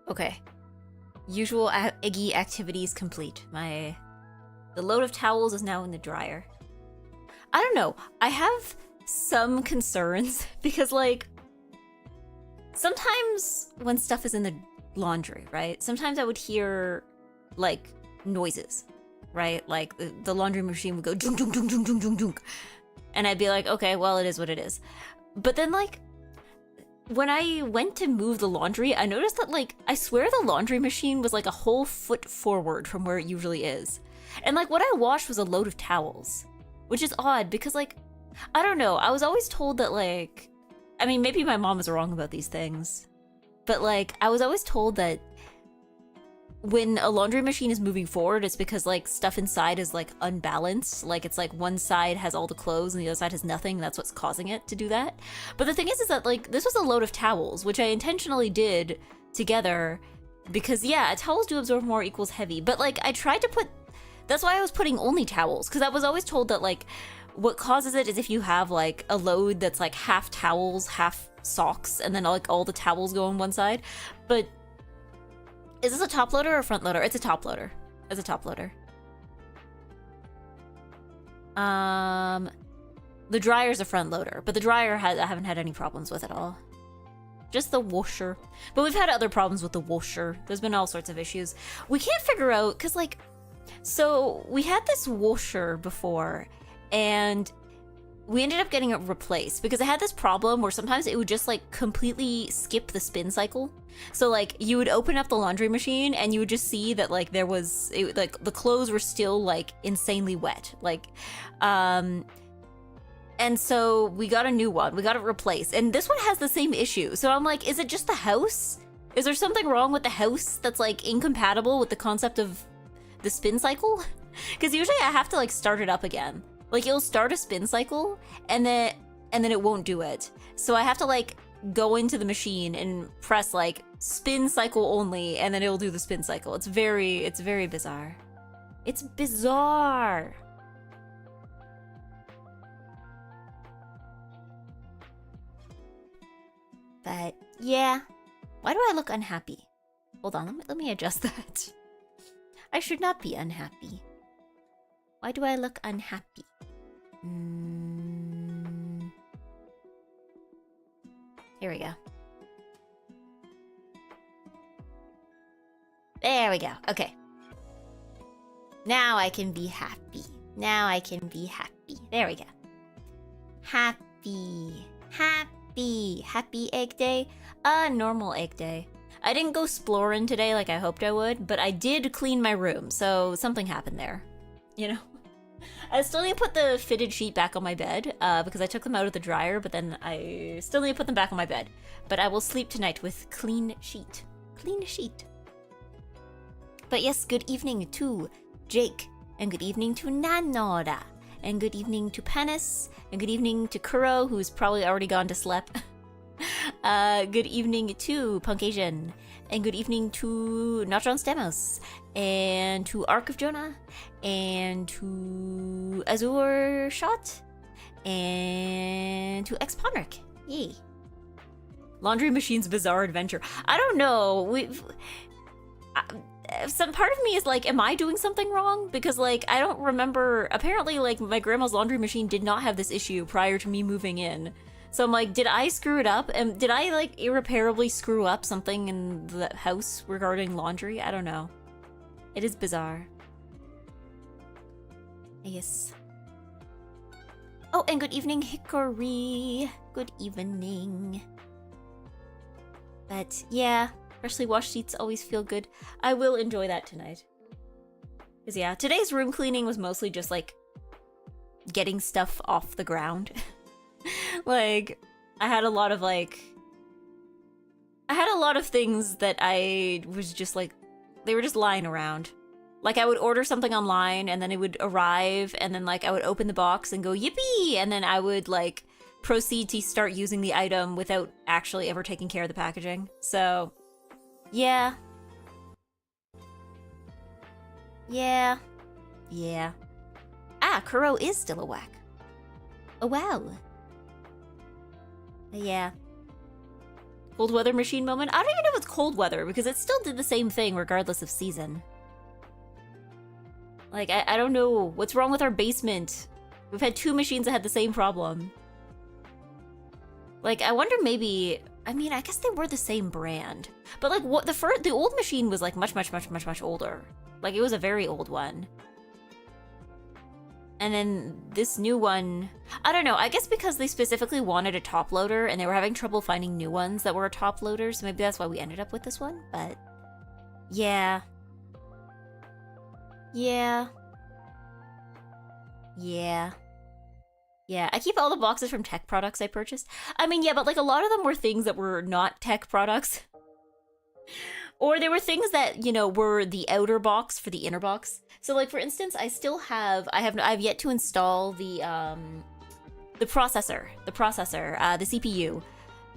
Okay. Usual EGGY activities complete. The load of towels is now in the dryer. I don't know. I have some concerns because, like, sometimes when stuff is in the laundry, right? Sometimes I would hear, like, noises, right? Like, the laundry machine would go dunk, dunk, dunk, dunk, dunk, dunk, dunk. And I'd be like, okay, well, it is what it is. But then, like, when I went to move the laundry, I noticed that, like, I swear the laundry machine was, like, a whole foot forward from where it usually is. And, like, what I washed was a load of towels. Which is odd, because, like, I don't know. I was always told that, like... I mean, maybe my mom was wrong about these things. But, like, I was always told that when a laundry machine is moving forward, it's because, like, stuff inside is, like, unbalanced. Like, it's like one side has all the clothes and the other side has nothing, and that's what's causing it to do that. But the thing is that, like, this was a load of towels, which I intentionally did together because, yeah, towels do absorb more equals heavy. But, like, I tried to put... That's why I was putting only towels, because I was always told that, like, what causes it is if you have, like, a load that's, like, half towels, half socks, and then, like, all the towels go on one side. But is this a top loader or a front loader? It's a top loader. It's a top loader. The dryer's a front loader, but the dryer I haven't had any problems with at all. Just the washer. But we've had other problems with the washer. There's been all sorts of issues. We can't figure out, because, like, so we had this washer before, and we ended up getting it replaced because it had this problem where sometimes it would just, like, completely skip the spin cycle. So, like, you would open up the laundry machine and you would just see that, like, there was, like, the clothes were still, like, insanely wet. Like, and so we got a new one. We got it replaced. And this one has the same issue. So I'm like, is it just the house? Is there something wrong with the house that's, like, incompatible with the concept of the spin cycle? Because usually I have to, like, start it up again. Like, it'll start a spin cycle and then it won't do it. So I have to, like, go into the machine and press, like, spin cycle only, and then it'll do the spin cycle. It's very bizarre. It's bizarre. But yeah, why do I look unhappy? Hold on, let me adjust that. I should not be unhappy. Why do I look unhappy? Here we go. There we go. Okay. Now I can be happy. Now I can be happy. There we go. Happy. Happy. Happy egg day. Normal egg day. I didn't go exploring today like I hoped I would, but I did clean my room, so something happened there. You know? I still need to put the fitted sheet back on my bed, because I took them out of the dryer, but then I still need to put them back on my bed. But I will sleep tonight with clean sheet. Clean sheet. But yes, good evening to Jake, and good evening to Nanora, and good evening to Panis, and good evening to Kuro, who's probably already gone to sleep. Good evening to Punk Asian, and good evening to Natron Stemos, and to Ark of Jonah, and to Azure Shot, and to X-Ponric. Yay. Laundry Machine's Bizarre Adventure. I don't know. Some part of me is like, am I doing something wrong? Because, like, I don't remember. Apparently, like, my grandma's laundry machine did not have this issue prior to me moving in. So I'm like, did I screw it up? And did I, like, irreparably screw up something in the house regarding laundry? I don't know. It is bizarre. Yes. Oh, and good evening, Hickory. Good evening. But yeah, freshly washed sheets always feel good. I will enjoy that tonight. Because yeah, today's room cleaning was mostly just, like, getting stuff off the ground. Like, I had a lot of things that I was just, like, they were just lying around. Like, I would order something online, and then it would arrive, and then, like, I would open the box and go, yippee! And then I would, like, proceed to start using the item without actually ever taking care of the packaging. So, yeah. Yeah. Yeah. Ah, Kuro is still a whack. Oh, wow. Yeah. Cold weather machine moment? I don't even know if it's cold weather because it still did the same thing regardless of season. Like, I don't know what's wrong with our basement. We've had 2 machines that had the same problem. Like, I wonder maybe, I mean, I guess they were the same brand. But like, what the old machine was like much older. Like, it was a very old one. And then this new one, I don't know, I guess because they specifically wanted a top loader and they were having trouble finding new ones that were a top loader, so maybe that's why we ended up with this one, but yeah. Yeah. Yeah. Yeah, I keep all the boxes from tech products I purchased. I mean, yeah, but like a lot of them were things that were not tech products. Or they were things that, you know, were the outer box for the inner box. So like for instance, I still have I've yet to install the processor, the CPU.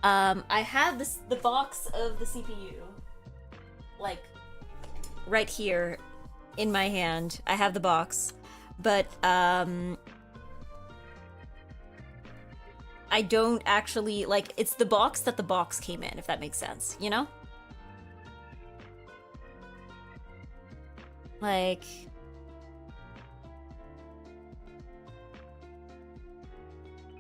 I have the box of the CPU like right here in my hand. I have the box, but I don't actually, like, it's the box that the box came in, if that makes sense, you know? Like,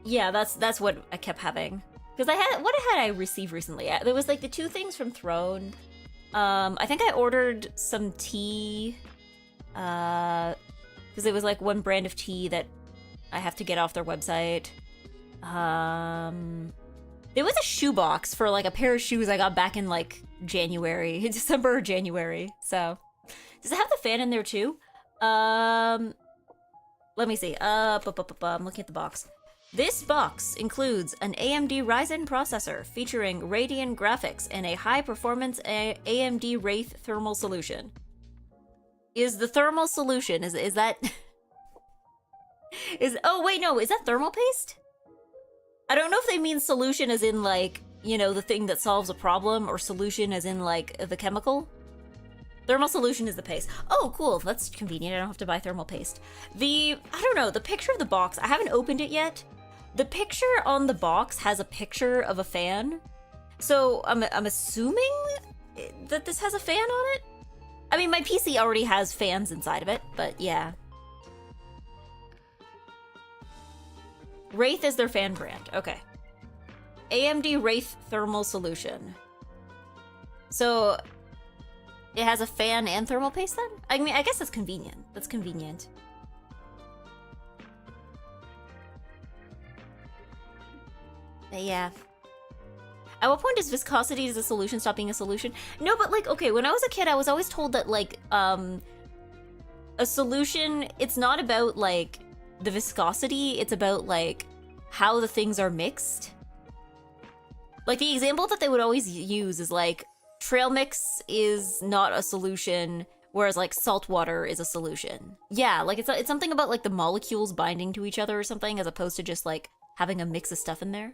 yeah, that's what I kept having. Because what had I received recently? There was like the 2 things from Throne. I think I ordered some tea, because it was like one brand of tea that I have to get off their website. There was a shoebox for like a pair of shoes I got back in like January, December or January. So, does it have the fan in there too? Let me see. I'm looking at the box. This box includes an AMD Ryzen processor featuring Radeon graphics and a high-performance AMD Wraith thermal solution. Is the thermal solution, is that... oh wait, no, is that thermal paste? I don't know if they mean solution as in like, you know, the thing that solves a problem, or solution as in like the chemical. Thermal solution is the paste. Oh, cool, that's convenient, I don't have to buy thermal paste. I don't know, the picture of the box, I haven't opened it yet. The picture on the box has a picture of a fan. So I'm assuming that this has a fan on it? I mean, my PC already has fans inside of it, but yeah. Wraith is their fan brand. Okay. AMD Wraith thermal solution. So it has a fan and thermal paste then? I mean, I guess that's convenient. That's convenient. But yeah. At what point does viscosity as a solution stop being a solution? No, but like, okay, when I was a kid, I was always told that like, a solution, it's not about like the viscosity, it's about like how the things are mixed. Like the example that they would always use is like trail mix is not a solution, whereas like salt water is a solution. Yeah, like it's something about like the molecules binding to each other or something, as opposed to just like having a mix of stuff in there.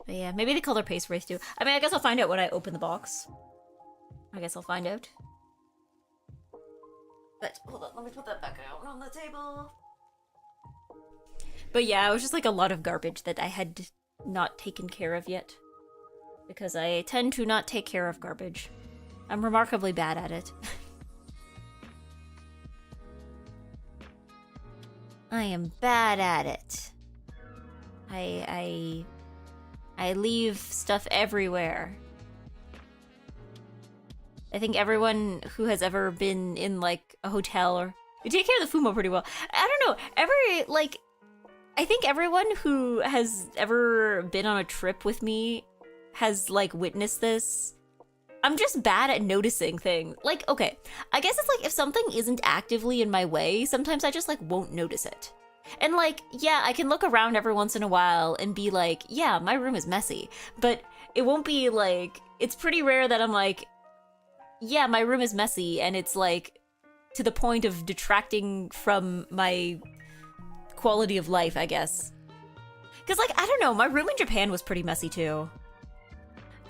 But yeah, maybe they call their paste Wraith too. I mean, I guess I'll find out when I open the box. I guess I'll find out. But hold on, let me put that back out on the table. But yeah, it was just like a lot of garbage that I had not taken care of yet. Because I tend to not take care of garbage. I'm remarkably bad at it. I am bad at it. I leave stuff everywhere. I think everyone who has ever been in like a hotel or you take care of the Fumo pretty well. I don't know. I think everyone who has ever been on a trip with me has like witnessed this. I'm just bad at noticing things. Like, okay, I guess it's like if something isn't actively in my way, sometimes I just like won't notice it. And like, yeah, I can look around every once in a while and be like, yeah, my room is messy. But it won't be like, it's pretty rare that I'm like, yeah, my room is messy, and it's like to the point of detracting from my quality of life, I guess. Because like, I don't know, my room in Japan was pretty messy too.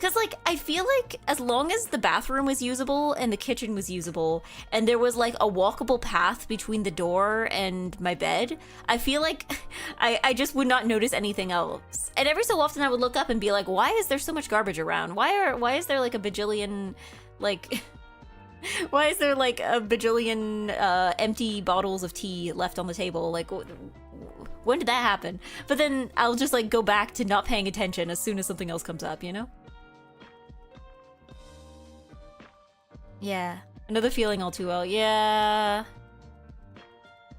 Because, like, I feel like as long as the bathroom was usable and the kitchen was usable and there was, like, a walkable path between the door and my bed, I feel like I just would not notice anything else. And every so often I would look up and be like, why is there so much garbage around? Why is there, like, a bajillion, like... why is there, like, a bajillion empty bottles of tea left on the table? Like, when did that happen? But then I'll just, like, go back to not paying attention as soon as something else comes up, you know? Yeah. Another feeling all too well. Yeah.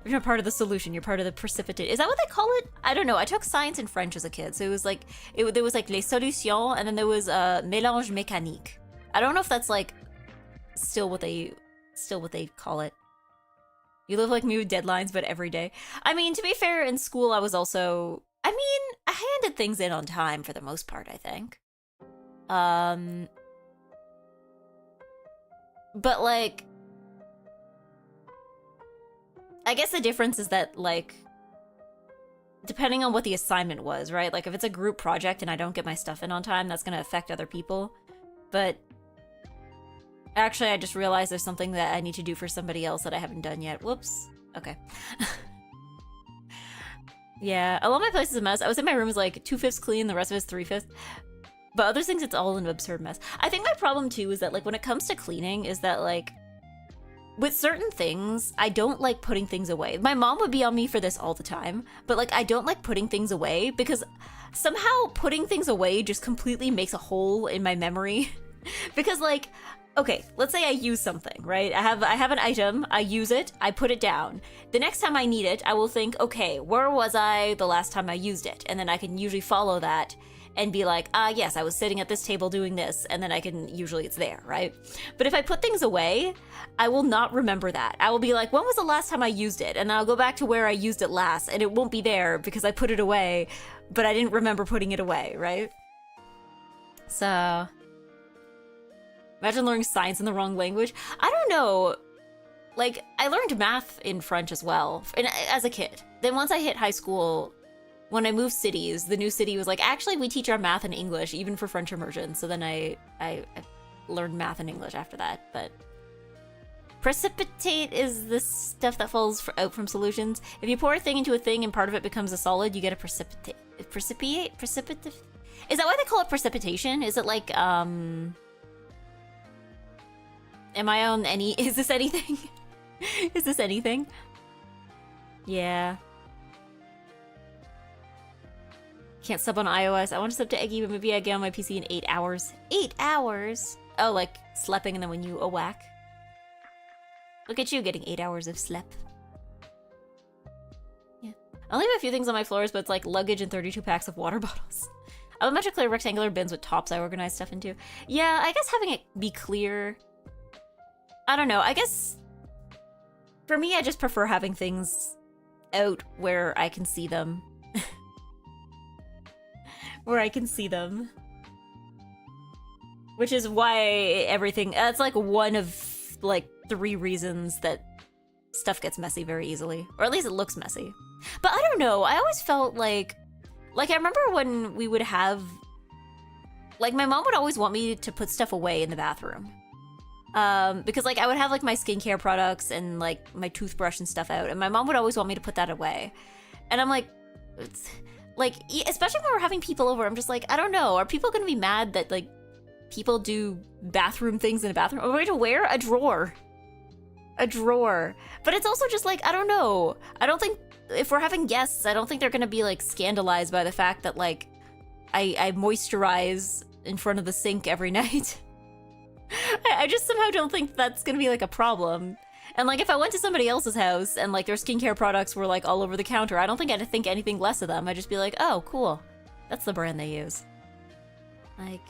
You're not part of the solution. You're part of the precipitate. Is that what they call it? I don't know. I took science and French as a kid. So it was like, there was like les solutions and then there was mélange mécanique. I don't know if that's like still what they call it. You live like me with deadlines, but every day. I mean, to be fair, in school I was also, I handed things in on time for the most part, I think. But, like, I guess the difference is that, like, depending on what the assignment was, right? Like, if it's a group project and I don't get my stuff in on time, that's gonna affect other people. But, actually, I just realized there's something that I need to do for somebody else that I haven't done yet. Whoops. Okay. Yeah, a lot of my place is a mess. I was in my room is, like, 2/5 clean, the rest of it's 3/5. But other things, it's all an absurd mess. I think my problem, too, is that, like, when it comes to cleaning, is that, like, with certain things, I don't like putting things away. My mom would be on me for this all the time, but, like, I don't like putting things away because somehow putting things away just completely makes a hole in my memory. Because, like, okay, let's say I use something, right? I have an item, I use it, I put it down. The next time I need it, I will think, okay, where was I the last time I used it? And then I can usually follow that and be like, yes, I was sitting at this table doing this, and then I can, usually it's there, right? But if I put things away, I will not remember that. I will be like, when was the last time I used it? And I'll go back to where I used it last, and it won't be there because I put it away, but I didn't remember putting it away, right? So, imagine learning science in the wrong language. I don't know. Like, I learned math in French as well, as a kid. Then once I hit high school, when I moved cities, the new city was like, actually, we teach our math in English, even for French immersion. So then I learned math and English after that. But precipitate is the stuff that falls out from solutions. If you pour a thing into a thing and part of it becomes a solid, you get a precipitate. Precipitate? Is that why they call it precipitation? Is it like, am I on any, is this anything? Is this anything? Yeah. Can't sub on iOS. I want to sub to Eggy, but maybe I get on my PC in 8 hours. 8 hours? Oh, like sleeping and then when you whack. Look at you getting 8 hours of sleep. Yeah. I only have a few things on my floors, but it's like luggage and 32 packs of water bottles. I have a bunch of clear rectangular bins with tops I organize stuff into. Yeah, I guess having it be clear... I don't know. I guess... For me, I just prefer having things out where I can see them. Where I can see them. Which is why everything... That's like one of like 3 reasons that stuff gets messy very easily. Or at least it looks messy. But I don't know, I always felt like I remember when we would have... Like my mom would always want me to put stuff away in the bathroom. Because like I would have like my skincare products and like my toothbrush and stuff out. And my mom would always want me to put that away. And I'm like... Like, especially when we're having people over, I'm just like, I don't know. Are people gonna be mad that, like, people do bathroom things in a bathroom? Are we going to wear a drawer? A drawer. But it's also just like, I don't know. I don't think, if we're having guests, I don't think they're gonna be, like, scandalized by the fact that, like, I moisturize in front of the sink every night. I just somehow don't think that's gonna be, like, a problem. And, like, if I went to somebody else's house and, like, their skincare products were, like, all over the counter, I don't think I'd think anything less of them. I'd just be like, oh, cool. That's the brand they use. Like...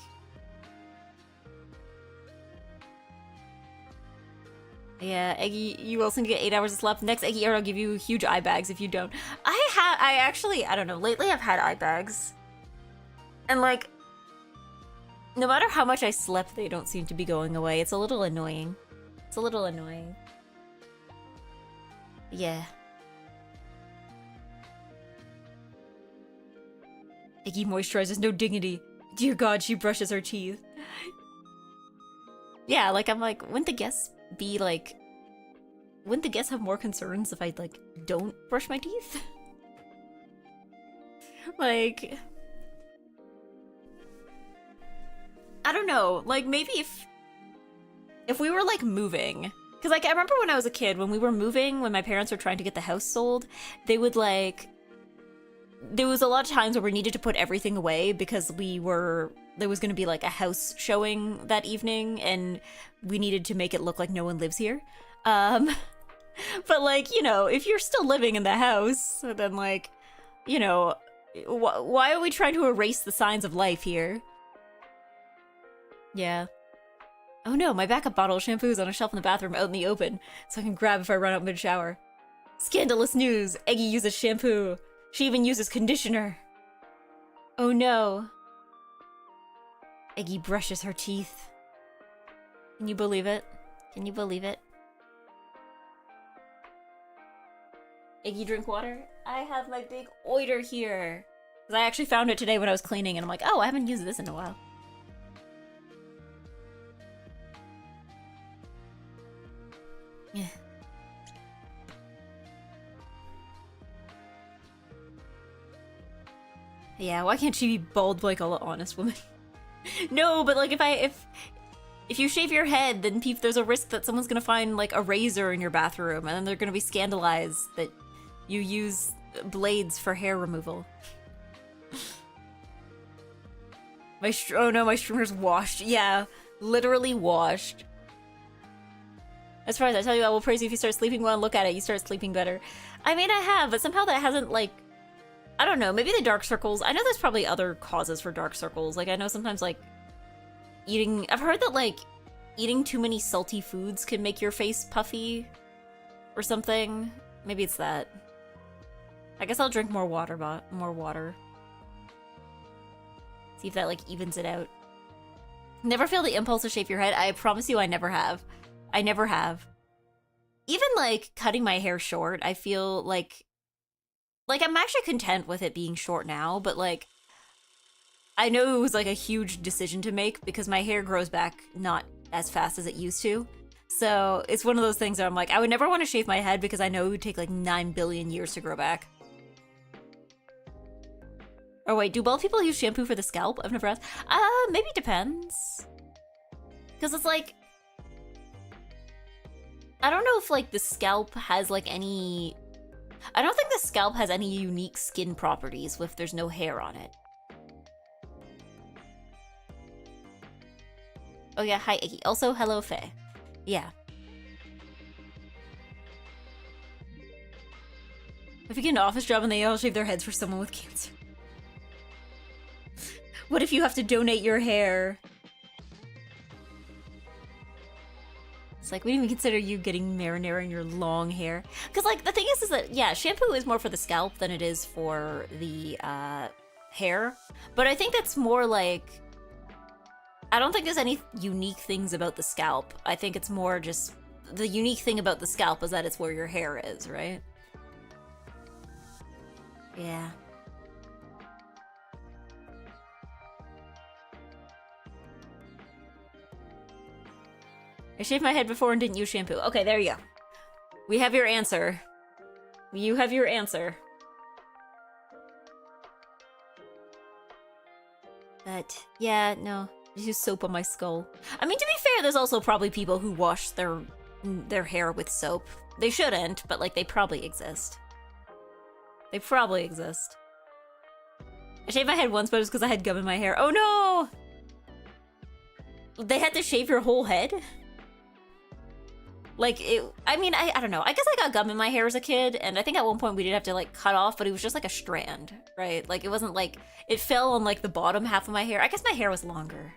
Yeah, Eggy, you also need to get 8 hours of sleep. Next Eggy Air, I'll give you huge eye bags if you don't. I actually, I don't know, lately I've had eye bags. And, like, no matter how much I slept, they don't seem to be going away. It's a little annoying. It's a little annoying. Yeah. Eggy moisturizes, no dignity. Dear God, she brushes her teeth. Yeah, like, I'm like, wouldn't the guests be like... Wouldn't the guests have more concerns if I, like, don't brush my teeth? Like... I don't know, like, maybe if we were, like, moving... Because, like, I remember when I was a kid, when we were moving, when my parents were trying to get the house sold, they would, like... There was a lot of times where we needed to put everything away because there was going to be, like, a house showing that evening, and we needed to make it look like no one lives here. But, like, you know, if you're still living in the house, then, like, you know, why are we trying to erase the signs of life here? Yeah. Oh no, my backup bottle of shampoo is on a shelf in the bathroom out in the open, so I can grab if I run out mid-shower. Scandalous news! Eggy uses shampoo. She even uses conditioner. Oh no. Eggy brushes her teeth. Can you believe it? Can you believe it? Eggy, drink water? I have my big oiter here. Because I actually found it today when I was cleaning, and I'm like, oh, I haven't used this in a while. Yeah. Yeah, why can't she be bald like all honest women? No, but like if you shave your head, then there's a risk that someone's gonna find like a razor in your bathroom, and then they're gonna be scandalized that you use blades for hair removal. Oh no, my stringer's washed. Yeah, literally washed. As far as I tell you, I will praise you if you start sleeping well and look at it, you start sleeping better. I mean, I have, but somehow that hasn't, like... I don't know, maybe the dark circles... I know there's probably other causes for dark circles. Like, I know sometimes, like, eating... I've heard that, like, eating too many salty foods can make your face puffy or something. Maybe it's that. I guess I'll drink more water, See if that, like, evens it out. Never feel the impulse to shave your head. I promise you I never have. I never have. Even, like, cutting my hair short, I feel like I'm actually content with it being short now, but, like, I know it was, like, a huge decision to make because my hair grows back not as fast as it used to. So it's one of those things where I'm like, I would never want to shave my head because I know it would take, like, 9 billion years to grow back. Oh, wait, do bald people use shampoo for the scalp? I've never asked. Maybe it depends. Because it's, like... I don't know if, like, the scalp has, like, any... I don't think the scalp has any unique skin properties if there's no hair on it. Oh yeah, hi Iggy. Also, hello Faye. Yeah. If you get an office job and they all shave their heads for someone with cancer. What if you have to donate your hair? It's like, we didn't even consider you getting marinara in your long hair. Because, like, the thing is that, yeah, shampoo is more for the scalp than it is for the, hair. But I think that's more, like... I don't think there's any unique things about the scalp. I think it's more just... The unique thing about the scalp is that it's where your hair is, right? Yeah. I shaved my head before and didn't use shampoo. Okay, there you go. We have your answer. You have your answer. But, yeah, no. I use soap on my skull. I mean, to be fair, there's also probably people who wash their hair with soap. They shouldn't, but, like, they probably exist. They probably exist. I shaved my head once, but it was because I had gum in my hair. Oh, no! They had to shave your whole head? Like, I mean, I don't know. I guess I got gum in my hair as a kid, and I think at one point we did have to, like, cut off, but it was just, like, a strand, right? Like, it wasn't, like, it fell on, like, the bottom half of my hair. I guess my hair was longer.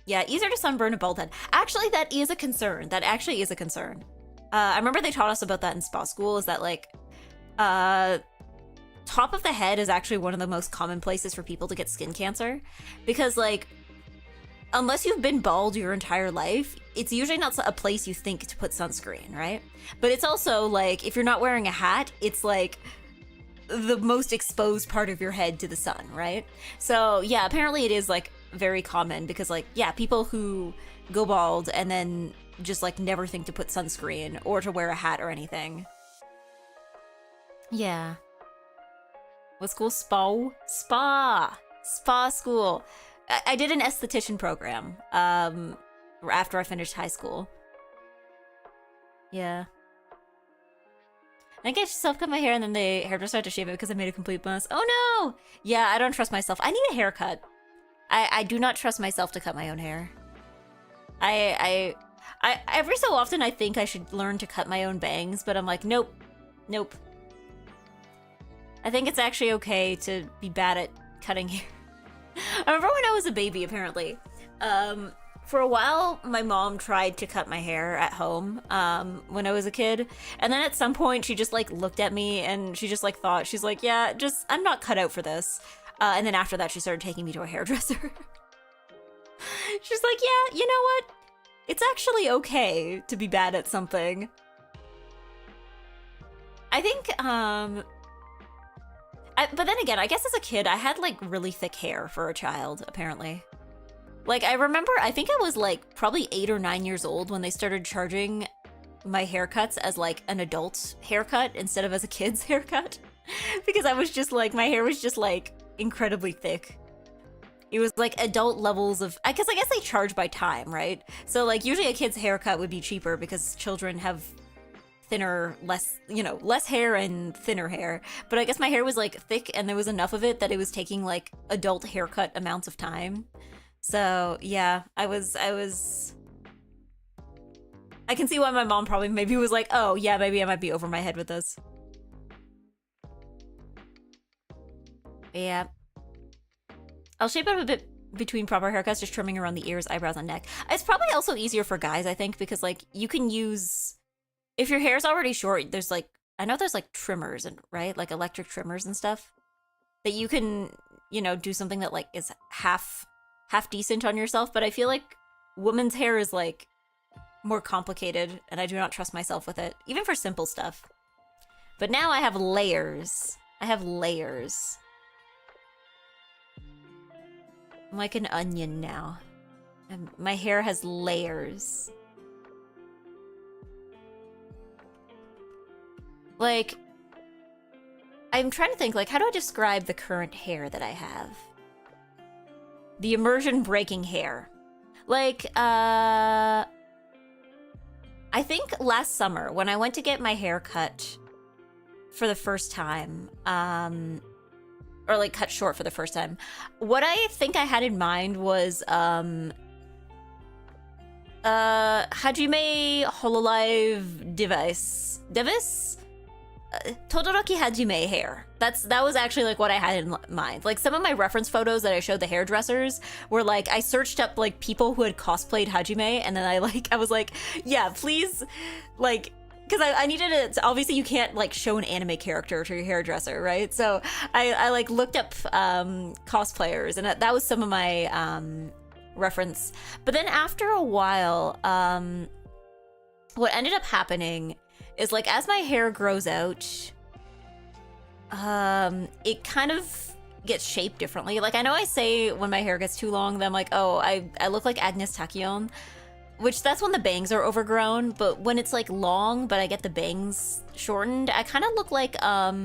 Yeah, easier to sunburn a bald head. Actually, that is a concern. That actually is a concern. I remember they taught us about that in spa school, is that, like, top of the head is actually one of the most common places for people to get skin cancer. Because, like, unless you've been bald your entire life, it's usually not a place you think to put sunscreen, right? But it's also, like, if you're not wearing a hat, it's, like, the most exposed part of your head to the sun, right? So yeah, apparently it is like very common because like, yeah, people who go bald and then just like never think to put sunscreen or to wear a hat or anything. Yeah. What school? Spa school. I did an esthetician program after I finished high school. Yeah. I think I self-cut my hair and then the hairdresser had to shave it because I made a complete mess. Oh no! Yeah, I don't trust myself. I need a haircut. I do not trust myself to cut my own hair. I every so often I think I should learn to cut my own bangs, but I'm like, nope. Nope. I think it's actually okay to be bad at cutting hair. I remember when I was a baby, apparently. For a while, my mom tried to cut my hair at home when I was a kid. And then at some point, she just, like, looked at me and she just, like, thought, she's like, yeah, just, I'm not cut out for this. And then after that, she started taking me to a hairdresser. She's like, yeah, you know what? It's actually okay to be bad at something. I think, but then again, I guess as a kid, I had, like, really thick hair for a child, apparently. Like, I remember, I think I was, like, probably 8 or 9 years old when they started charging my haircuts as, like, an adult haircut instead of as a kid's haircut. Because I was just, like, my hair was just, like, incredibly thick. It was, like, adult levels of... Because I guess they charge by time, right? So, like, usually a kid's haircut would be cheaper because children have thinner, less hair and thinner hair. But I guess my hair was, like, thick and there was enough of it that it was taking, like, adult haircut amounts of time. So, yeah, I can see why my mom probably maybe was like, oh, yeah, maybe I might be over my head with this. Yeah. I'll shape it up a bit between proper haircuts, just trimming around the ears, eyebrows, and neck. It's probably also easier for guys, I think, because, like, you can use... If your hair's already short, there's, like... I know there's, like, trimmers, and right? Like, electric trimmers and stuff. That you can, you know, do something that, like, is half decent on yourself, but I feel like women's hair is, like, more complicated, and I do not trust myself with it, even for simple stuff. But now I have layers. I have layers. I'm like an onion now. And my hair has layers. Like, I'm trying to think, like, how do I describe the current hair that I have? The immersion breaking hair. Like, I think last summer when I went to get my hair cut for the first time, or like cut short for the first time, what I think I had in mind was, Hajime Hololive Device. Todoroki Hajime hair. That was actually like what I had in mind. Like some of my reference photos that I showed the hairdressers were like, I searched up like people who had cosplayed Hajime, and then I was like, yeah, please, like, because I needed it. Obviously you can't like show an anime character to your hairdresser, right? So I like looked up cosplayers, and that was some of my reference. But then after a while, what ended up happening is like as my hair grows out, it kind of gets shaped differently. Like I know I say when my hair gets too long that I'm like, oh, I look like Agnes Tachyon, which that's when the bangs are overgrown. But when it's like long, but I get the bangs shortened, I kind of look like, actually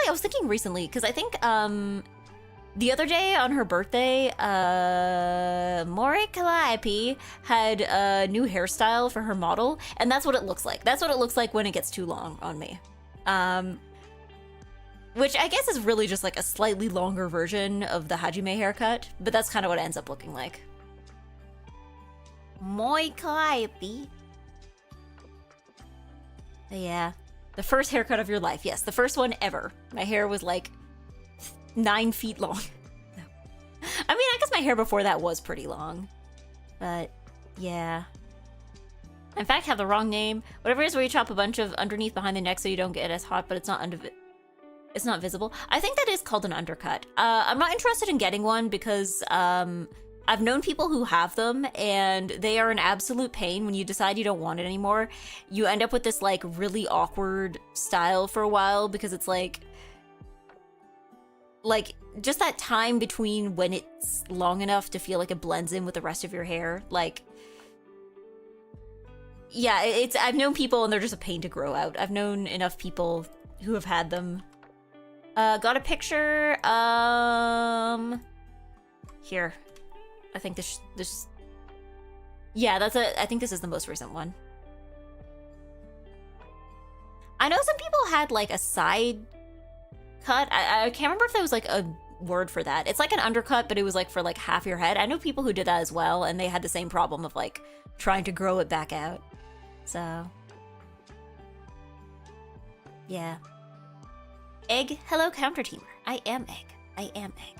I was thinking recently, because I think, the other day on her birthday, More Calliope had a new hairstyle for her model, and that's what it looks like. That's what it looks like when it gets too long on me. Which I guess is really just like a slightly longer version of the Hajime haircut, but that's kind of what it ends up looking like. Moi Calliope. Yeah. The first haircut of your life. Yes, the first one ever. My hair was like 9 feet long. No. I mean, I guess my hair before that was pretty long. But, yeah. In fact, have the wrong name. Whatever it is where you chop a bunch of underneath behind the neck so you don't get as hot, but it's not visible. I think that is called an undercut. I'm not interested in getting one because I've known people who have them, and they are an absolute pain when you decide you don't want it anymore. You end up with this, like, really awkward style for a while because it's like just that time between when it's long enough to feel like it blends in with the rest of your hair. Like, yeah, I've known people and they're just a pain to grow out. I've known enough people who have had them. Got a picture, here. I think this, yeah, I think this is the most recent one. I know some people had, like, a side cut. I can't remember if there was, like, a word for that. It's like an undercut, but it was, like, for, like, half your head. I know people who did that as well, and they had the same problem of, like, trying to grow it back out. So, yeah. Egg, hello, counter teamer. I am Egg. I am Egg.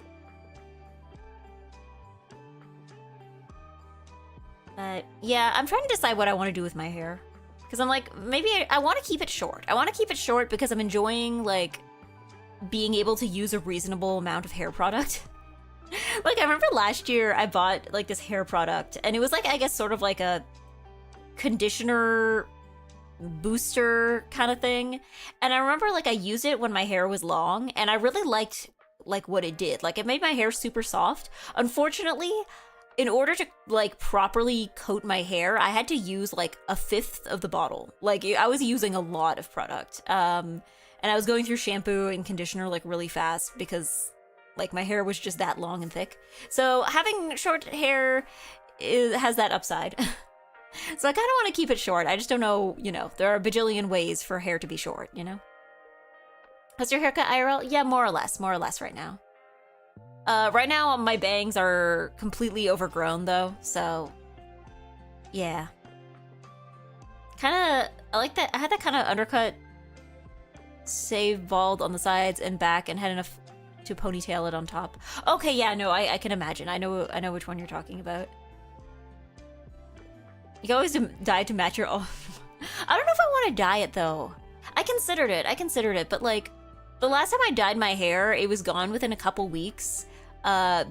But yeah, I'm trying to decide what I want to do with my hair. Because I'm like, maybe I want to keep it short. I want to keep it short because I'm enjoying, like, being able to use a reasonable amount of hair product. Like, I remember last year I bought, like, this hair product. And it was, like, I guess sort of like a conditioner booster kind of thing. And I remember, like, I used it when my hair was long. And I really liked, like, what it did. Like, it made my hair super soft. Unfortunately, in order to, like, properly coat my hair, I had to use, like, a fifth of the bottle. Like, I was using a lot of product. And I was going through shampoo and conditioner, like, really fast because, like, my hair was just that long and thick. So having short hair has that upside. So I kind of want to keep it short. I just don't know, you know, there are a bajillion ways for hair to be short, you know? How's your haircut, IRL? Yeah, more or less right now. Right now, my bangs are completely overgrown, though, so yeah. I like that. I had that kind of undercut, save bald on the sides and back, and had enough to ponytail it on top. Okay, yeah, no, I can imagine. I know which one you're talking about. You can always dye to match your own. I don't know if I want to dye it, though. I considered it, but, like, the last time I dyed my hair, it was gone within a couple weeks.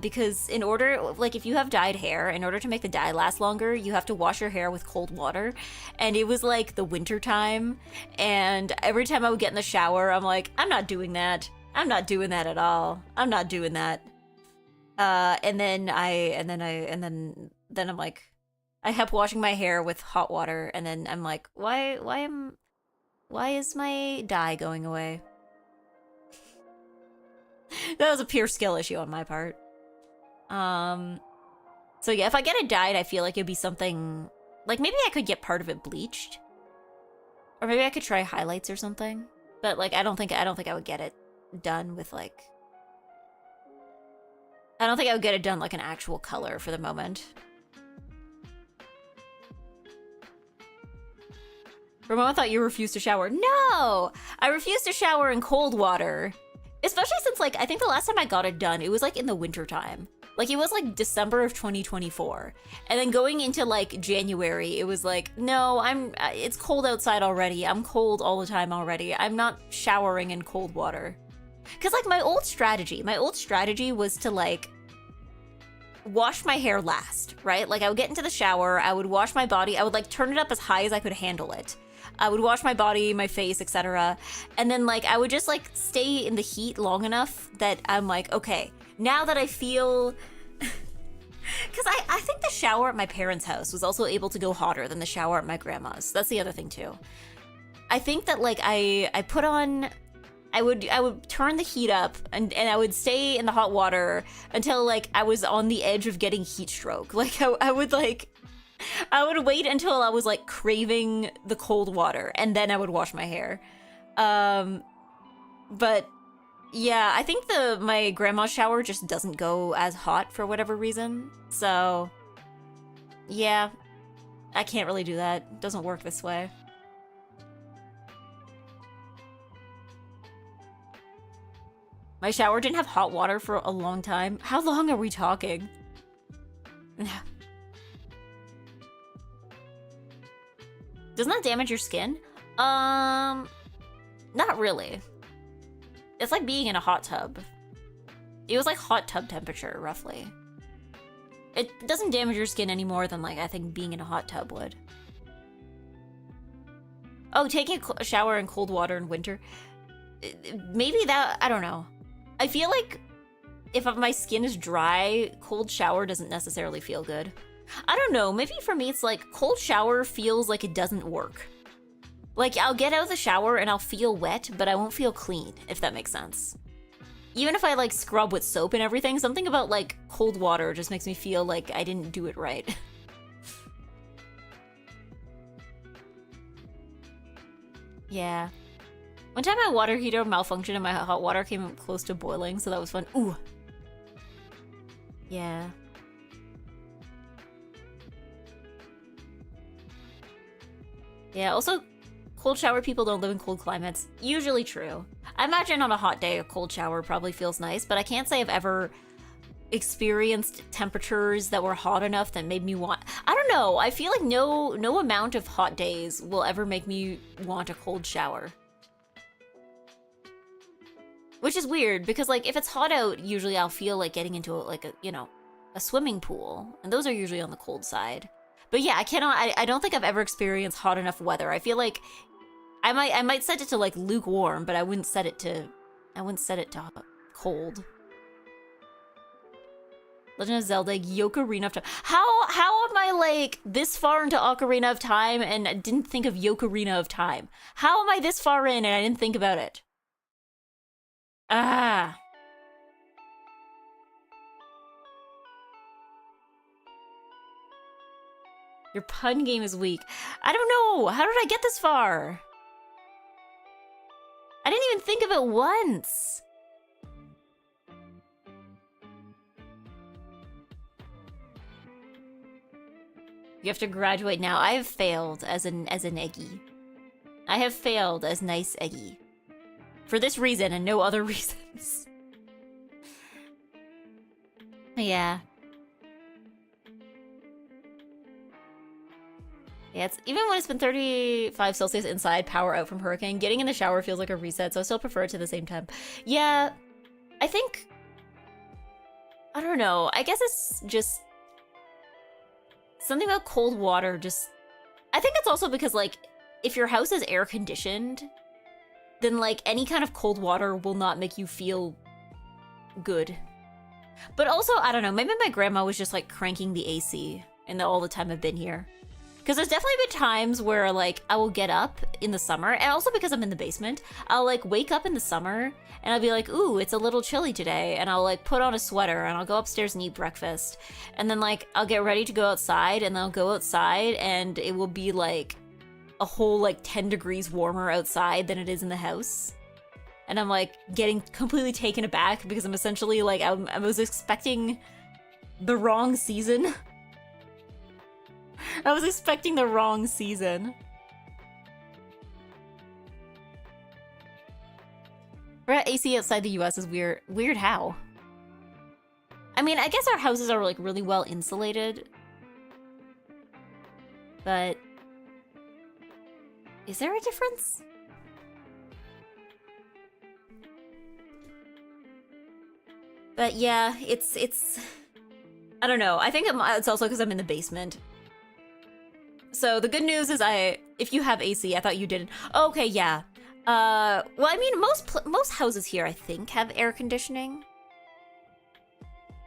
Because in order, like, if you have dyed hair, in order to make the dye last longer, you have to wash your hair with cold water. And it was, like, the winter time, and every time I would get in the shower, I'm like, I'm not doing that. I'm not doing that at all. I'm not doing that. And then I'm like, I kept washing my hair with hot water, and then I'm like, why is my dye going away? That was a pure skill issue on my part. So yeah, if I get it dyed, I feel like it'd be something, like, maybe I could get part of it bleached. Or maybe I could try highlights or something. But, like, I don't think I would get it done with, like, I don't think I would get it done like an actual color for the moment. Ramon, I thought you refused to shower. No! I refuse to shower in cold water. Especially since, like, I think the last time I got it done, it was, like, in the winter time. Like, it was, like, December of 2024. And then going into, like, January, it was like, no, it's cold outside already. I'm cold all the time already. I'm not showering in cold water. Because, like, my old strategy was to, like, wash my hair last, right? Like, I would get into the shower, I would wash my body, I would, like, turn it up as high as I could handle it. I would wash my body, my face, etc. And then, like, I would just, like, stay in the heat long enough that I'm like, okay, now that I feel... Because I think the shower at my parents' house was also able to go hotter than the shower at my grandma's. That's the other thing, too. I think that, like, I put on... I would turn the heat up and I would stay in the hot water until, like, I was on the edge of getting heat stroke. Like, I would wait until I was, like, craving the cold water, and then I would wash my hair. But yeah, I think my grandma's shower just doesn't go as hot for whatever reason. So yeah, I can't really do that. It doesn't work this way. My shower didn't have hot water for a long time. How long are we talking? Doesn't that damage your skin? Not really. It's like being in a hot tub. It was like hot tub temperature, roughly. It doesn't damage your skin any more than, like, I think being in a hot tub would. Oh, taking a shower in cold water in winter. Maybe that, I don't know. I feel like if my skin is dry, cold shower doesn't necessarily feel good. I don't know, maybe for me it's like cold shower feels like it doesn't work. Like, I'll get out of the shower and I'll feel wet, but I won't feel clean, if that makes sense. Even if I, like, scrub with soap and everything, something about, like, cold water just makes me feel like I didn't do it right. Yeah. One time my water heater malfunctioned and my hot water came close to boiling, so that was fun. Ooh. Yeah. Yeah, also, cold shower people don't live in cold climates. Usually true. I imagine on a hot day, a cold shower probably feels nice, but I can't say I've ever experienced temperatures that were hot enough that made me want... I don't know, I feel like no amount of hot days will ever make me want a cold shower. Which is weird, because, like, if it's hot out, usually I'll feel like getting into, like, a swimming pool, and those are usually on the cold side. But yeah, I don't think I've ever experienced hot enough weather. I feel like I might set it to, like, lukewarm, but I wouldn't set it to cold. Legend of Zelda, Ocarina of Time. How am I, like, this far into Ocarina of Time and didn't think of Ocarina of Time? How am I this far in and I didn't think about it? Ah. Your pun game is weak. I don't know. How did I get this far? I didn't even think of it once. You have to graduate now. I have failed as an EGGY. I have failed as NiceEggy. For this reason and no other reasons. Yeah. Yeah, it's, even when it's been 35 Celsius inside, power out from Hurricane, getting in the shower feels like a reset, so I still prefer it to the same time. Yeah, I think... I don't know. I guess it's just... something about cold water just... I think it's also because, like, if your house is air-conditioned, then, like, any kind of cold water will not make you feel good. But also, I don't know, maybe my grandma was just, like, cranking the AC all the time I've been here. Because there's definitely been times where, like, I will get up in the summer, and also because I'm in the basement, I'll, like, wake up in the summer, and I'll be like, ooh, it's a little chilly today, and I'll, like, put on a sweater, and I'll go upstairs and eat breakfast, and then, like, I'll get ready to go outside, and then I'll go outside, and it will be, like, a whole, like, 10 degrees warmer outside than it is in the house. And I'm, like, getting completely taken aback, because I'm essentially, like, I was expecting the wrong season. I was expecting the wrong season. AC outside the US is weird. Weird how? I mean, I guess our houses are, like, really well insulated. But... is there a difference? But yeah, it's... I don't know. I think it's also because I'm in the basement. So the good news is if you have AC, I thought you didn't. Okay, yeah. Well, I mean, most houses here, I think, have air conditioning.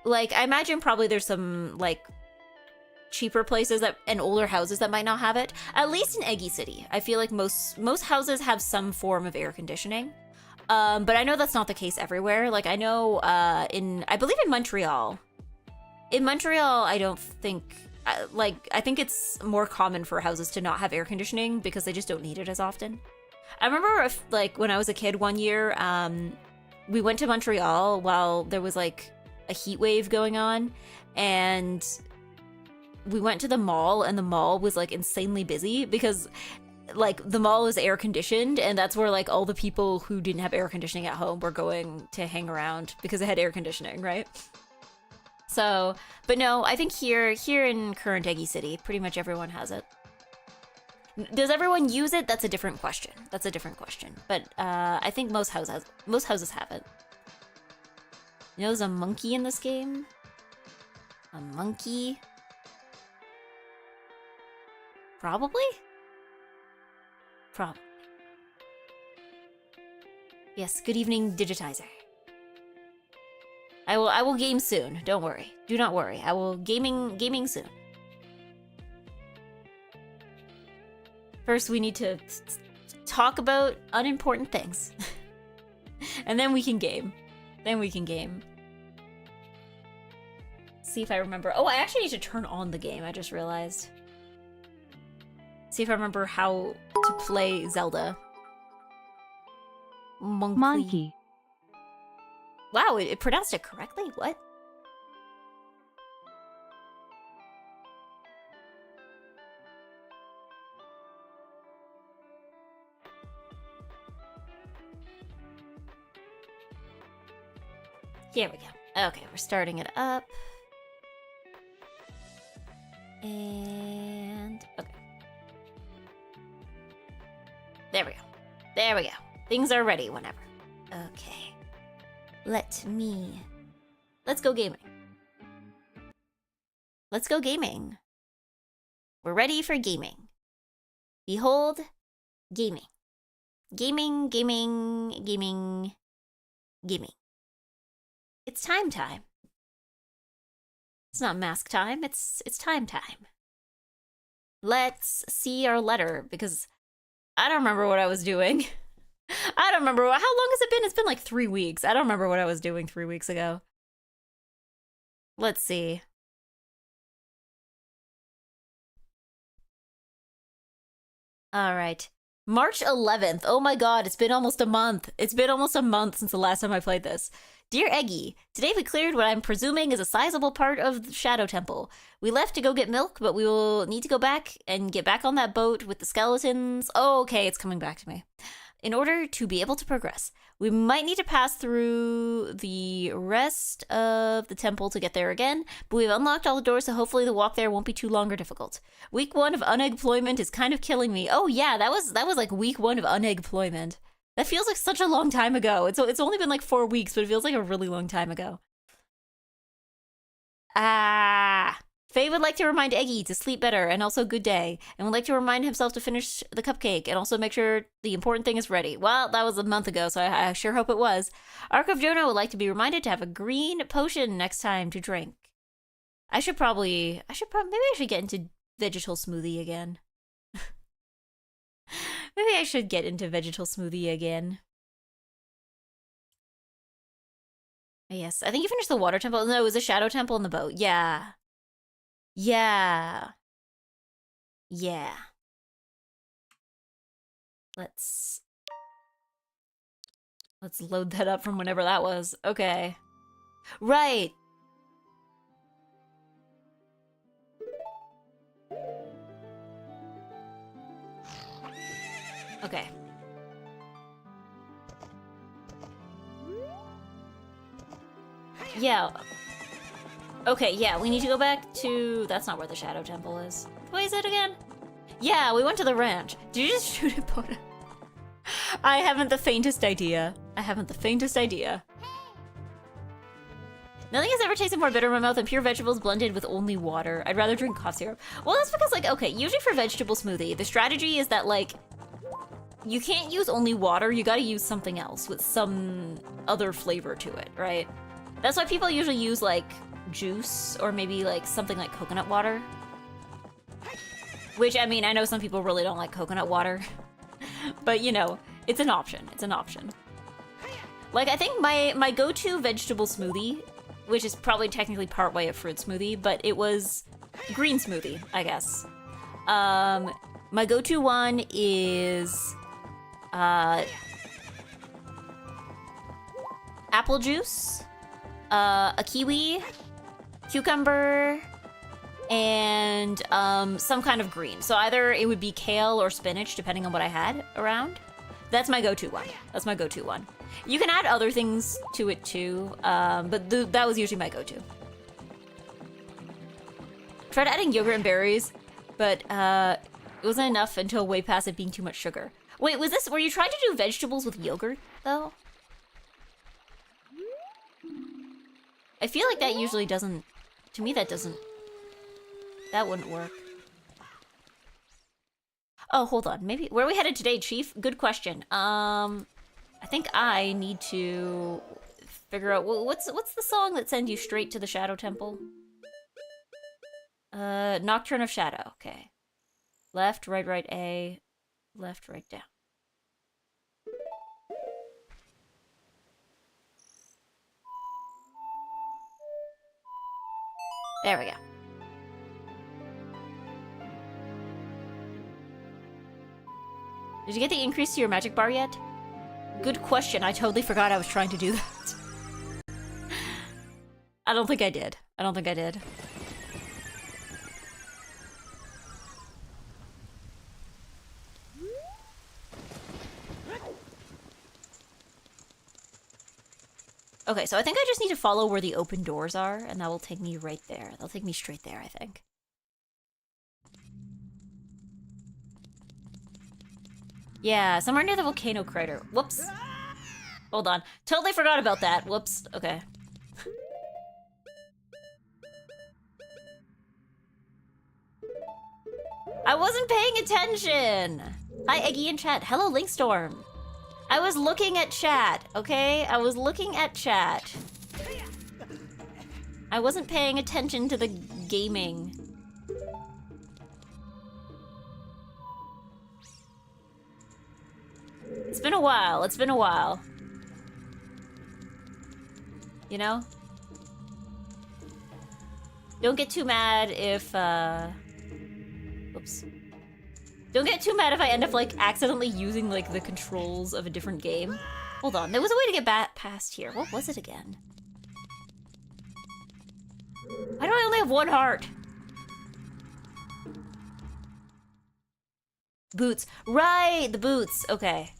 Like, I imagine probably there's some, like, cheaper places and older houses that might not have it. At least in Eggy City, I feel like most houses have some form of air conditioning. But I know that's not the case everywhere. Like, I know I believe in Montreal. In Montreal, I don't think... I think it's more common for houses to not have air conditioning because they just don't need it as often. I remember, when I was a kid one year, we went to Montreal while there was, like, a heat wave going on, and we went to the mall, and the mall was, like, insanely busy because, like, the mall is air conditioned, and that's where, like, all the people who didn't have air conditioning at home were going to hang around because it had air conditioning, right? So, but no, I think here in current Eggy City, pretty much everyone has it. Does everyone use it? That's a different question. That's a different question. But I think most houses have it. You know, there's a monkey in this game. A monkey? Probably? Probably. Yes, good evening, Digitizer. I will game soon. Don't worry. Do not worry. I will gaming soon. First, we need to talk about unimportant things. And then we can game. See if I remember. Oh, I actually need to turn on the game, I just realized. See if I remember how to play Zelda. Monkey. Wow, it pronounced it correctly? What? Here we go. Okay, we're starting it up. And... okay. There we go. There we go. Things are ready whenever. Okay. Let's go gaming. Let's go gaming. We're ready for gaming. Behold, gaming. Gaming. It's time. It's not mask time, it's time. Let's see our letter, because I don't remember what I was doing. I don't remember. How long has it been? It's been like 3 weeks. I don't remember what I was doing 3 weeks ago. Let's see. Alright. March 11th. Oh my god, it's been almost a month. It's been almost a month since the last time I played this. Dear Eggy, today we cleared what I'm presuming is a sizable part of the Shadow Temple. We left to go get milk, but we will need to go back and get back on that boat with the skeletons. Oh, okay, it's coming back to me. In order to be able to progress, we might need to pass through the rest of the temple to get there again, but we've unlocked all the doors, so hopefully the walk there won't be too long or difficult. Week 1 of unemployment is kind of killing me. Oh yeah, that was like week 1 of unemployment. That feels like such a long time ago. It's only been like 4 weeks, but it feels like a really long time ago. Faye would like to remind Eggy to sleep better and also good day, and would like to remind himself to finish the cupcake and also make sure the important thing is ready. Well, that was a month ago, so I sure hope it was. Ark of Jonah would like to be reminded to have a green potion next time to drink. Maybe I should get into vegetal smoothie again. Maybe I should get into vegetal smoothie again. Yes, I think you finished the water temple. No, it was a shadow temple in the boat. Yeah. Let's load that up from whenever that was. Okay. Right. Okay. Yeah. Okay, yeah, we need to go back to... That's not where the Shadow Temple is. What is it again? Yeah, we went to the ranch. Did you just shoot at Bona? I haven't the faintest idea. Nothing has ever tasted more bitter in my mouth than pure vegetables blended with only water. I'd rather drink cough syrup. Well, that's because, like, okay, usually for vegetable smoothie, the strategy is that, like, you can't use only water, you gotta use something else with some other flavor to it, right? That's why people usually use, like, juice or maybe, like, something like coconut water. Which, I mean, I know some people really don't like coconut water. But, you know, it's an option. Like, I think my go-to vegetable smoothie, which is probably technically partway a fruit smoothie, but it was green smoothie, I guess. My go-to one is apple juice, a kiwi, cucumber, and some kind of green. So either it would be kale or spinach, depending on what I had around. That's my go-to one. You can add other things to it too, but that was usually my go-to. Tried adding yogurt and berries, but it wasn't enough until way past it being too much sugar. Wait, were you trying to do vegetables with yogurt, though? I feel like that usually doesn't To me, that doesn't... That wouldn't work. Oh, hold on. Maybe... Where are we headed today, Chief? Good question. I think I need to figure out... What's the song that sends you straight to the Shadow Temple? Nocturne of Shadow. Okay. Left, right, right, A. Left, right, down. There we go. Did you get the increase to your magic bar yet? Good question. I totally forgot I was trying to do that. I don't think I did. I don't think I did. Okay, so I think I just need to follow where the open doors are, and that will take me right there. That'll take me straight there, I think. Yeah, somewhere near the volcano crater. Whoops. Hold on. Totally forgot about that. Whoops. Okay. I wasn't paying attention! Hi, Eggy in chat. Hello, Linkstorm. I was looking at chat, okay? I was looking at chat. I wasn't paying attention to the gaming. It's been a while. It's been a while. You know? Don't get too mad if, Oops. Don't get too mad if I end up, like, accidentally using, like, the controls of a different game. Hold on, there was a way to get past here. What was it again? Why do I only have one heart? Boots. Right, the boots. Okay.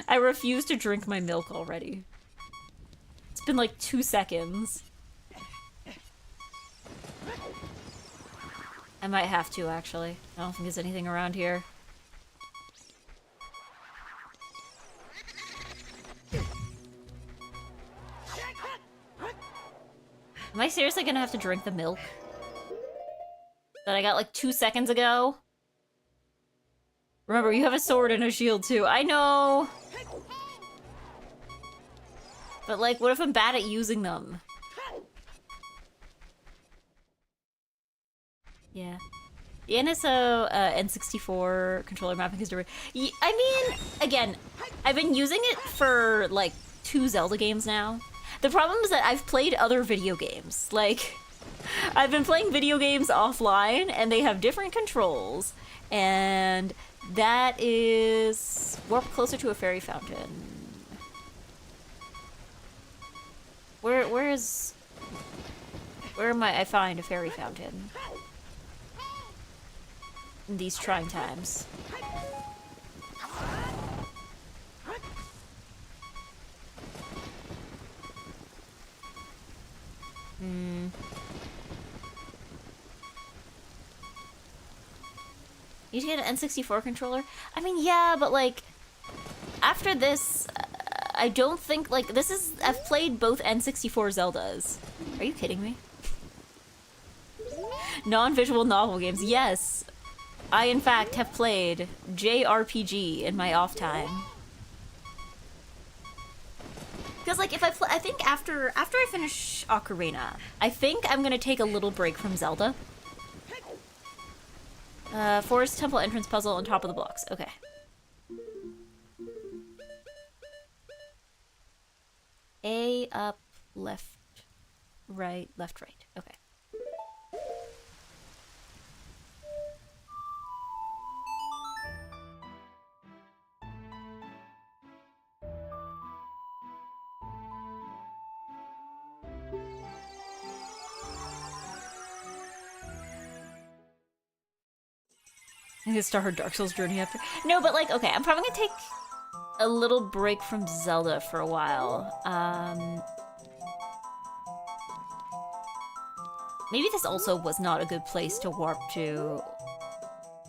I refuse to drink my milk already. It's been, like, 2 seconds. I might have to, actually. I don't think there's anything around here. Am I seriously gonna have to drink the milk that I got like 2 seconds ago? Remember, you have a sword and a shield too. I know! But like, what if I'm bad at using them? Yeah. The NSO N64 controller mapping is direct. I mean, again, I've been using it for like 2 Zelda games now. The problem is that I've played other video games. Like, I've been playing video games offline and they have different controls. And that is warp closer to a fairy fountain. Where am I find a fairy fountain? In these trying times. You get an N64 controller? I mean, yeah, but like, after this, I don't think, like, I've played both N64 Zeldas. Are you kidding me? Non-visual novel games, yes. I, in fact, have played JRPG in my off time. Because, like, if I think after I finish Ocarina, I think I'm gonna take a little break from Zelda. Forest Temple entrance puzzle on top of the blocks. Okay. A, up, left, right, left, right. Okay. I'm gonna start her Dark Souls journey after. No, but like, okay, I'm probably gonna take a little break from Zelda for a while. Maybe this also was not a good place to warp to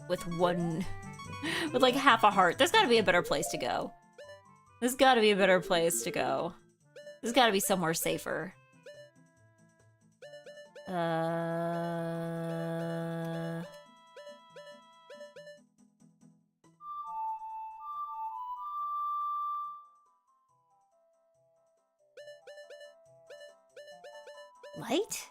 with with like half a heart. There's gotta be a better place to go. There's gotta be a better place to go. There's gotta be somewhere safer. Light?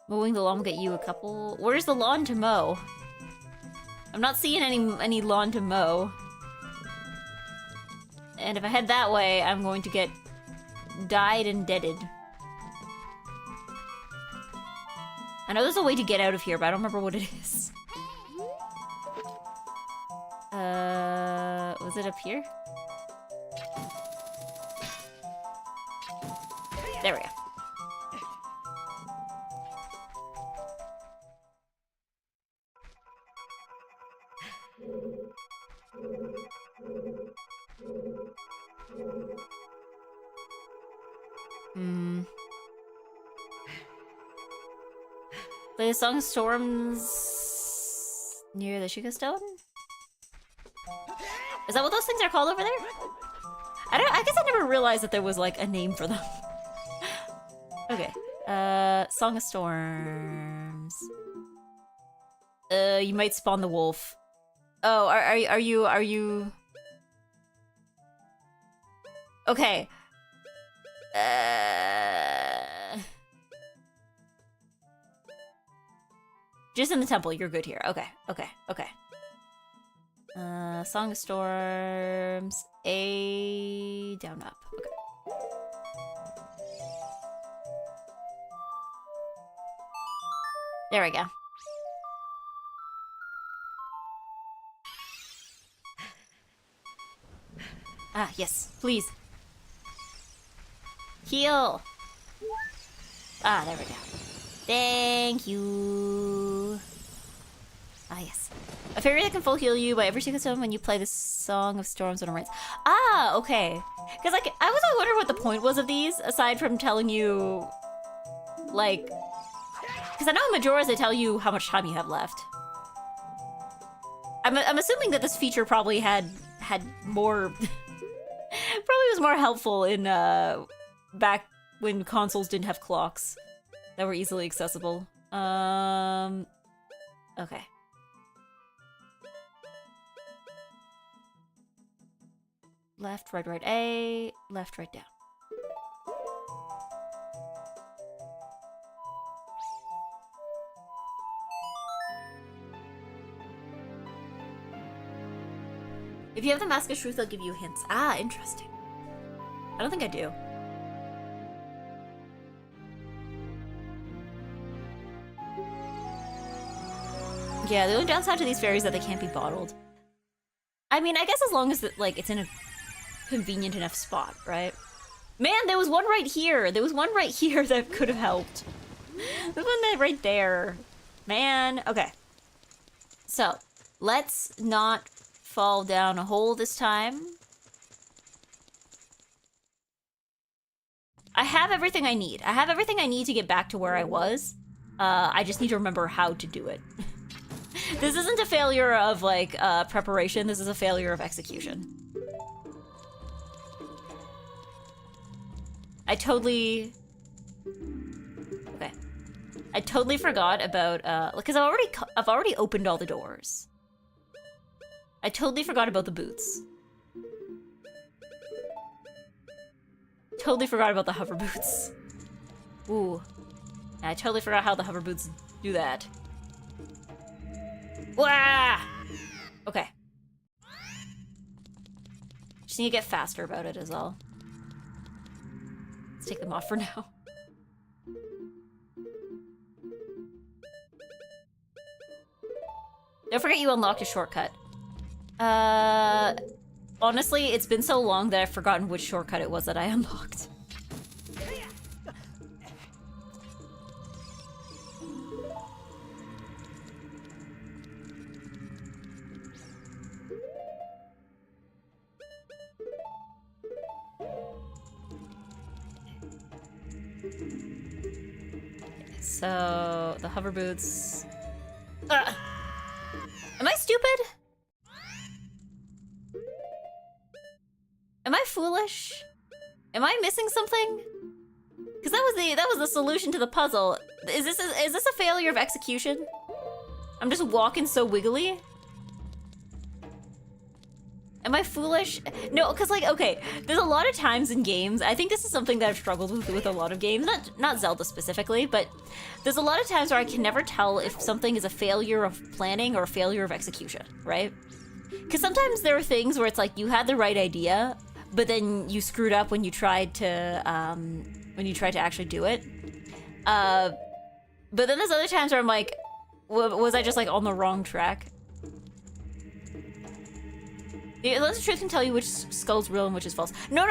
Mowing the lawn will get you a couple... Where's the lawn to mow? I'm not seeing any lawn to mow. And if I head that way, I'm going to get dyed and deaded. I know there's a way to get out of here, but I don't remember what it is. Was it up here? There we go. Play the song Storms near the Sugar Stone? Is that what those things are called over there? I guess I never realized that there was like a name for them. Okay. Song of Storms. You might spawn the wolf. Oh, are you Okay. Just in the temple, you're good here. Okay. Song of Storms. A down up. Okay. There we go. Ah, yes, please. Heal! Ah, there we go. Thank you. Ah, yes. A fairy that can full heal you by every single stone when you play the Song of Storms on a rinse. Ah, okay. Because, like, I was wondering what the point was of these, aside from telling you, like... Because I know in Majora's they tell you how much time you have left. I'm assuming that this feature probably had more... probably was more helpful in, back when consoles didn't have clocks that were easily accessible. Okay. Left, right, A. Left, right, down. If you have the Mask of Truth, they'll give you hints. Ah, interesting. I don't think I do. Yeah, the only downside to these fairies is that they can't be bottled. I mean, I guess as long as like it's in a convenient enough spot, right? Man, there was one right here. There was one right here that could have helped. There's one right there. Man, okay. So, let's not fall down a hole this time. I have everything I need. I have everything I need to get back to where I was. I just need to remember how to do it. This isn't a failure of, like, preparation. This is a failure of execution. I totally forgot about, because I've already opened all the doors. I totally forgot about the boots. Totally forgot about the hover boots. Ooh. And I totally forgot how the hover boots do that. Wah! Okay. Just need to get faster about it is all. Let's take them off for now. Don't forget you unlocked a shortcut. Honestly, it's been so long that I've forgotten which shortcut it was that I unlocked. So, the hover boots... Am I stupid? foolish? Am I missing something? Because that was the solution to the puzzle. Is this a failure of execution? I'm just walking so wiggly. Am I foolish? No, because like, okay, there's a lot of times in games, I think this is something that I've struggled with a lot of games, not Zelda specifically, but there's a lot of times where I can never tell if something is a failure of planning or a failure of execution, right? Because sometimes there are things where it's like you had the right idea, but then you screwed up when you tried to actually do it. But then there's other times where I'm like, was I just like on the wrong track? The Illustrated Truth can tell you which skull's real and which is false. No.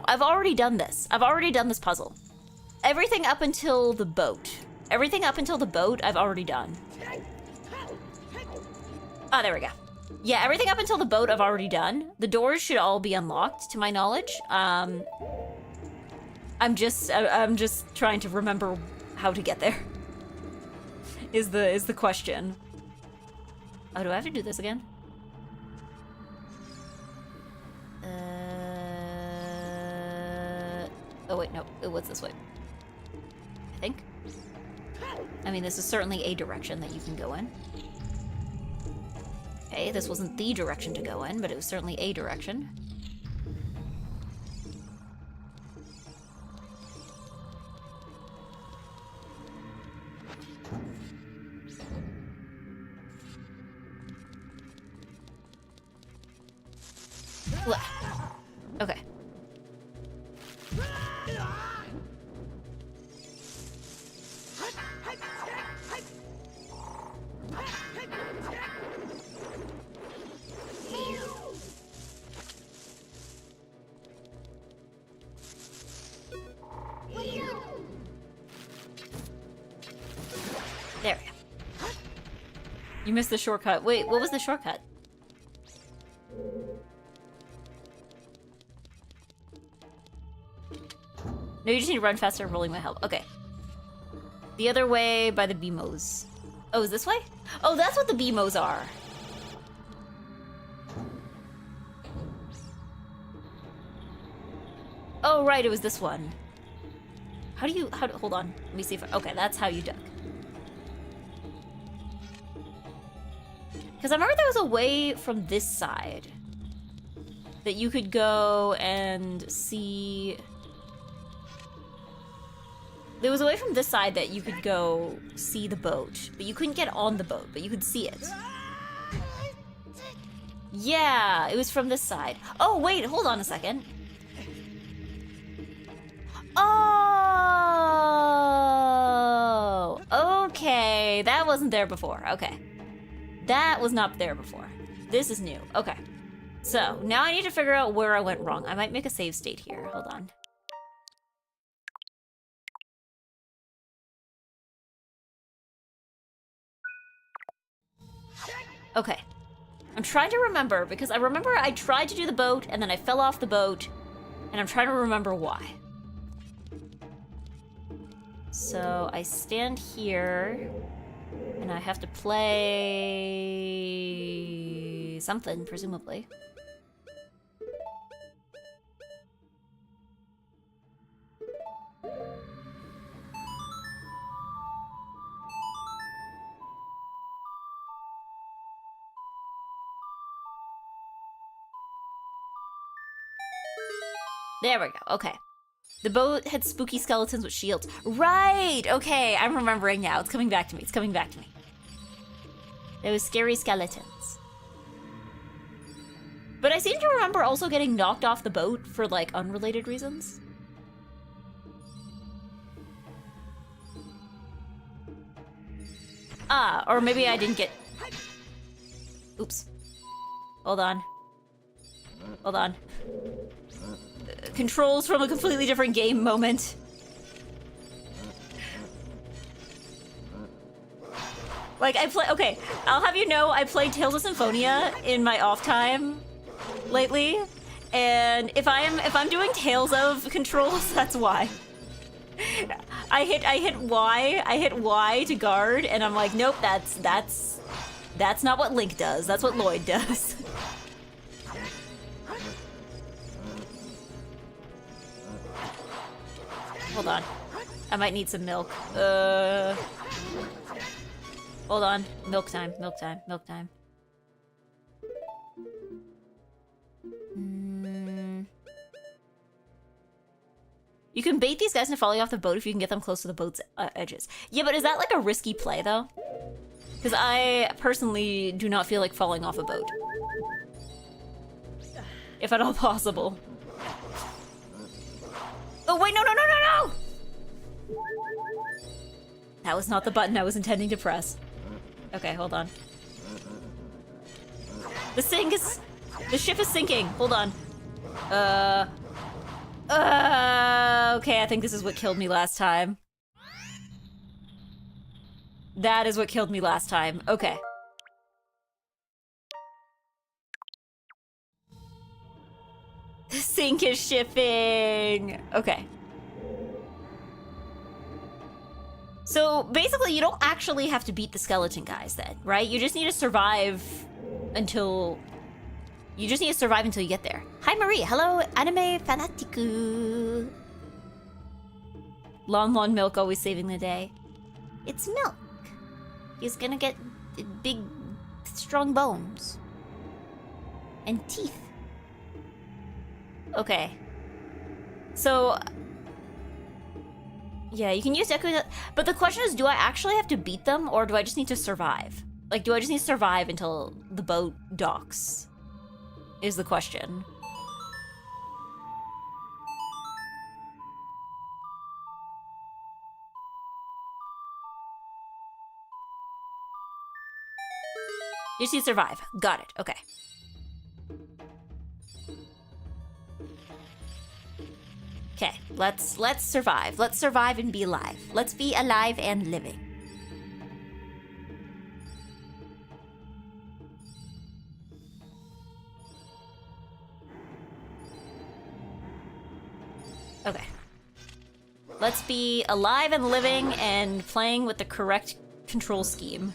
I've already done this. I've already done this puzzle. Everything up until the boat. Everything up until the boat, I've already done. Ah, there we go. Yeah, everything up until the boat, I've already done. The doors should all be unlocked, to my knowledge. I'm just trying to remember how to get there. Is the question. Oh, do I have to do this again? Oh wait, no, it was this way. I think. I mean, this is certainly a direction that you can go in. Okay, this wasn't the direction to go in, but it was certainly a direction. Okay. There we go. You missed the shortcut. Wait, what was the shortcut? No, you just need to run faster, rolling my help. Okay. The other way by the BMOs. Oh, is this way? Oh, that's what the BMOs are. Oh, right, it was this one. Hold on. Let me see if, okay, that's how you duck. Because I remember there was a way from this side that you could go and see. There was a way from this side that you could go see the boat, but you couldn't get on the boat, but you could see it. Yeah, it was from this side. Oh, wait, hold on a second. Oh, okay, that wasn't there before. Okay, that was not there before. This is new. Okay, so now I need to figure out where I went wrong. I might make a save state here. Hold on. Okay, I'm trying to remember because I remember I tried to do the boat and then I fell off the boat, and I'm trying to remember why. So I stand here, and I have to play something, presumably. There we go, okay. The boat had spooky skeletons with shields. Right, okay, I'm remembering now. It's coming back to me, it's coming back to me. There was scary skeletons. But I seem to remember also getting knocked off the boat for, like, unrelated reasons. Ah, or maybe I didn't get... Oops. Hold on. Hold on. Controls from a completely different game moment. Like, okay, I'll have you know, I played Tales of Symphonia in my off time lately, and if I'm doing Tales of controls, that's why. I hit Y to guard, and I'm like, nope, that's not what Link does, that's what Lloyd does. Hold on. I might need some milk. Hold on. Milk time, milk time, milk time. You can bait these guys into falling off the boat if you can get them close to the boat's edges. Yeah, but is that like a risky play, though? Because I personally do not feel like falling off a boat. If at all possible. Oh, wait, no, no, no, no, no! That was not the button I was intending to press. Okay, hold on. The ship is sinking. Hold on. Okay, I think this is what killed me last time. That is what killed me last time. Okay. The sink is shipping. Okay. So basically, you don't actually have to beat the skeleton guys then, right? You just need to survive until... You just need to survive until you get there. Hi, Marie. Hello, anime fanatiku. Lon Milk always saving the day. It's Milk. He's gonna get big, strong bones. And teeth. Okay. So... Yeah, you can use Deku, but the question is, do I actually have to beat them, or do I just need to survive? Like, do I just need to survive until the boat docks? Is the question. You just need to survive. Got it. Okay. Okay, let's survive. Let's survive and be alive. Let's be alive and living. Okay. Let's be alive and living and playing with the correct control scheme.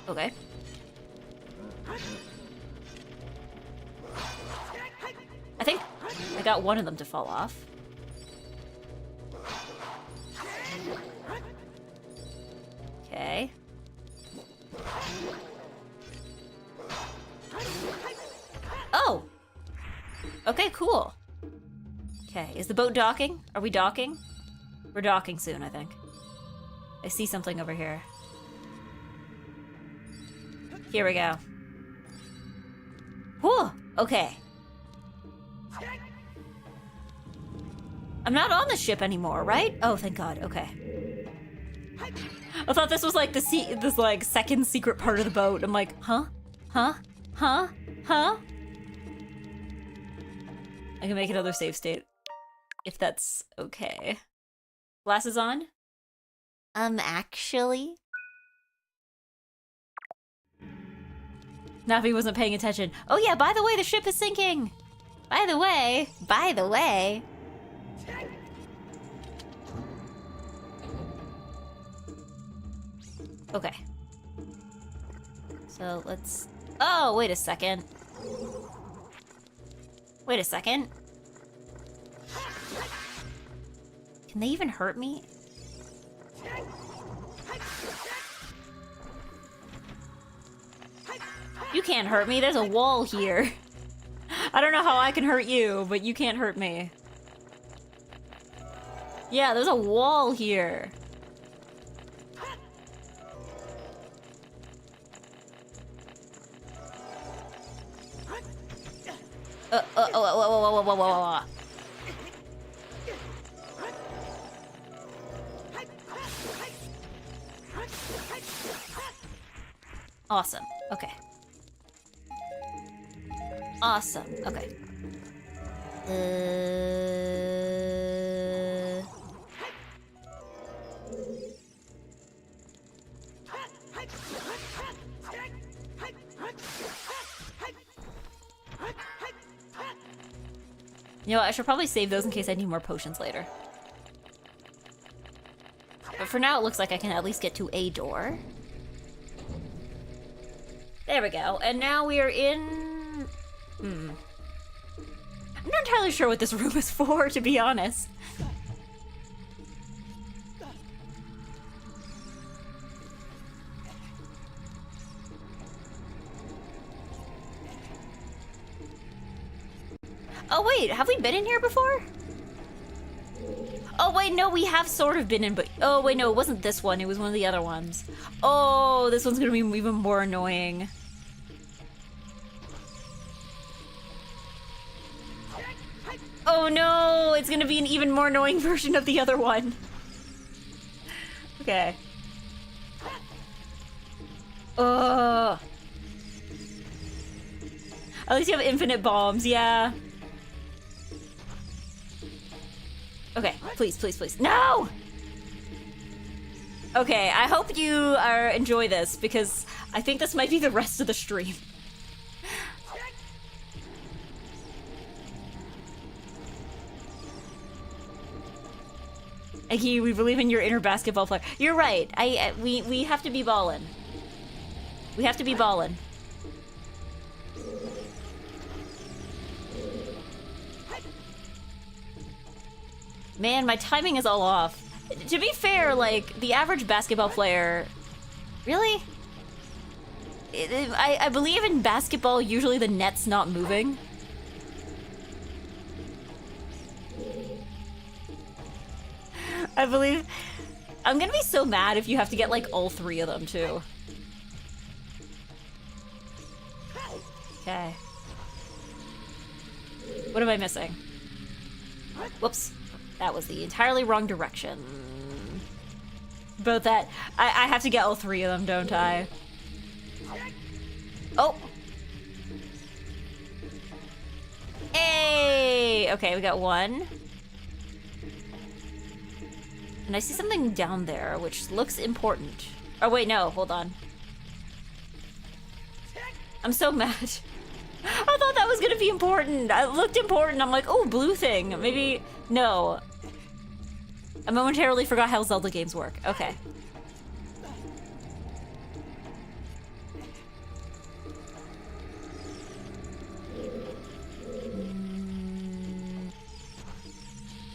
Okay. I think I got one of them to fall off. Okay. Oh! Okay, cool. Okay, is the boat docking? Are we docking? We're docking soon, I think. I see something over here. Here we go. Whew! Okay. I'm not on the ship anymore, right? Oh, thank God. Okay. I thought this was like this like second secret part of the boat. I'm like, huh? Huh? Huh? Huh? I can make another save state. If that's okay. Glasses on? Actually? Navi wasn't paying attention. Oh yeah, by the way, the ship is sinking! By the way. Okay. So let's... Oh, wait a second. Wait a second. Can they even hurt me? You can't hurt me, there's a wall here. I don't know how I can hurt you, but you can't hurt me. Yeah, there's a wall here. Awesome. Okay. Awesome. Okay. You know what, I should probably save those in case I need more potions later. But for now, it looks like I can at least get to a door. There we go. And now we are in I'm not entirely sure what this room is for, to be honest. Oh wait, have we been in here before? Oh wait, no, we have sort of been in, but oh wait, no, it wasn't this one, it was one of the other ones. Oh, this one's gonna be even more annoying. Oh no, it's gonna be an even more annoying version of the other one. Okay. Ugh. At least you have infinite bombs, yeah. Okay, please, please, please. No! Okay, I hope you enjoy this, because I think this might be the rest of the stream. Eggy, we believe in your inner basketball player. You're right. We have to be ballin'. We have to be ballin'. Man, my timing is all off. To be fair, like, the average basketball player... Really? I believe in basketball, usually the net's not moving. I believe... I'm gonna be so mad if you have to get, like, all three of them, too. Okay. What am I missing? Whoops. That was the entirely wrong direction. Both that... I have to get all three of them, don't I? Oh! Hey! Okay, we got one. And I see something down there, which looks important. Oh, wait, no. Hold on. I'm so mad. I thought that was gonna be important. It looked important. I'm like, oh, blue thing. Maybe... No. I momentarily forgot how Zelda games work. Okay.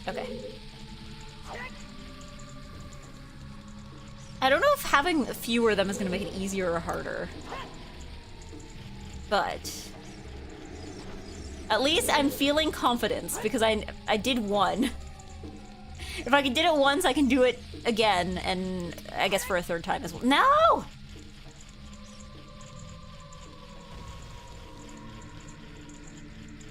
Okay. I don't know if having fewer of them is going to make it easier or harder. But... at least I'm feeling confidence, because I did one. If I did it once, I can do it again, and I guess for a third time as well. No!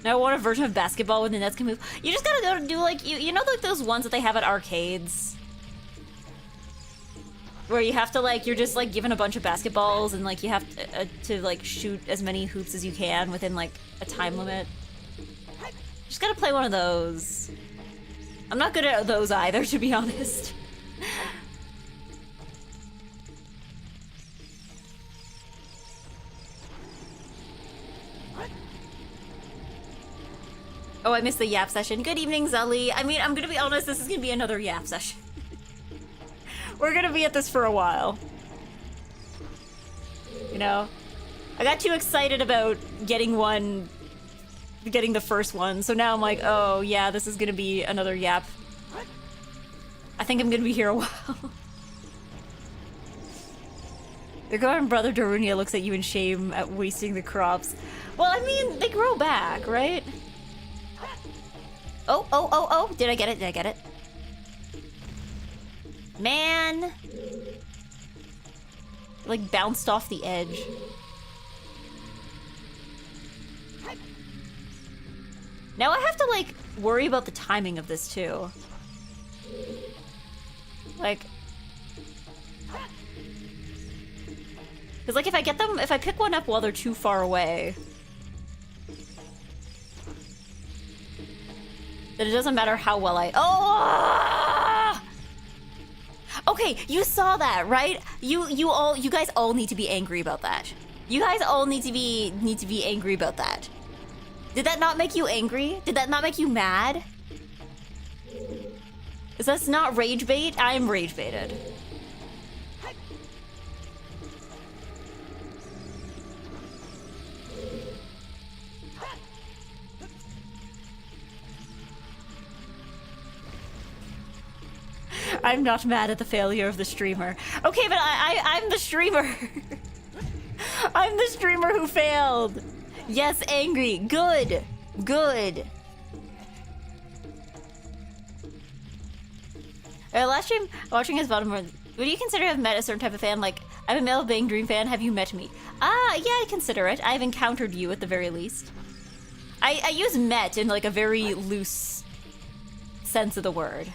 Now I want a version of basketball where the nets can move. You just gotta go to do, like, you know like those ones that they have at arcades? Where you have to, like, you're just, like, given a bunch of basketballs and, like, you have to like, shoot as many hoops as you can within, like, a time limit. Just gotta play one of those. I'm not good at those either, to be honest. Oh, I missed the yap session. Good evening, Zully. I mean, I'm gonna be honest, this is gonna be another yap session. We're gonna be at this for a while. You know? I got too excited about getting the first one, so now I'm like, oh yeah, this is gonna be another yap. I think I'm gonna be here a while. Your girlfriend brother Darunia looks at you in shame at wasting the crops. Well, I mean, they grow back, right? Oh, oh, oh, oh, did I get it? Did I get it? Man! Like, bounced off the edge. Now I have to, like, worry about the timing of this, too. Like... because, like, if I pick one up while they're too far away... then it doesn't matter how well I... Oh! Okay, you saw that, right? You guys all need to be angry about that. You guys all need to be angry about that. Did that not make you angry? Did that not make you mad? Is that not rage bait? I'm rage baited. I'm not mad at the failure of the streamer. Okay, but I'm the streamer. I'm the streamer who failed. Yes, angry. Good. Good. Last stream, watching his bottom, would you consider I've met a certain type of fan? Like, I'm a male Bang Dream fan. Have you met me? Yeah, I consider it. I've encountered you at the very least. I use met in like a very loose sense of the word.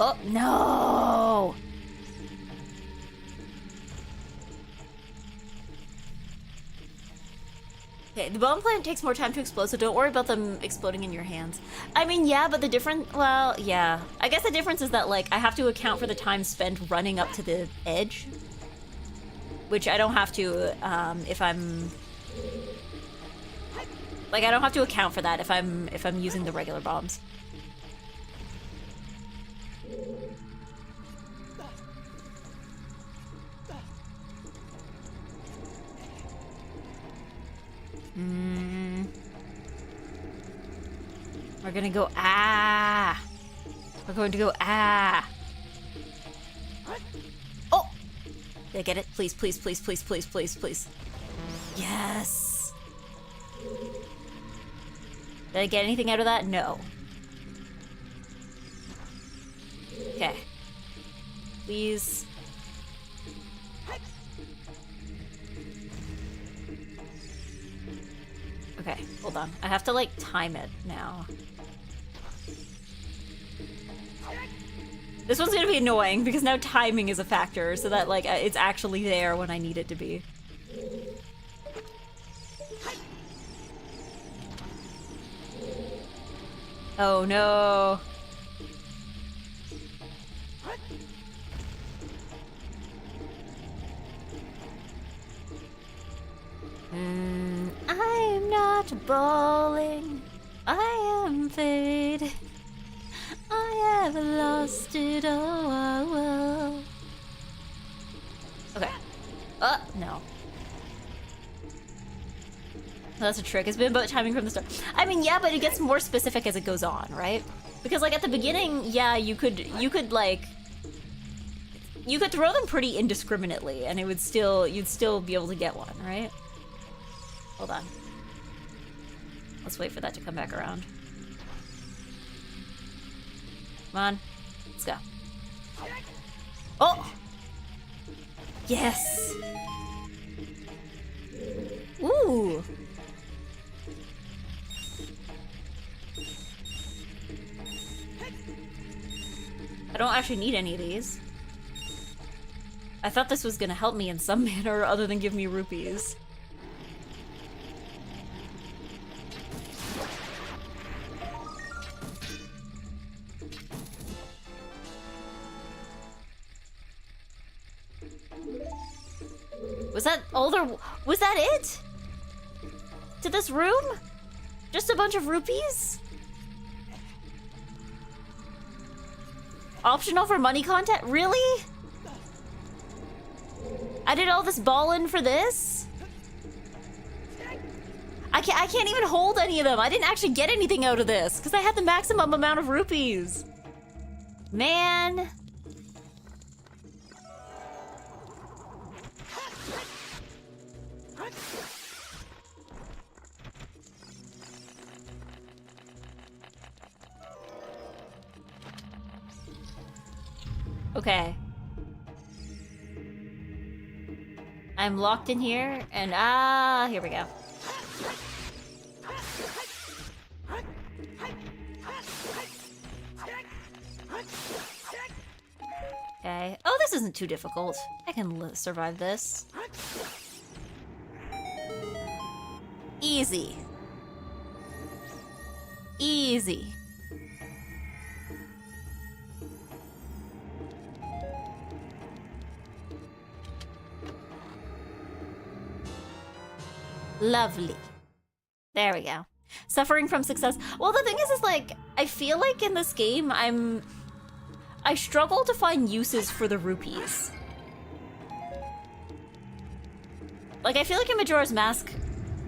Oh, no! Okay, the bomb plant takes more time to explode, so don't worry about them exploding in your hands. I mean, yeah, but the difference, well, yeah. I guess the difference is that, like, I have to account for the time spent running up to the edge. Which I don't have to, if I'm... Like, I don't have to account for that if I'm using the regular bombs. We're gonna go ah. We're going to go ah. Oh! Did I get it? Please, please, please, please, please, please, please. Yes. Did I get anything out of that? No. Okay. Please. Okay, hold on. I have to, like, time it now. This one's gonna be annoying because now timing is a factor so that, like, it's actually there when I need it to be. Oh no. I'm not bawling. I am faded. I have lost it all. Okay. No. That's a trick. It's been about timing from the start. I mean, yeah, but it gets more specific as it goes on, right? Because, like, at the beginning, yeah, you could like... You could throw them pretty indiscriminately, and it would still... You'd still be able to get one, right? Hold on. Let's wait for that to come back around. Come on. Let's go. Oh! Yes! Ooh! I don't actually need any of these. I thought this was gonna help me in some manner other than give me rupees. Was that all there? Was that it? To this room? Just a bunch of rupees? Optional for money content? Really? I did all this ballin' for this? I can't even hold any of them. I didn't actually get anything out of this because I had the maximum amount of rupees. Man. Okay. I'm locked in here, and here we go. Okay. Oh, this isn't too difficult. I can survive this. Easy. Easy. Lovely. There we go. Suffering from success. Well, the thing is like, I feel like in this game, I struggle to find uses for the rupees. Like, I feel like in Majora's Mask...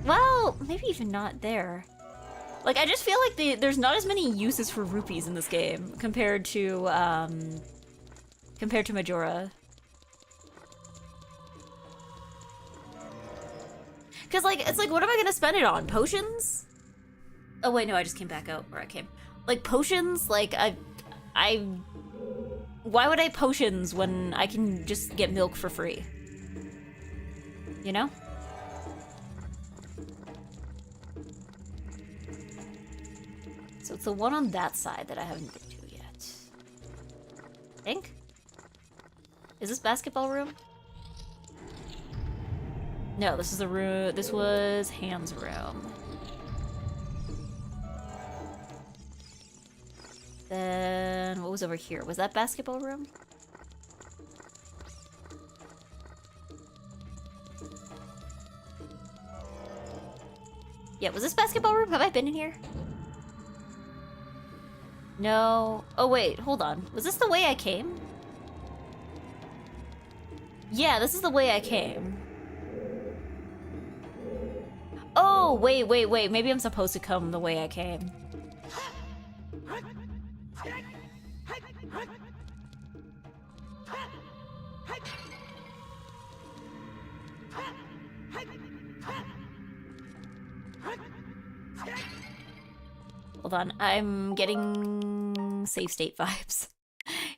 Well, maybe even not there. Like, I just feel like there's not as many uses for rupees in this game compared to Majora. Cause like, it's like, what am I gonna spend it on? Potions? Oh wait, no, I just came back out where I came. Like, potions? Like, why would I potions when I can just get milk for free? You know? So it's the one on that side that I haven't been to yet. I think? Is this basketball room? No, this is the room. This was Ham's room. Then what was over here? Was that basketball room? Yeah, was this basketball room? Have I been in here? No. Oh wait, hold on. Was this the way I came? Yeah, this is the way I came. Oh, wait. Maybe I'm supposed to come the way I came. Hold on, I'm getting save state vibes.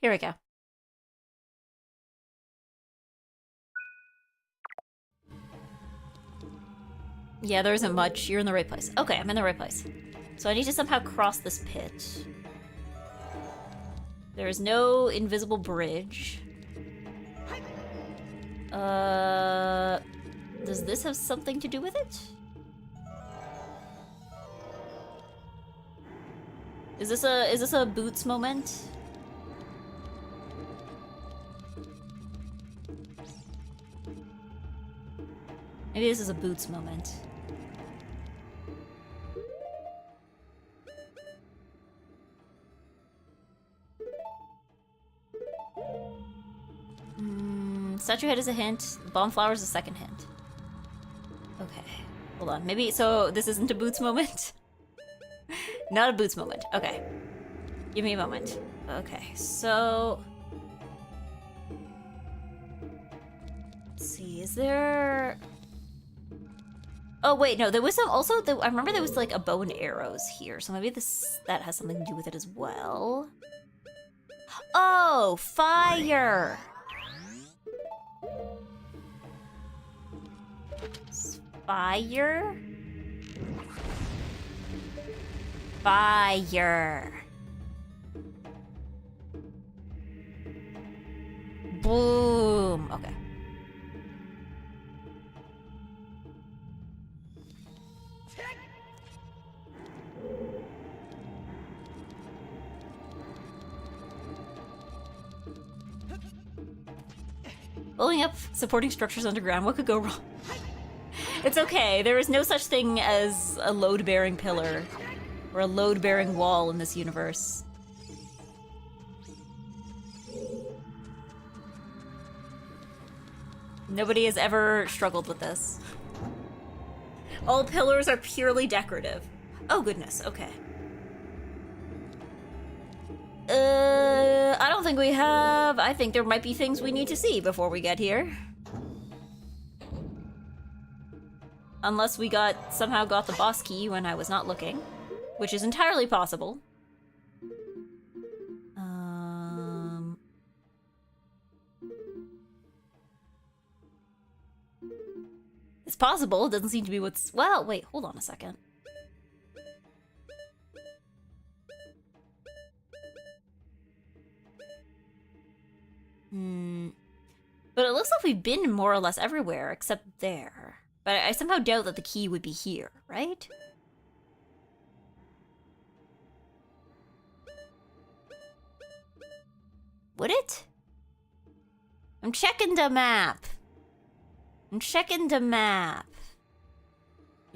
Here we go. Yeah, there isn't much. You're in the right place. Okay, I'm in the right place. So I need to somehow cross this pit. There is no invisible bridge. Does this have something to do with it? Is this a Boots moment? Maybe this is a Boots moment. Statue head is a hint. Bomb flower is a second hint. Okay, hold on. Maybe so. This isn't a Boots moment. Not a Boots moment. Okay, give me a moment. Okay, so let's see. Is there? Oh wait, no. There was some. Also, I remember there was like a bow and arrows here. So maybe that has something to do with it as well. Oh, fire! Fire? Fire. Boom. Okay. Building up supporting structures underground. What could go wrong? It's okay. There is no such thing as a load-bearing pillar or a load-bearing wall in this universe. Nobody has ever struggled with this. All pillars are purely decorative. Oh goodness, okay. I don't think we have... I think there might be things we need to see before we get here. Unless we somehow got the boss key when I was not looking. Which is entirely possible. It's possible. It doesn't seem to be what's... Well, wait, hold on a second. But it looks like we've been more or less everywhere except there. But I somehow doubt that the key would be here, right? Would it? I'm checking the map. Not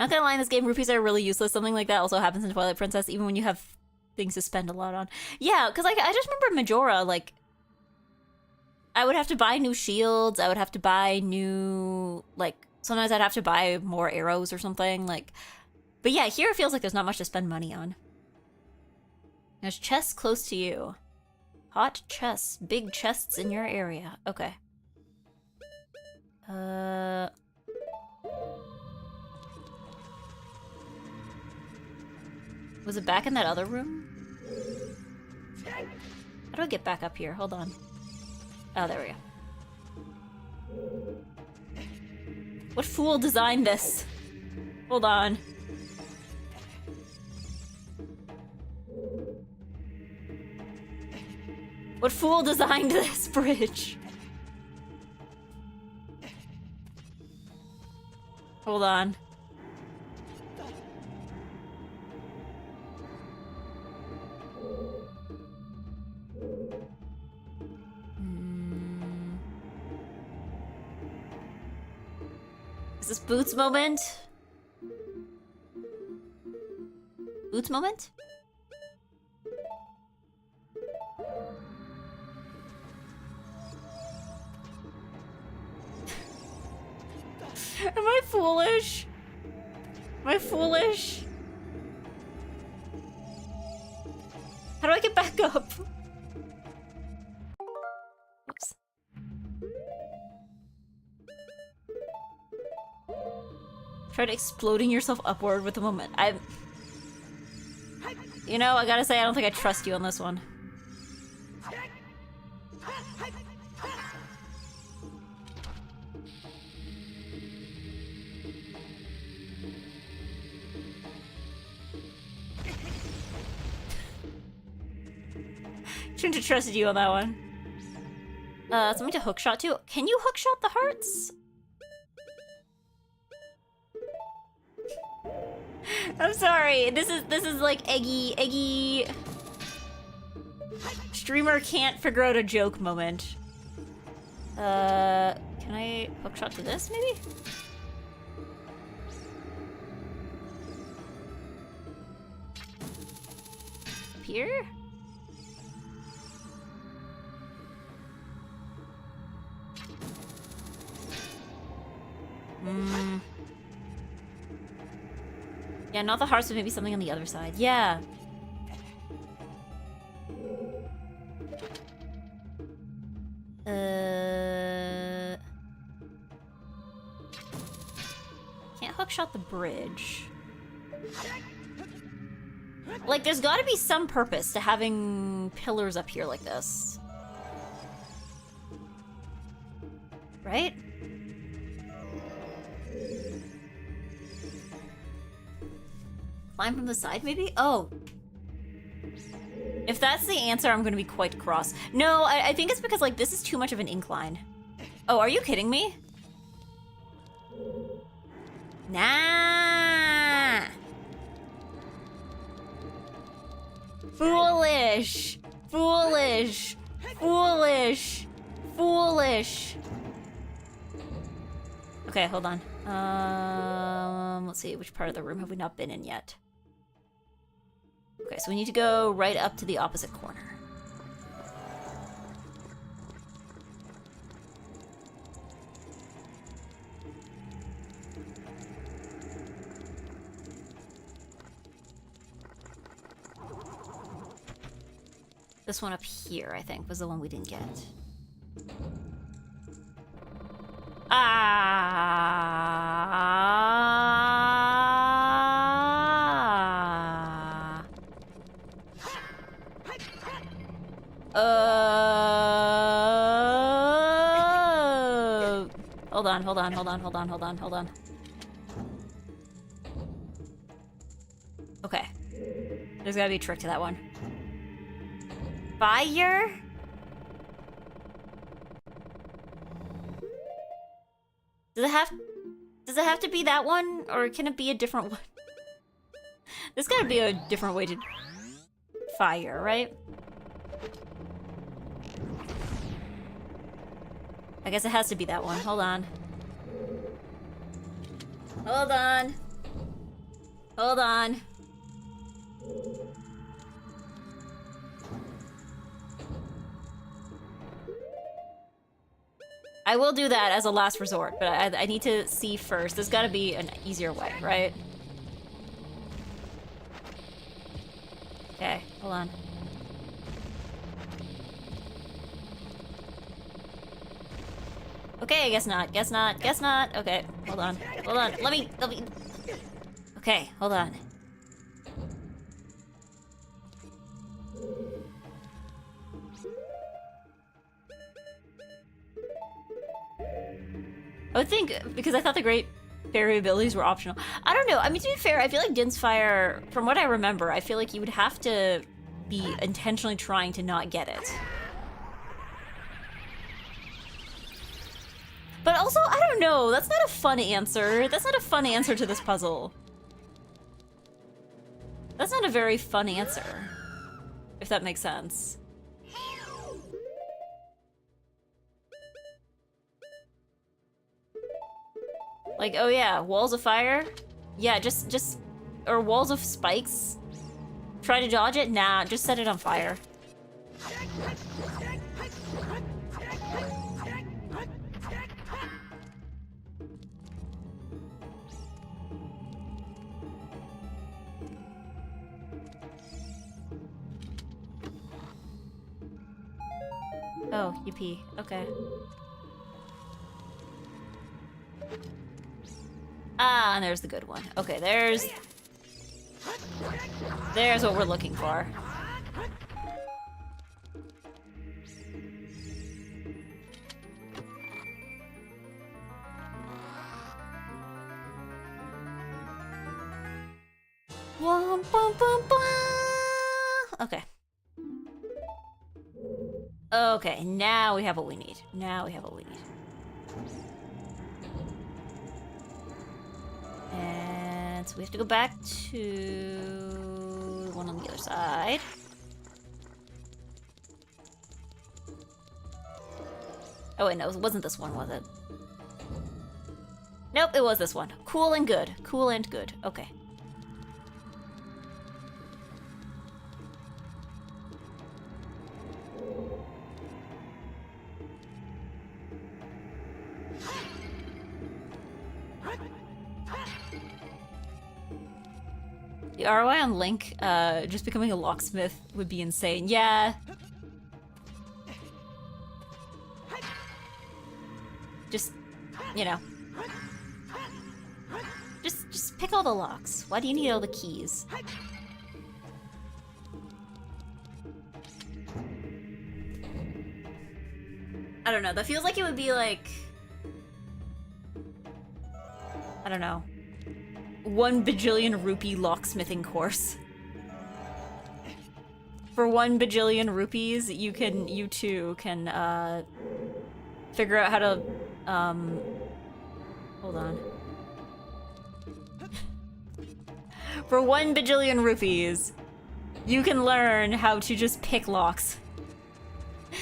gonna lie, in this game, rupees are really useless. Something like that also happens in Twilight Princess, even when you have things to spend a lot on. Yeah, because like, I just remember Majora, like... I would have to buy new shields. I would have to buy new, like, sometimes I'd have to buy more arrows or something. Like, but yeah, here it feels like there's not much to spend money on. There's chests close to you. Hot chests. Big chests in your area. Okay. Was it back in that other room? How do I get back up here? Hold on. Oh, there we go. What fool designed this? Hold on. What fool designed this bridge? Hold on. Is this Boots moment? Boots moment? Am I foolish? Am I foolish? How do I get back up? Oops. Tried exploding yourself upward with the moment. You know, I gotta say, I don't think I trust you on this one. Shouldn't have trusted you on that one. Something to hookshot too. Can you hookshot the hearts? I'm sorry. This is like Eggy. Streamer can't figure out a joke moment. Can I hookshot to this maybe? Up here? Yeah, not the hearts, but maybe something on the other side. Yeah. Can't hookshot the bridge. Like, there's gotta be some purpose to having pillars up here like this. Right? Climb from the side, maybe? Oh. If that's the answer, I'm gonna be quite cross. No, I think it's because, like, this is too much of an incline. Oh, are you kidding me? Nah! Foolish! Foolish! Foolish! Foolish! Okay, hold on. Let's see, which part of the room have we not been in yet? Okay, so we need to go right up to the opposite corner. This one up here, I think, was the one we didn't get. Hold on. Okay. There's gotta be a trick to that one. Fire? Does it have to be that one, or can it be a different one? There's gotta be a different way to fire, right? I guess it has to be that one. Hold on. Hold on. Hold on. I will do that as a last resort, but I need to see first. There's gotta be an easier way, right? Okay, hold on. Okay, guess not, guess not, guess not. Okay, hold on, hold on. Let me. Okay, hold on. I would think, because I thought the great fairy abilities were optional. I don't know, I mean, to be fair, I feel like Din's Fire, from what I remember, I feel like you would have to be intentionally trying to not get it. But also, I don't know, that's not a fun answer. That's not a fun answer to this puzzle. That's not a very fun answer, if that makes sense. Like, oh yeah, walls of fire? Yeah, just, or walls of spikes? Try to dodge it? Nah, just set it on fire. Oh, yippee, okay. Ah, and there's the good one. Okay, there's what we're looking for. Okay. Okay, now we have what we need. Now we have what we need. And so we have to go back to the one on the other side. Oh wait, no, it wasn't this one, was it? Nope, it was this one. Cool and good. Cool and good. Okay. The ROI on Link, just becoming a locksmith would be insane. Yeah. Just, you know. Just pick all the locks. Why do you need all the keys? I don't know, that feels like it would be like... I don't know. 1 bajillion rupee locksmithing course. For 1 bajillion rupees, you too can, figure out how to, hold on. For 1 bajillion rupees, you can learn how to just pick locks.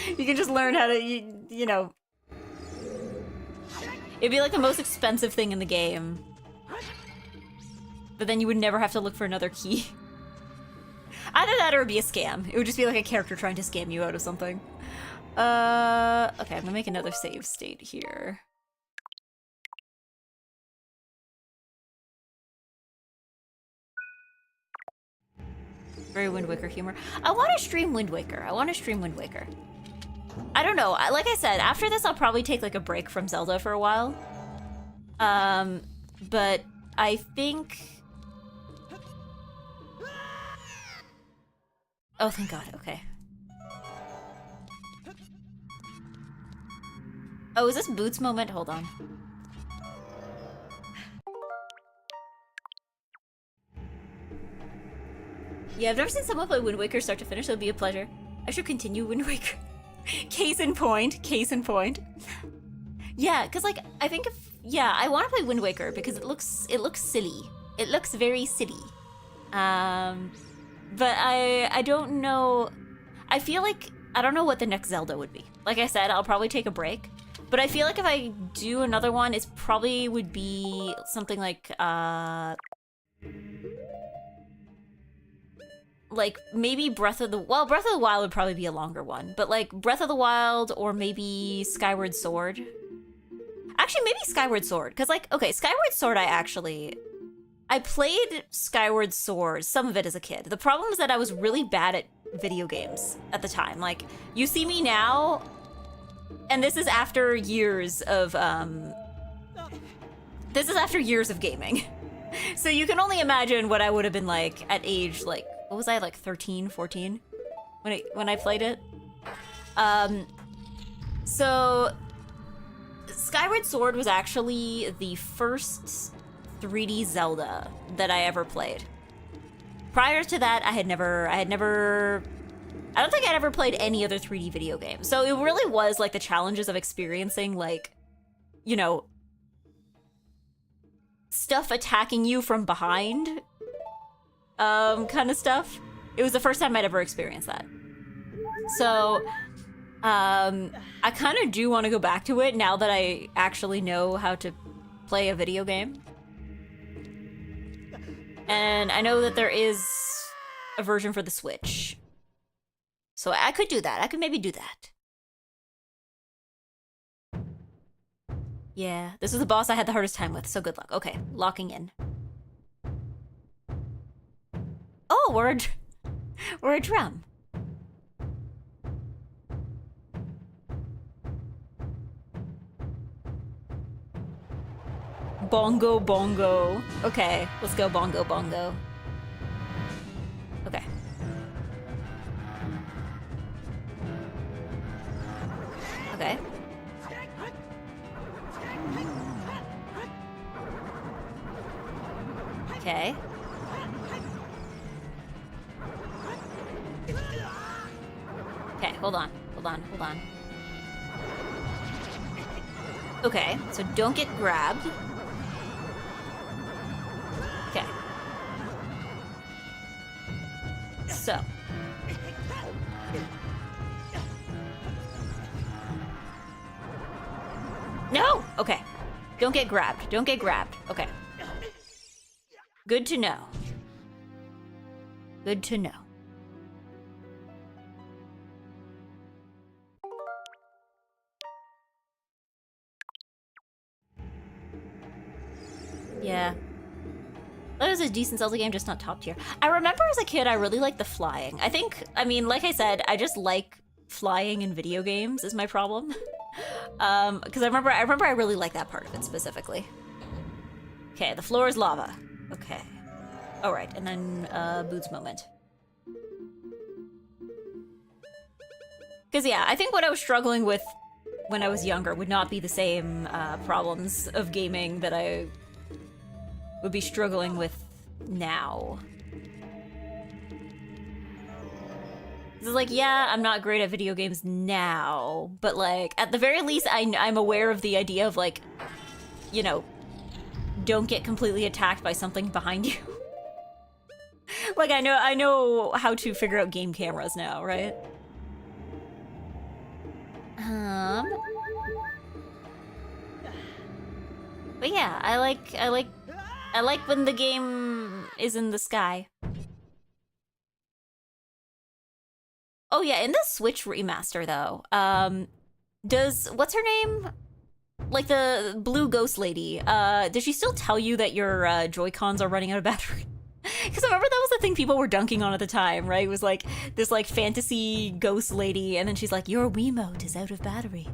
You can just learn how to, you know. It'd be like the most expensive thing in the game. But then you would never have to look for another key. Either that or it would be a scam. It would just be like a character trying to scam you out of something. Okay, I'm gonna make another save state here. Very Wind Waker humor. I want to stream Wind Waker. I want to stream Wind Waker. I don't know. Like I said, after this, I'll probably take like a break from Zelda for a while. But I think... Oh, thank God. Okay. Oh, is this Boots moment? Hold on. Yeah, I've never seen someone play Wind Waker start to finish, so it'd be a pleasure. I should continue Wind Waker. Case in point. Case in point. Yeah, because like, I think if... Yeah, I want to play Wind Waker because it looks silly. It looks very silly. But I don't know... I feel like... I don't know what the next Zelda would be. Like I said, I'll probably take a break. But I feel like if I do another one, it probably would be something like, like, maybe Breath of the... Well, Breath of the Wild would probably be a longer one. But, like, Breath of the Wild or maybe Skyward Sword. Actually, maybe Skyward Sword. Because, like, okay, Skyward Sword I played Skyward Sword, some of it as a kid. The problem is that I was really bad at video games at the time. Like, you see me now, and this is after years of, gaming. So you can only imagine what I would have been like at age, like, what was I, like 13, 14? When I played it? So Skyward Sword was actually the first 3D Zelda that I ever played. Prior to that, I don't think I'd ever played any other 3D video game. So it really was like the challenges of experiencing, like, you know, stuff attacking you from behind, kind of stuff. It was the first time I'd ever experienced that. So, I kind of do want to go back to it now that I actually know how to play a video game. And I know that there is a version for the Switch. So I could do that. I could maybe do that. Yeah, this is the boss I had the hardest time with, so good luck. Okay, locking in. Oh, we're a drum. Bongo, bongo. Okay, let's go bongo, bongo. Okay. Okay. Okay. Okay, hold on. Okay, so don't get grabbed. Okay. So. No! Okay. Don't get grabbed. Okay. Good to know. Yeah. That was a decent Zelda game, just not top tier. I remember as a kid, I really liked the flying. Like I said, I just like flying in video games is my problem. Because I remember I really liked that part of it specifically. Okay, the floor is lava. Okay. All right, and then Boots moment. Because yeah, I think what I was struggling with when I was younger would not be the same problems of gaming that I would be struggling with now. It's like, yeah, I'm not great at video games now, but like, at the very least, I'm aware of the idea of like, you know, don't get completely attacked by something behind you. Like, I know how to figure out game cameras now, right? But yeah, I like when the game is in the sky. Oh yeah, in the Switch remaster though, what's her name? Like the blue ghost lady, does she still tell you that your Joy-Cons are running out of battery? Because I remember that was the thing people were dunking on at the time, right? It was like this like fantasy ghost lady, and then she's like, your Wiimote is out of battery.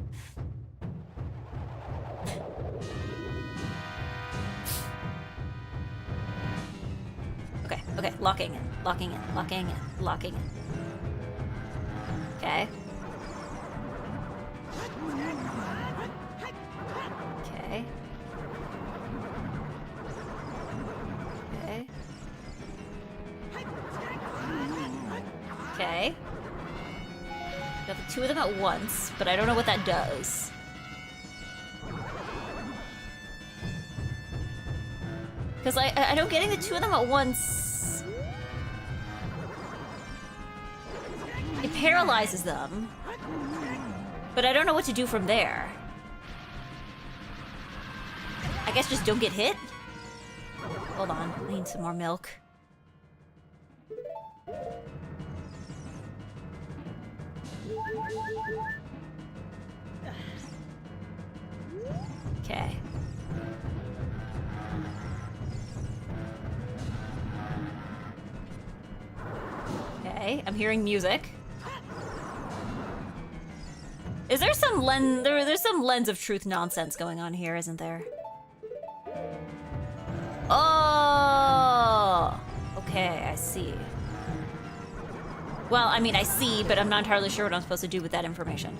Okay, locking in. Okay. Okay. Okay. Got the two of them at once, but I don't know what that does. Because I don't getting the two of them at once. It paralyzes them. But I don't know what to do from there. I guess just don't get hit? Hold on, I need some more milk. Okay. Okay, I'm hearing music. Is there some there's some lens of truth nonsense going on here, isn't there? Oh! Okay, I see. Well, I mean, I see, but I'm not entirely sure what I'm supposed to do with that information.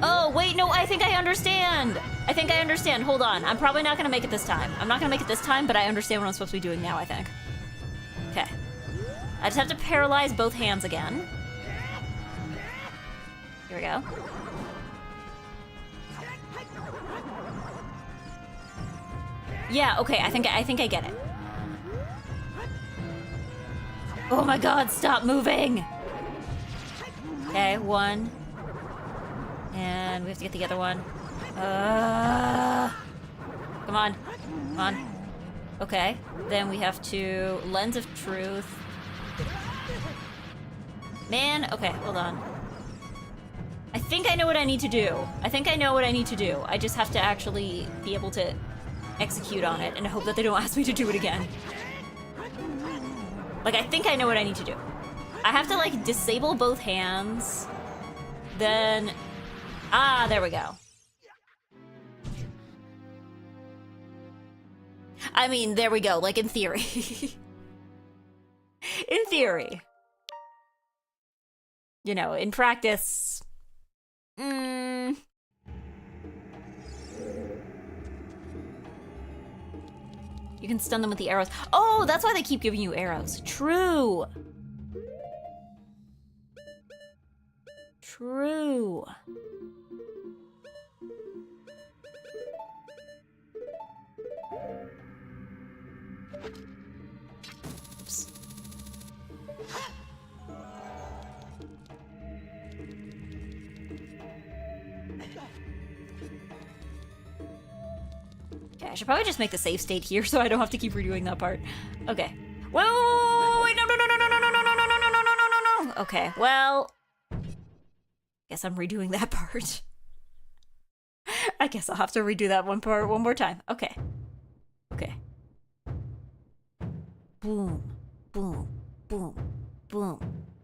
Oh, wait, no, I think I understand! I think I understand, hold on. I'm probably not gonna make it this time. I'm not gonna make it this time, but I understand what I'm supposed to be doing now, I think. Okay. I just have to paralyze both hands again. Here we go. Yeah, okay, I think I get it. Oh my god, stop moving! Okay, one. And we have to get the other one. Come on. Come on. Okay, then we have to lens of truth. Man, okay, hold on. I think I know what I need to do. I think I know what I need to do. I just have to actually be able to execute on it and hope that they don't ask me to do it again. Like, I think I know what I need to do. I have to, like, disable both hands. Then... Ah, there we go. I mean, there we go, like, in theory. In theory. You know, in practice... You can stun them with the arrows. Oh, that's why they keep giving you arrows. True. True. Oops. Okay, I should probably just make the save state here so I don't have to keep redoing that part. Okay. Whoa, wait, no, no, no, no, no, no, no, no, no, no, no, no, no, no, no. Okay, well, guess I'm redoing that part. I guess I'll have to redo that one part one more time. Okay. Okay. Boom, boom, boom, boom,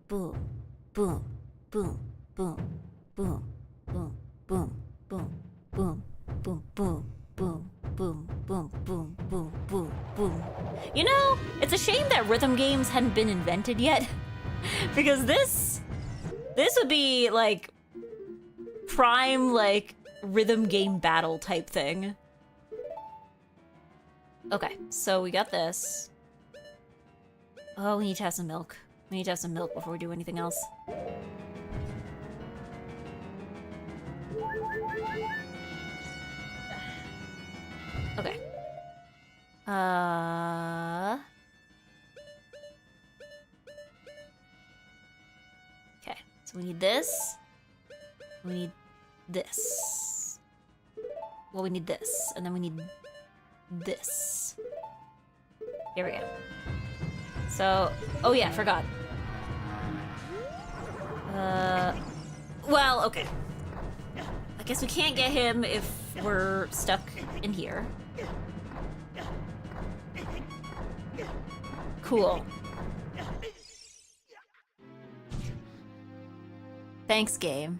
boom, boom, boom, boom, boom, boom, boom, boom, boom, boom, boom. Boom, boom, boom, boom, boom, boom, boom. You know, it's a shame that rhythm games hadn't been invented yet. Because this would be, like, prime, like, rhythm game battle type thing. Okay, so we got this. Oh, we need to have some milk. We need to have some milk before we do anything else. Okay. Okay, so we need this. We need this. Well, we need this, and then we need this. Here we go. So, oh yeah, forgot. Well, okay. I guess we can't get him if we're stuck in here. Cool. Thanks, game.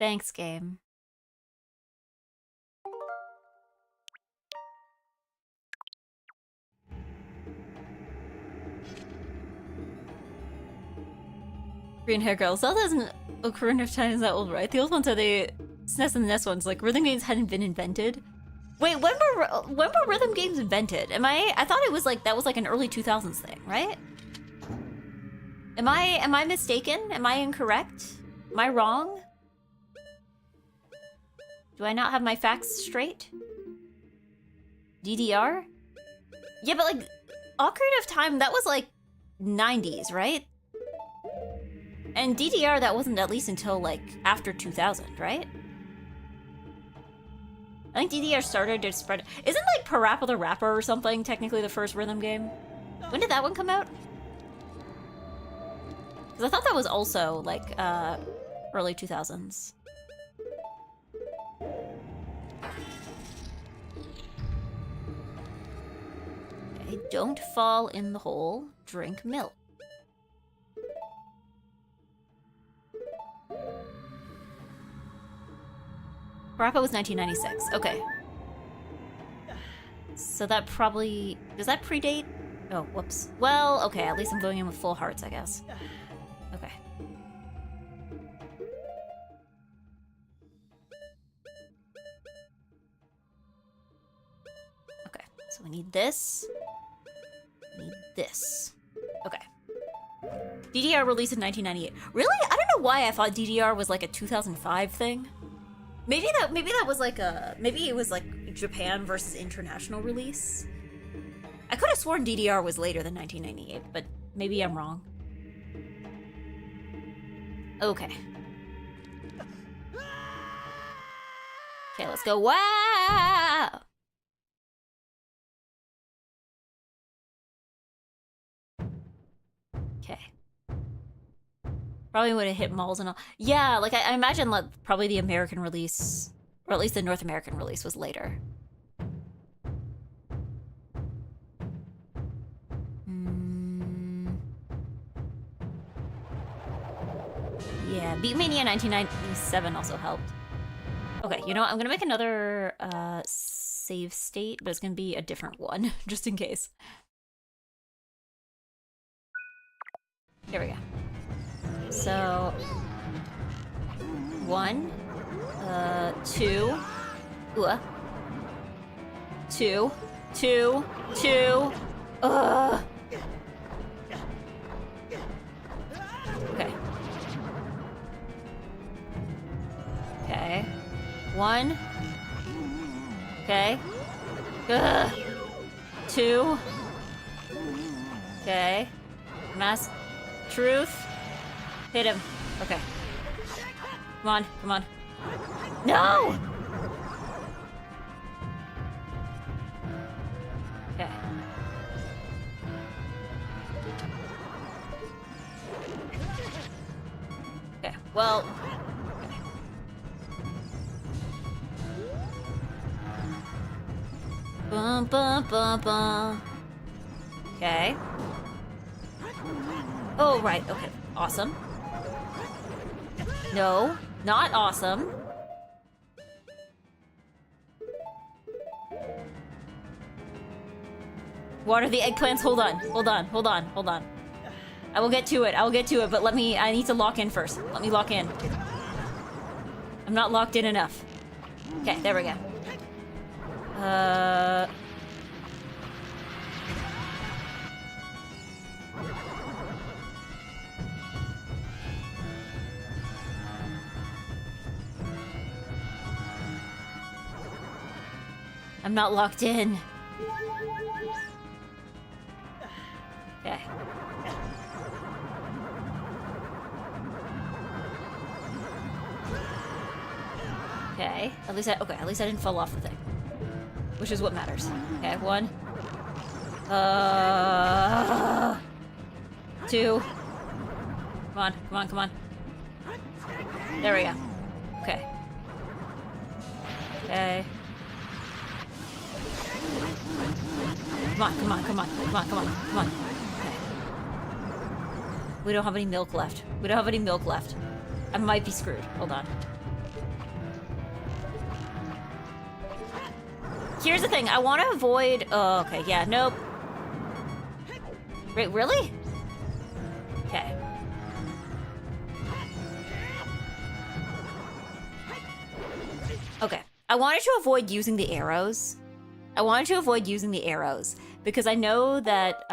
Thanks, game. Green hair girl. Zelda isn't Ocarina of Time is that old, right? The old ones are the SNES and the NES ones. Like, rhythm games hadn't been invented. Wait, when were rhythm games invented? I thought it was like, that was like an early 2000s thing, right? Am I mistaken? Am I incorrect? Am I wrong? Do I not have my facts straight? DDR? Yeah, but like, Ocarina of Time, that was like 90s, right? And DDR, that wasn't at least until like after 2000, right? I think DDR started to spread. Isn't like Parappa the Rapper or something technically the first rhythm game? When did that one come out? Because I thought that was also, like, early 2000s. Okay, don't fall in the hole. Drink milk. Parappa was 1996. Okay. So that probably... Does that predate? Oh, whoops. Well, okay, at least I'm going in with full hearts, I guess. Okay. Okay, so we need this. We need this. Okay. DDR released in 1998. Really? I don't know why I thought DDR was like a 2005 thing. Maybe that was like a... Maybe it was like Japan versus international release. I could have sworn DDR was later than 1998, but maybe I'm wrong. Okay. Okay, let's go. Wow! Okay. Probably would have hit malls and all. Yeah, like I imagine like probably the American release, or at least the North American release, was later. Yeah, Beatmania 1997 also helped. Okay, you know what? I'm gonna make another save state, but it's gonna be a different one, just in case. Here we go. So, 1, 2, 2, 2, 2, Okay. Okay. 1. Okay. 2. Okay. Mass truth. Hit him. Okay. Come on, come on. No! Okay. Okay, well... Okay. Bum, bum, bum, bum. Okay. Oh, right, okay. Awesome. No, not awesome. Water the eggplants. Hold on, hold on, hold on, hold on. I will get to it, but I need to lock in first. Let me lock in. I'm not locked in enough. Okay, there we go. I'm not locked in. Okay. Okay. At least I didn't fall off the thing. Which is what matters. Okay, 1. 2. Come on, come on, come on. There we go. Okay. Okay. Come on, come on, come on, come on, come on, come on. Okay. We don't have any milk left. We don't have any milk left. I might be screwed. Hold on. Here's the thing. I want to avoid... Oh, okay. Yeah, nope. Wait, really? Okay. Okay. I wanted to avoid using the arrows. Because I know that,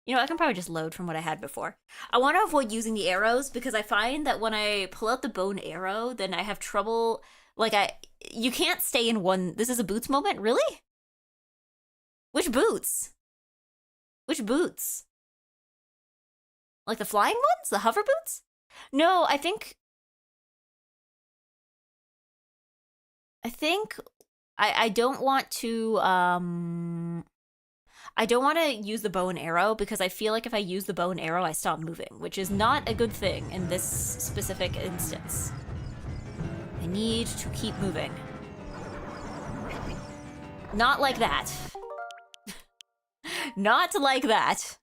you know, I can probably just load from what I had before. I want to avoid using the arrows because I find that when I pull out the bone arrow, then I have trouble, like you can't stay in one. This is a boots moment? Really? Which boots? Which boots? Like the flying ones? The hover boots? No, I think I don't want to, I don't want to use the bow and arrow because I feel like if I use the bow and arrow, I stop moving, which is not a good thing in this specific instance. I need to keep moving. Not like that. Not like that.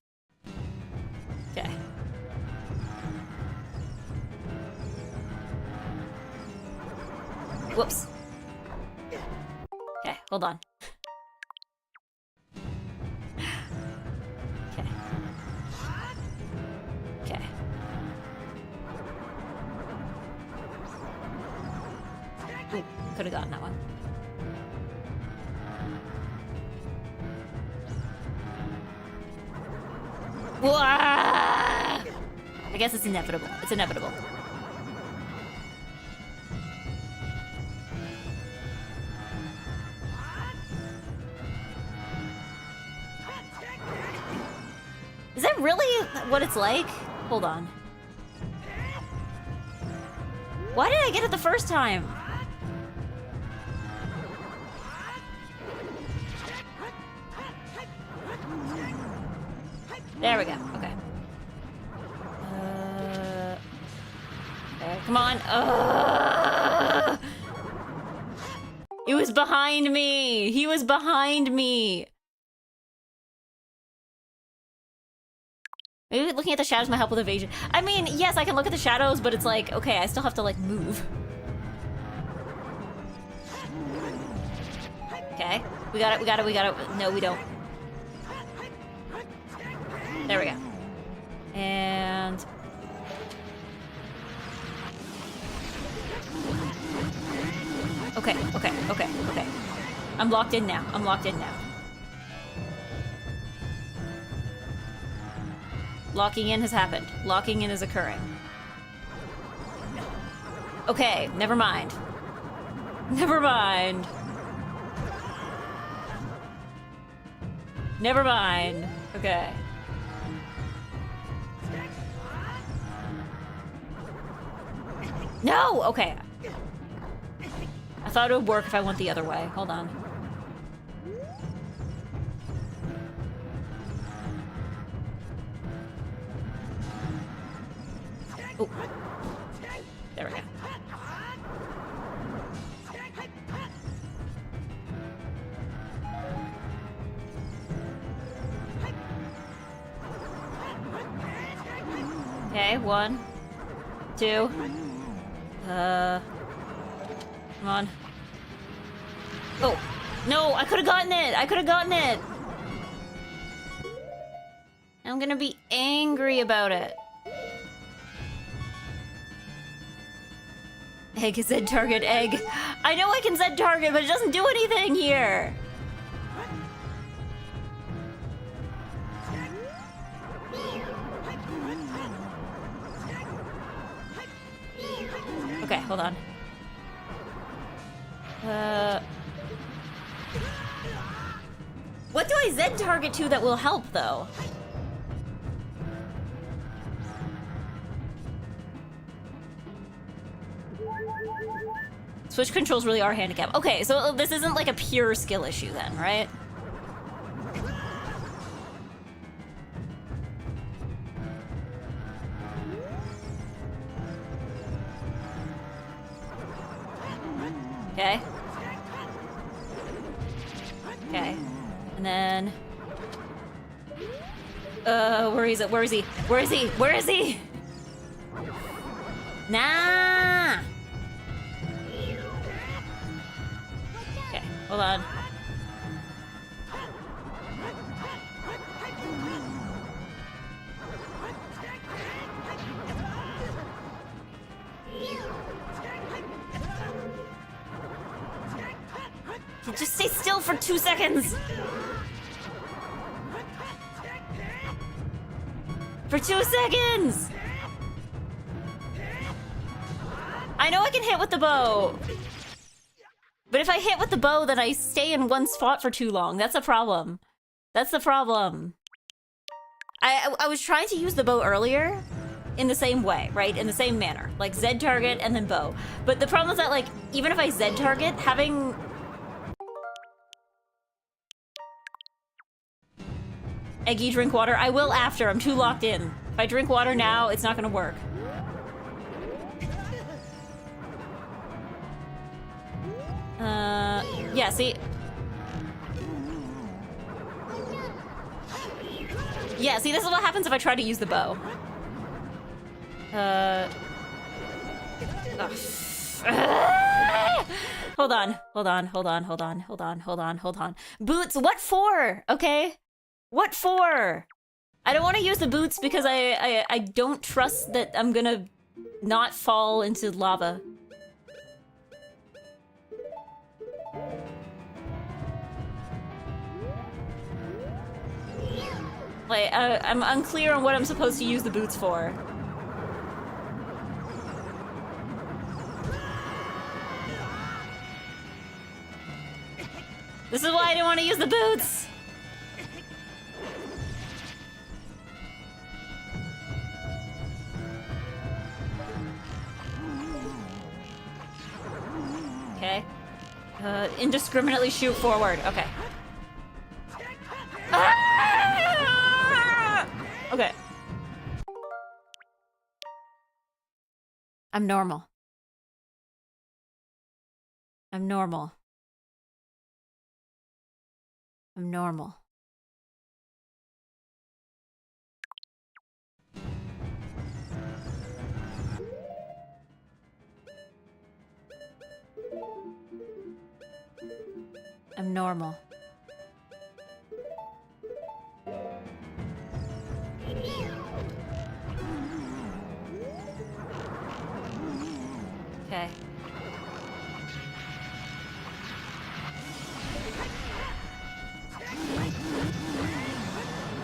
Okay. Whoops. Okay, hold on. Okay. Okay. Ooh, could have gotten that one. Wah! I guess it's inevitable. It's inevitable. Is that really what it's like? Hold on. Why did I get it the first time? There we go. Okay. Okay, come on. It was behind me. He was behind me. Maybe looking at the shadows might help with evasion. I mean, yes, I can look at the shadows, but it's like, okay, I still have to, like, move. Okay. We got it, we got it, we got it. No, we don't. There we go. And... Okay, okay, okay, okay. I'm locked in now. I'm locked in now. Locking in has happened. Locking in is occurring. Okay, never mind. Never mind. Never mind. Okay. No! Okay. I thought it would work if I went the other way. Hold on. Oh. There we go. Okay, 1, 2. Come on. Oh, no, I could have gotten it. I could have gotten it. I'm gonna be angry about it. Egg is Z target, egg. I know I can Z target, but it doesn't do anything here. Okay, hold on. What do I Z target to that will help, though? Switch controls really are handicap. Okay, so this isn't like a pure skill issue then, right? Okay. Okay. And then... where is it? Where is he? Where is he? Where is he? Nah! Okay, hold on. Just stay still for 2 seconds! For 2 seconds! I know I can hit with the bow. But if I hit with the bow, then I stay in one spot for too long. That's a problem. That's the problem. I was trying to use the bow earlier in the same way, right? In the same manner. Like Z target and then bow. But the problem is that, like, even if I Z target, having... Eggy, drink water. I will after. I'm too locked in. If I drink water now, it's not gonna work. Yeah, see? Yeah, see, this is what happens if I try to use the bow. Hold on. Boots, what for? Okay? What for? I don't want to use the boots because I don't trust that I'm gonna not fall into lava. Like, I'm unclear on what I'm supposed to use the boots for. This is why I didn't want to use the boots! Okay. Indiscriminately shoot forward. Okay. Ah! Okay. I'm normal. I'm normal. I'm normal. I'm normal. Okay.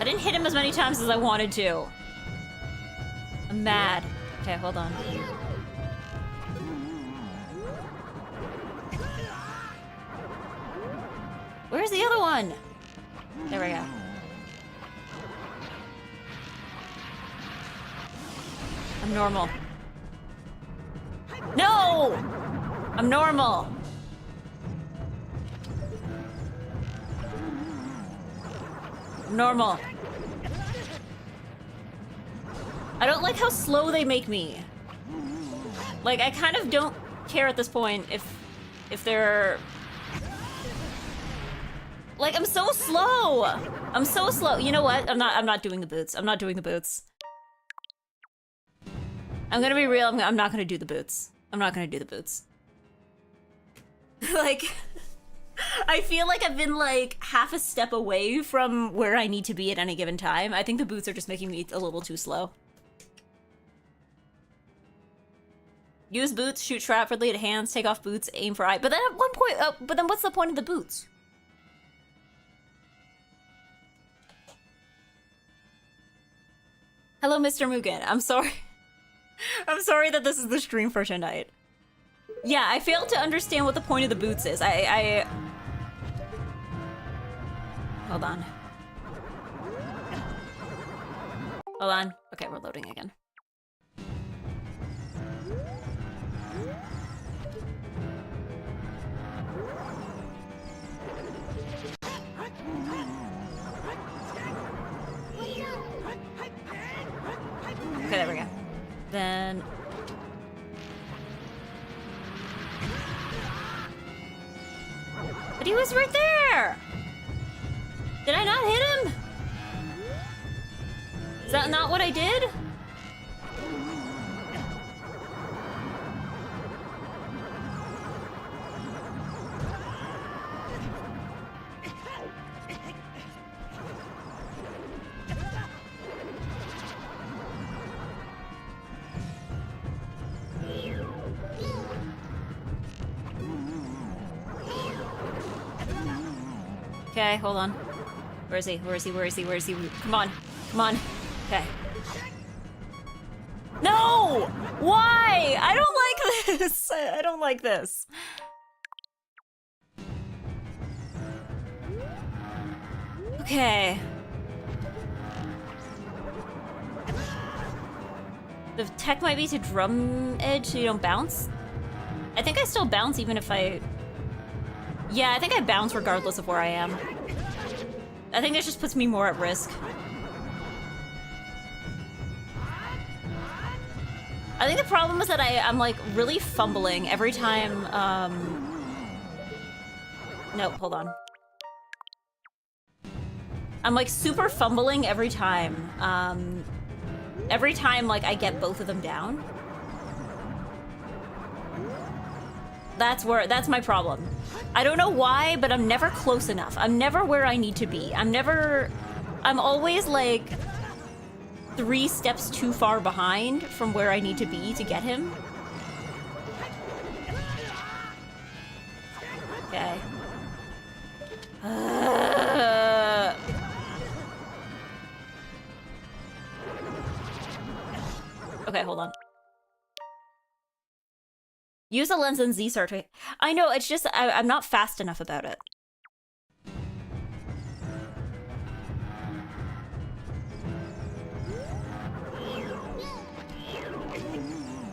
I didn't hit him as many times as I wanted to. I'm mad. Okay, hold on. Where's the other one? There we go. I'm normal. No! I'm normal. I'm normal. I don't like how slow they make me. Like, I kind of don't care at this point if they're... Like, I'm so slow! I'm so slow. You know what? I'm not doing the boots. I'm not doing the boots. I'm gonna be real, I'm not gonna do the boots. I'm not gonna do the boots. Like, I feel like I've been like half a step away from where I need to be at any given time. I think the boots are just making me a little too slow. Use boots, shoot trap for lead hands, take off boots, aim for eye. But then at one point, but then what's the point of the boots? Hello, Mr. Mugen. I'm sorry. I'm sorry that this is the stream for tonight. Yeah, I failed to understand what the point of the boots is. Hold on. Hold on. Okay, we're loading again. Okay, there we go. Then... But he was right there! Did I not hit him? Is that not what I did? Okay, hold on. Where is he? Where is he? Where is he? Where is he? Come on. Come on. Okay. No! Why? I don't like this. I don't like this. Okay. The tech might be to drum edge so you don't bounce. I think I still bounce even if I... Yeah, I think I bounce regardless of where I am. I think this just puts me more at risk. I think the problem is that I'm like really fumbling every time, no, hold on. I'm like super fumbling every time, like I get both of them down. That's my problem. I don't know why, but I'm never close enough. I'm never where I need to be. I'm always like 3 steps too far behind from where I need to be to get him. Okay. Okay, hold on. Use the lens and Z start. I know, it's just I'm not fast enough about it.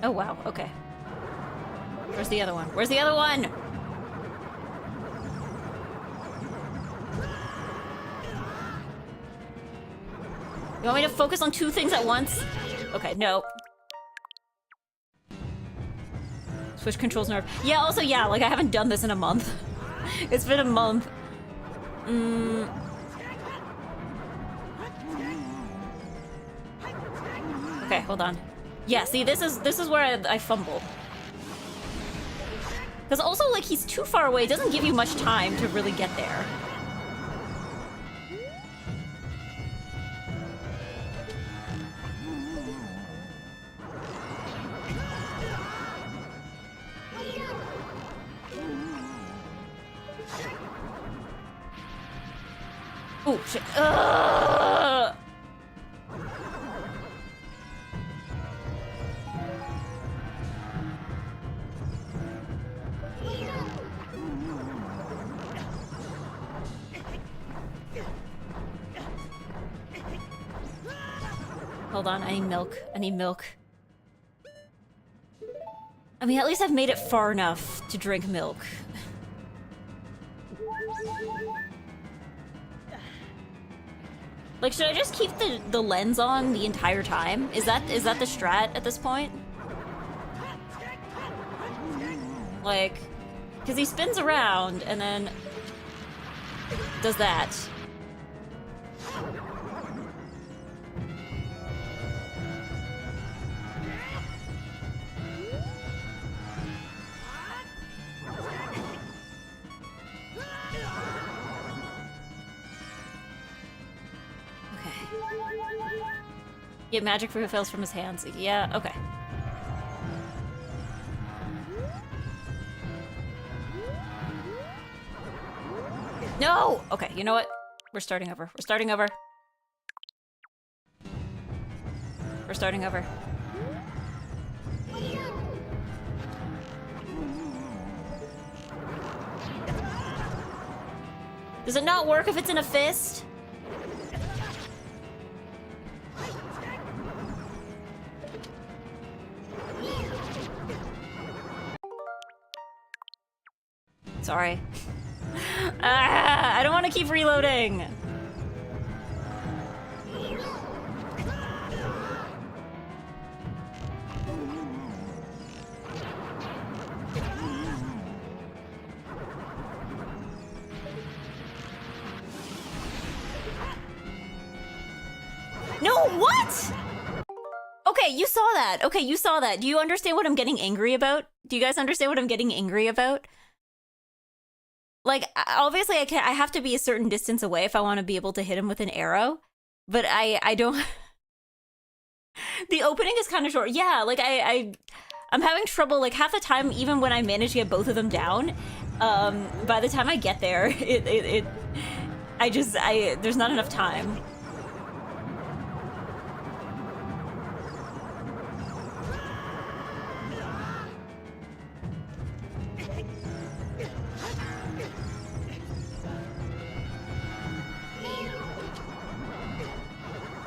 Oh wow, okay. Where's the other one? Where's the other one? You want me to focus on 2 things at once? Okay, no. Switch controls nerve. Yeah, also, yeah, like I haven't done this in a month. It's been a month. Okay, hold on. Yeah, see, this is where I fumble. Because also, like, he's too far away. It doesn't give you much time to really get there. Oh, shit. Hold on, I need milk. I need milk. I mean, at least I've made it far enough to drink milk. Like, should I just keep the lens on the entire time? Is that the strat at this point? Like, because he spins around and then does that. Get magic for who fails from his hands. Yeah, okay. No! Okay, you know what? We're starting over. We're starting over. We're starting over. Does it not work if it's in a fist? Sorry. I don't want to keep reloading. No, what? Okay, you saw that. Okay, you saw that. Do you understand what I'm getting angry about? Do you guys understand what I'm getting angry about? Like, obviously I have to be a certain distance away if I want to be able to hit him with an arrow, but I don't... The opening is kind of short. Yeah, like, I'm having trouble, like, half the time, even when I manage to get both of them down, by the time I get there, there's not enough time.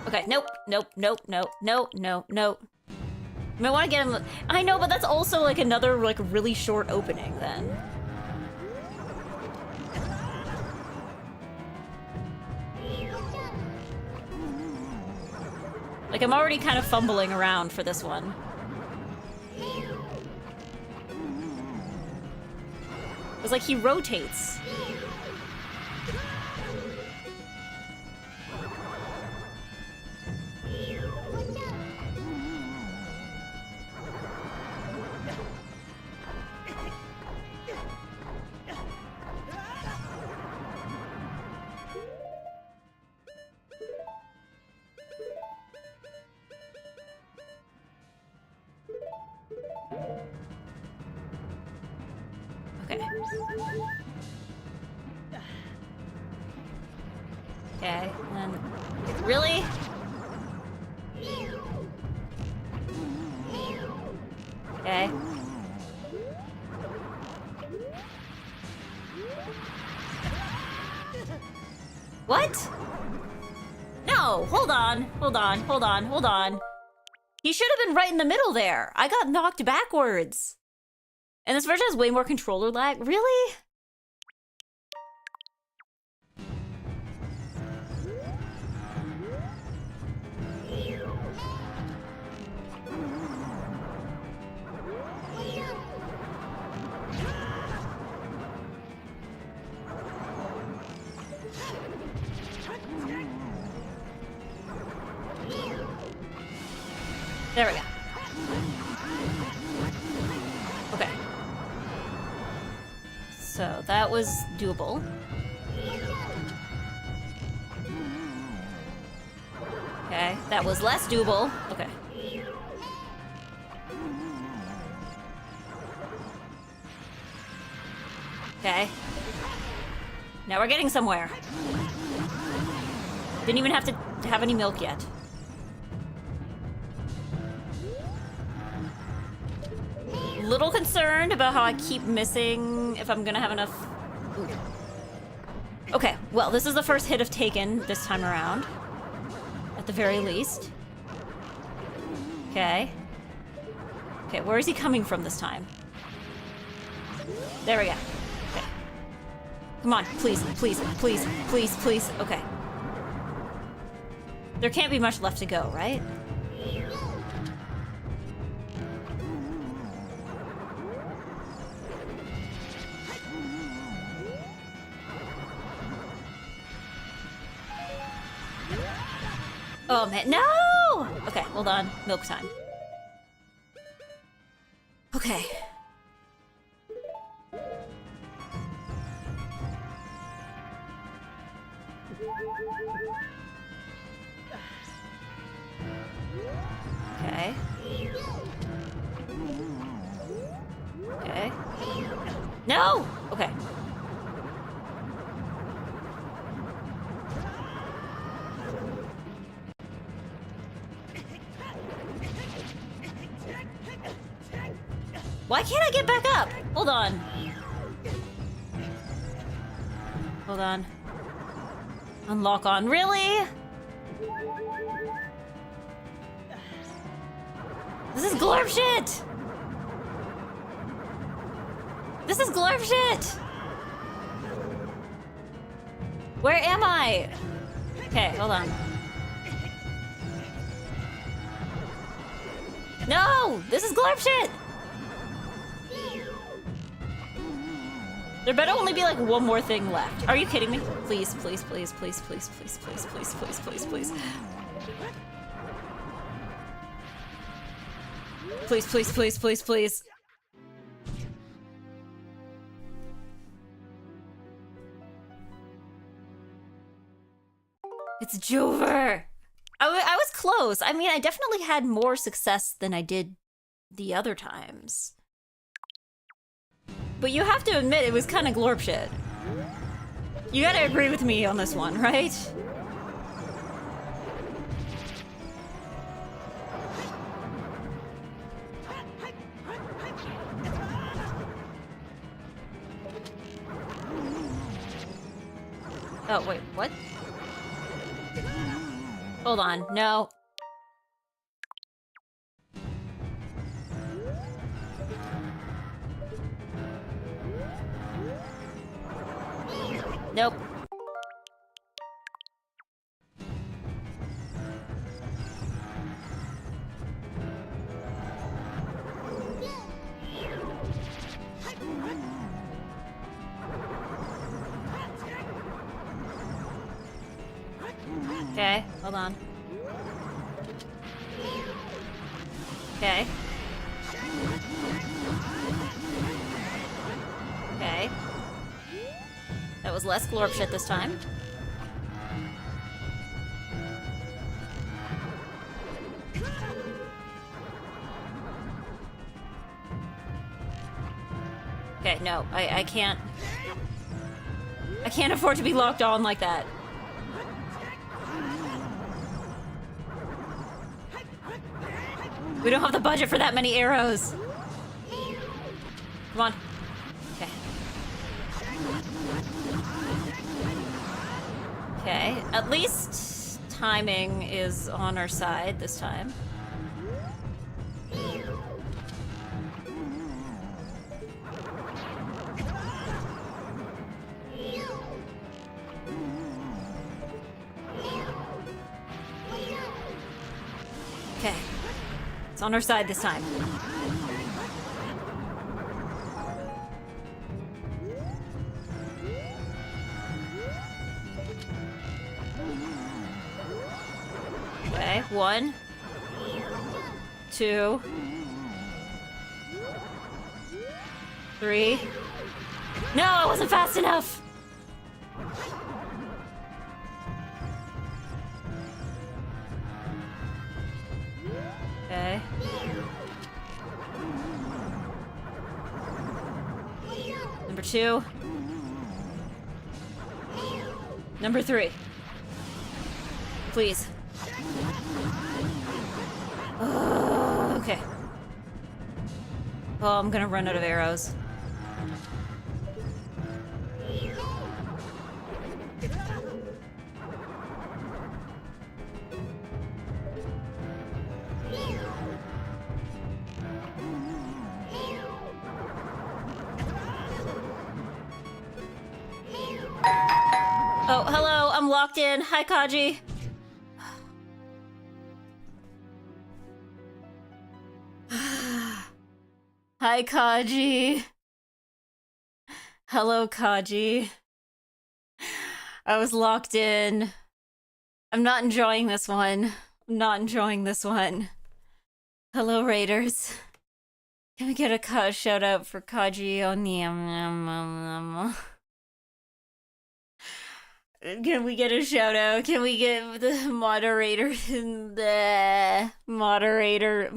Okay, nope, nope, nope, nope, nope, nope, nope. I mean, I want to get him... I know, but that's also, like, another, like, really short opening, then. Like, I'm already kind of fumbling around for this one. It's like he rotates. Okay. Okay, and then... Really? Okay. What? No! Hold on! Hold on, hold on, hold on. He should have been right in the middle there! I got knocked backwards! And this version has way more controller lag? Really? There we go. Okay. So that was doable. Okay, that was less doable. Okay. Okay. Now we're getting somewhere. Didn't even have to have any milk yet. Little concerned about how I keep missing if I'm gonna have enough. Ooh. Okay, well, this is the first hit of Taken this time around. At the very least. Okay. Okay, where is he coming from this time? There we go. Okay. Come on, please, please, please, please, please. Okay. There can't be much left to go, right? Oh man, no! Okay, hold on. Milk time. Okay. Okay. Okay. No! Okay. Why can't I get back up? Hold on. Hold on. Unlock on. Really? This is glurp shit! This is glurp shit! Where am I? Okay, hold on. No! This is glurp shit! There better only be like one more thing left. Are you kidding me? Please, please, please, please, please, please, please, please, please, please, please. Please, please, please, please, please. It's Jover! I was close. I mean, I definitely had more success than I did the other times. But you have to admit, it was kind of glorp shit. You gotta agree with me on this one, right? Oh, wait, what? Hold on, no. Nope. Okay, hold on. Okay. Okay. That was less glorp shit this time. Okay, no, I can't. I can't afford to be locked on like that. We don't have the budget for that many arrows. Come on. Okay. Okay, at least timing is on our side this time. Okay. It's on our side this time. Okay, 1, 2, 3. No, I wasn't fast enough! Okay. Number 2. Number 3. Please. Okay. Oh, I'm gonna run out of arrows. Oh, hello, I'm locked in. Hi, Kaji. Hi, Kaji. Hello, Kaji. I was locked in. I'm not enjoying this one. I'm not enjoying this one. Hello, Raiders. Can we get a shout out for Kaji Oniam? Can we get a shout out? Can we get the moderator in the moderators?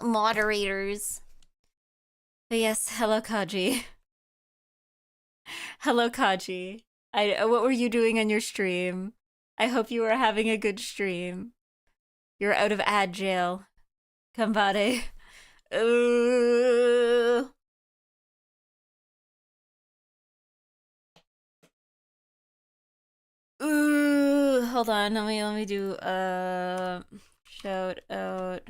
Moderators. But yes, hello Kaji. Hello Kaji. What were you doing on your stream? I hope you were having a good stream. You're out of ad jail. Kambare. Ooh. Ooh, hold on. Let me do shout out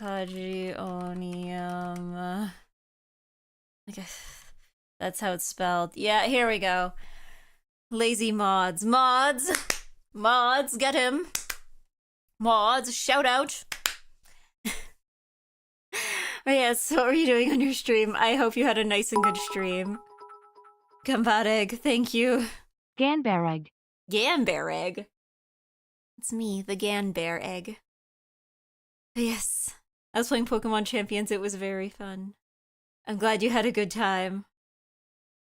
Kaji Onium. Okay. That's how it's spelled. Yeah, here we go. Lazy mods. Mods! Mods, get him. Mods, shout out. Oh yes, what were you doing on your stream? I hope you had a nice and good stream. Kambareg, thank you. Ganbareg. Ganbareg. It's me, the Ganbear egg. But yes, I was playing Pokemon Champions. It was very fun. I'm glad you had a good time.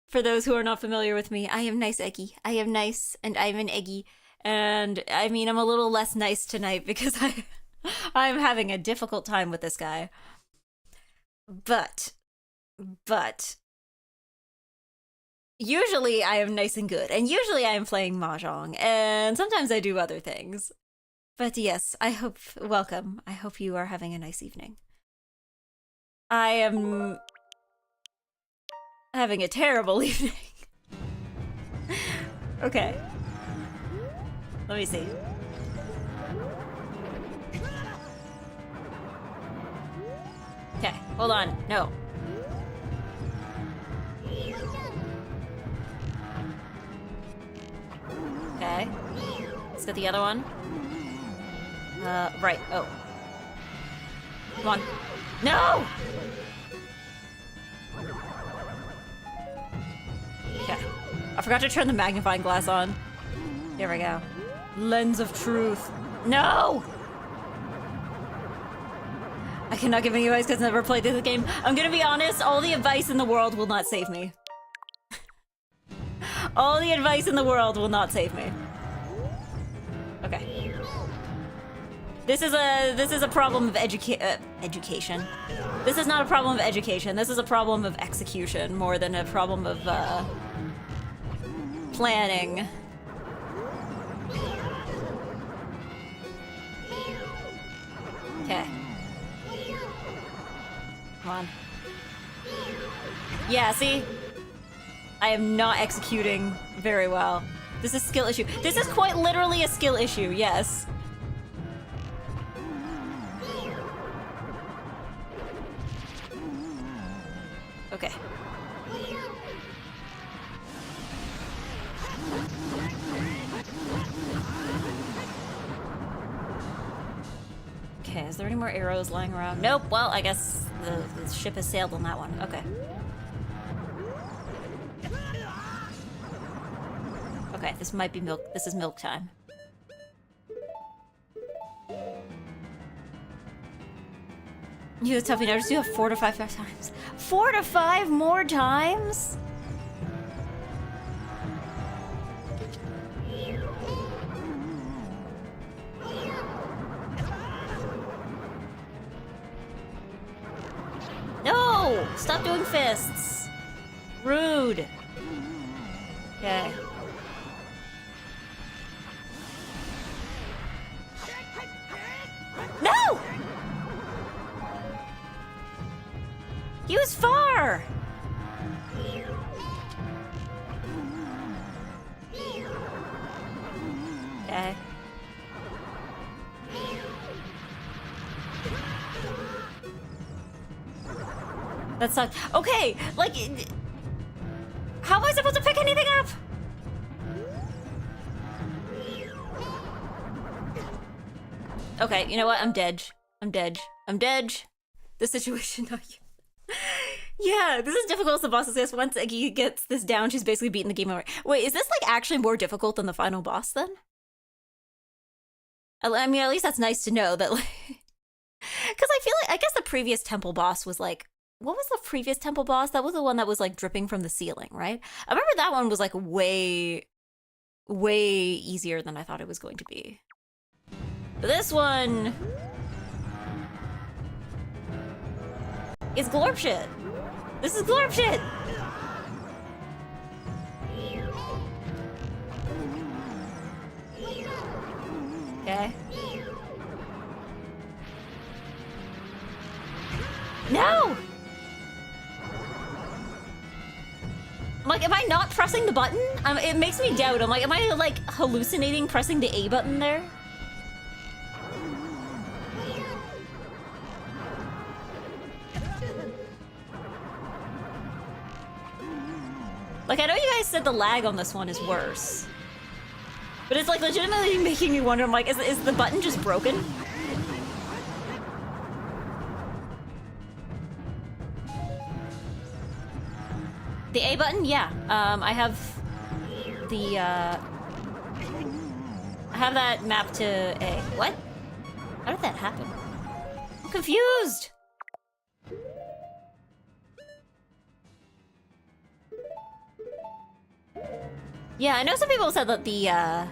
For those who are not familiar with me, I am NiceEggy. I am nice, and I'm an Eggy. And I mean, I'm a little less nice tonight because I'm having a difficult time with this guy. But usually I am nice and good, and usually I am playing Mahjong, and sometimes I do other things. But yes, welcome. I hope you are having a nice evening. I am having a terrible evening. Okay. Let me see. Okay, hold on. No. Okay. Let's get the other one. Right. Oh. Come on. No! Okay. I forgot to turn the magnifying glass on. Here we go. Lens of truth. No! I cannot give any advice because I've never played this game. I'm gonna be honest, all the advice in the world will not save me. All the advice in the world will not save me. Okay. This is a problem of education. This is not a problem of education. This is a problem of execution more than a problem of planning. Okay. Come on. Yeah, see? I am not executing very well. This is a skill issue. This is quite literally a skill issue, yes. Okay. Okay, is there any more arrows lying around? Nope, well, I guess the ship has sailed on that one. Okay. Okay, this might be milk. This is milk time. You the toughy notice you have 4 to 5 times. 4 to 5 more times? No! Stop doing fists. Rude. Okay. No! He was far! Okay. That sucked. Okay, like, how am I supposed to pick anything up? Okay, you know what? I'm dead. I'm dead. I'm dead. The situation. Yeah, this is difficult as the boss says. Once Eggy gets this down, she's basically beaten the game over. Wait, is this like actually more difficult than the final boss then? I mean, at least that's nice to know that, like, because I feel like, I guess the previous temple boss was like, what was the previous temple boss? That was the one that was like dripping from the ceiling, right? I remember that one was like way easier than I thought it was going to be. But this one is glorp shit. This is glorp shit. Okay. No! I'm like, am I not pressing the button? It makes me doubt. I'm like, am I like hallucinating pressing the A button there? Like, I know you guys said the lag on this one is worse. But it's like legitimately making me wonder, I'm like, is the button just broken? The A button? Yeah. I have the, I have that mapped to A. What? How did that happen? I'm confused! Yeah, I know some people said that the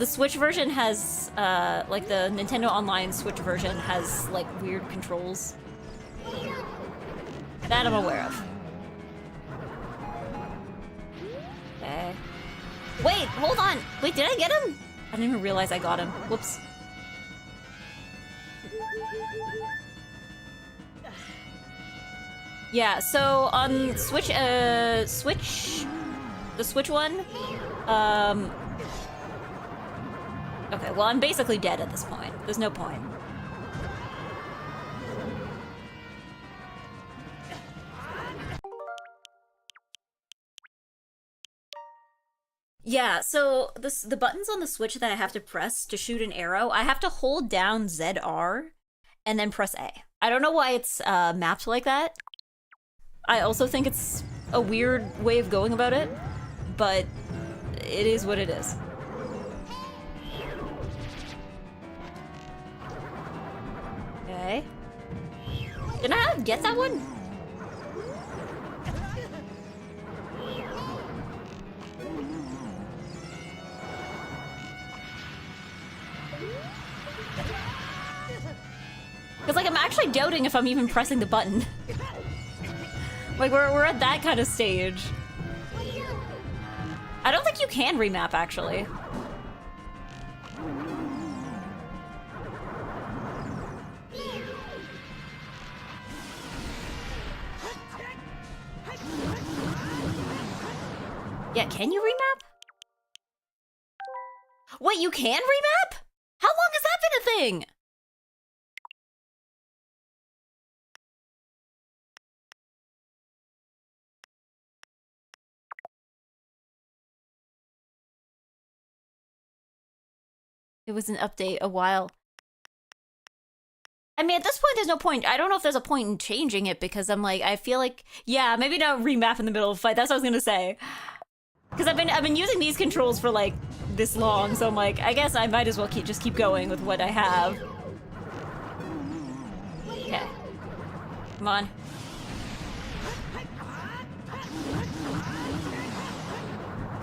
Switch version has, like the Nintendo Online Switch version has, like, weird controls. That I'm aware of. Okay. Wait, hold on! Wait, did I get him? I didn't even realize I got him. Whoops. Yeah, so on Switch, the Switch one, okay, well, I'm basically dead at this point. There's no point. Yeah, so the buttons on the Switch that I have to press to shoot an arrow, I have to hold down ZR and then press A. I don't know why it's mapped like that. I also think it's a weird way of going about it, but it is what it is. Okay. Did I not get that one? Because, like, I'm actually doubting if I'm even pressing the button. Like, we're at that kind of stage. I don't think you can remap, actually. Yeah, can you remap? Wait, you can remap? How long has that been a thing? It was an update a while. I mean, at this point, there's no point. I don't know if there's a point in changing it because I'm like, I feel like, yeah, maybe not remap in the middle of a fight. That's what I was gonna say. Because I've been using these controls for like this long, so I'm like, I guess I might as well just keep going with what I have. Okay, come on.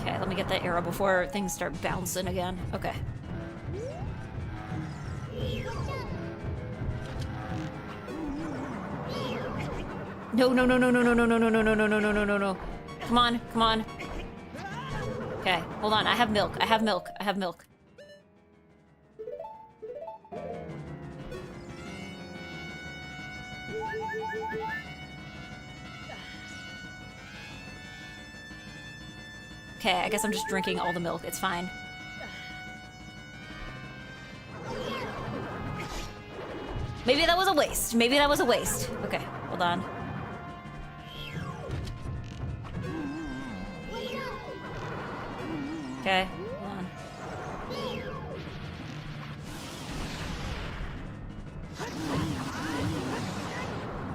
Okay, let me get that arrow before things start bouncing again. Okay. No, no, no, no, no, no, no, no, no, no, no, no, no, no, no, no, no. Come on, come on. Okay, hold on. I have milk. I have milk. I have milk. Okay, I guess I'm just drinking all the milk. It's fine. Maybe that was a waste. Maybe that was a waste. Okay, hold on. Okay, hold on.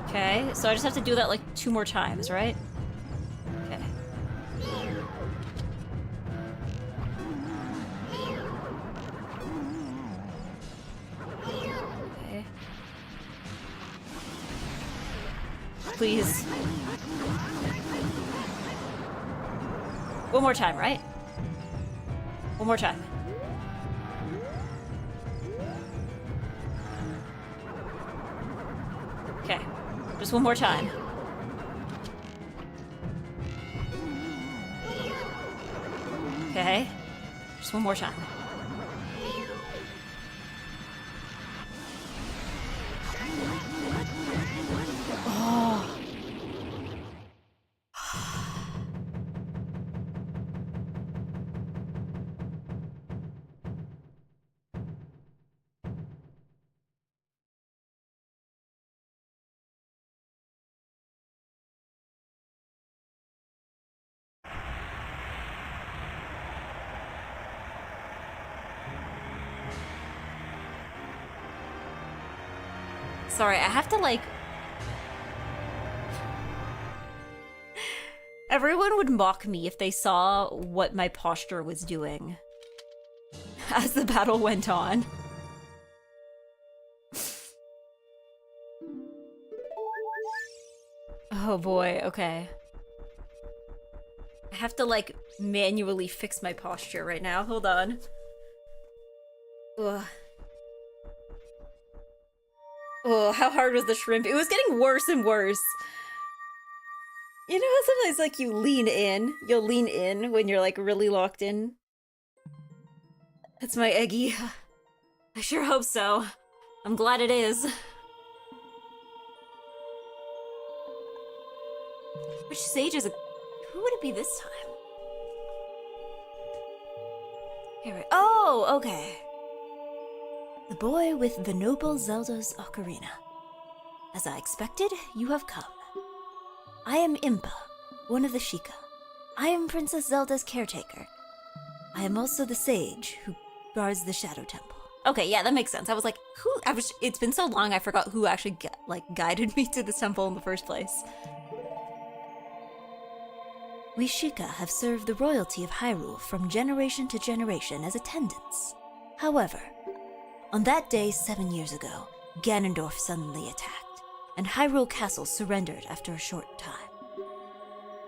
Okay, so I just have to do that like 2 more times, right? Okay. Okay. Please. One more time, right? One more time. Okay. Just one more time. Okay. Just one more time. Oh. Sorry, I have to like... Everyone would mock me if they saw what my posture was doing as the battle went on. Oh boy, okay. I have to like manually fix my posture right now. Hold on. Ugh. Oh, how hard was the shrimp? It was getting worse and worse. You know how sometimes like you lean in? You'll lean in when you're like really locked in? That's my Eggy. I sure hope so. I'm glad it is. Which sage is it? Who would it be this time? Here oh, okay. The boy with the noble Zelda's Ocarina. As I expected, you have come. I am Impa, one of the Sheikah. I am Princess Zelda's caretaker. I am also the sage who guards the Shadow Temple. Okay, yeah, that makes sense. I was like, it's been so long I forgot who actually guided me to this temple in the first place. We Sheikah have served the royalty of Hyrule from generation to generation as attendants. However, on that day 7 years ago, Ganondorf suddenly attacked, and Hyrule Castle surrendered after a short time.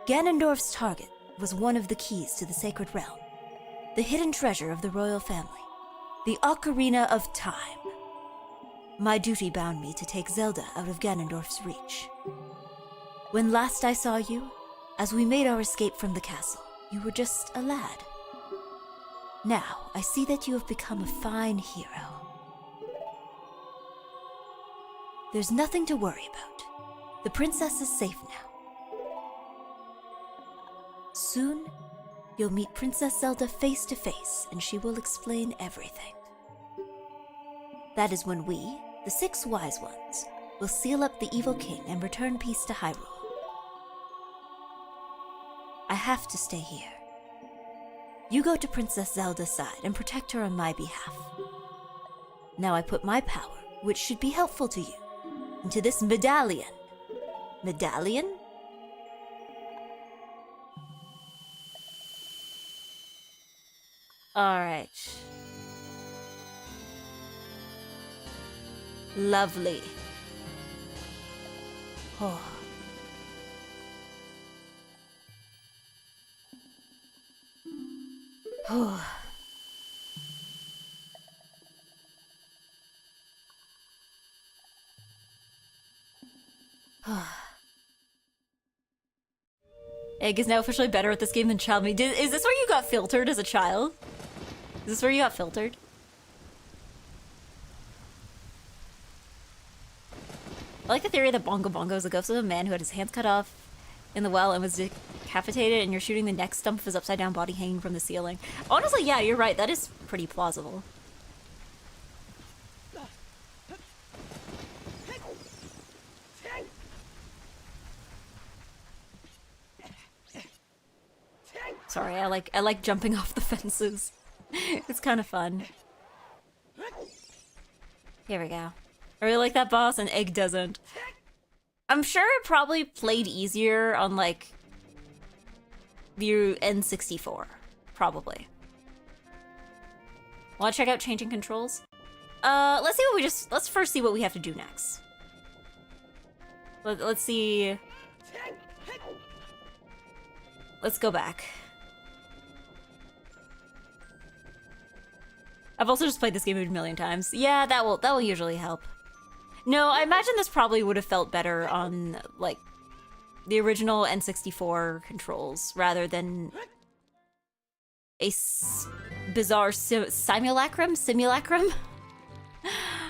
Ganondorf's target was one of the keys to the Sacred Realm, the hidden treasure of the royal family, the Ocarina of Time. My duty bound me to take Zelda out of Ganondorf's reach. When last I saw you, as we made our escape from the castle, you were just a lad. Now, I see that you have become a fine hero. There's nothing to worry about. The princess is safe now. Soon, you'll meet Princess Zelda face to face, and she will explain everything. That is when we, the 6 wise ones, will seal up the evil king and return peace to Hyrule. I have to stay here. You go to Princess Zelda's side and protect her on my behalf. Now I put my power, which should be helpful to you, into this medallion. Medallion? Alright. Lovely. Oh. Oh. Egg is now officially better at this game than Child Me. Is this where you got filtered as a child? Is this where you got filtered? I like the theory that Bongo Bongo is a ghost of a man who had his hands cut off in the well and was decapitated, and you're shooting the neck stump of his upside down body hanging from the ceiling. Honestly, yeah, you're right. That is pretty plausible. Sorry, I like jumping off the fences. It's kind of fun. Here we go. I really like that boss, and Egg doesn't. I'm sure it probably played easier on, like, the N64. Probably. Wanna check out changing controls? Let's see what let's first see what we have to do next. Let's see. Let's go back. I've also just played this game a million times. Yeah, that will usually help. No, I imagine this probably would have felt better on, like, the original N64 controls, rather than a bizarre simulacrum?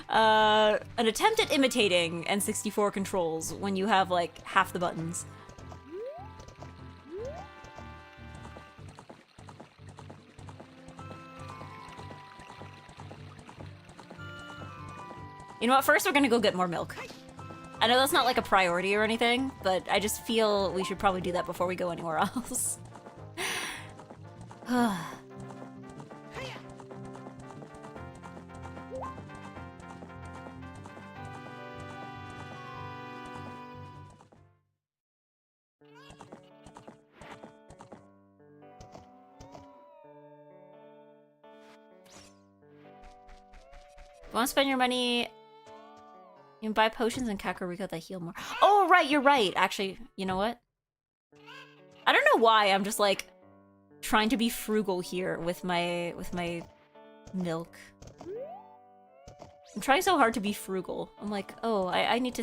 An attempt at imitating N64 controls when you have, like, half the buttons. You know what, first we're gonna go get more milk. I know that's not like a priority or anything, but I just feel we should probably do that before we go anywhere else. Want to spend your money? You can buy potions in Kakariko that heal more. Oh, right, you're right. Actually, you know what? I don't know why I'm just like trying to be frugal here with my milk. I'm trying so hard to be frugal. I'm like, oh, I need to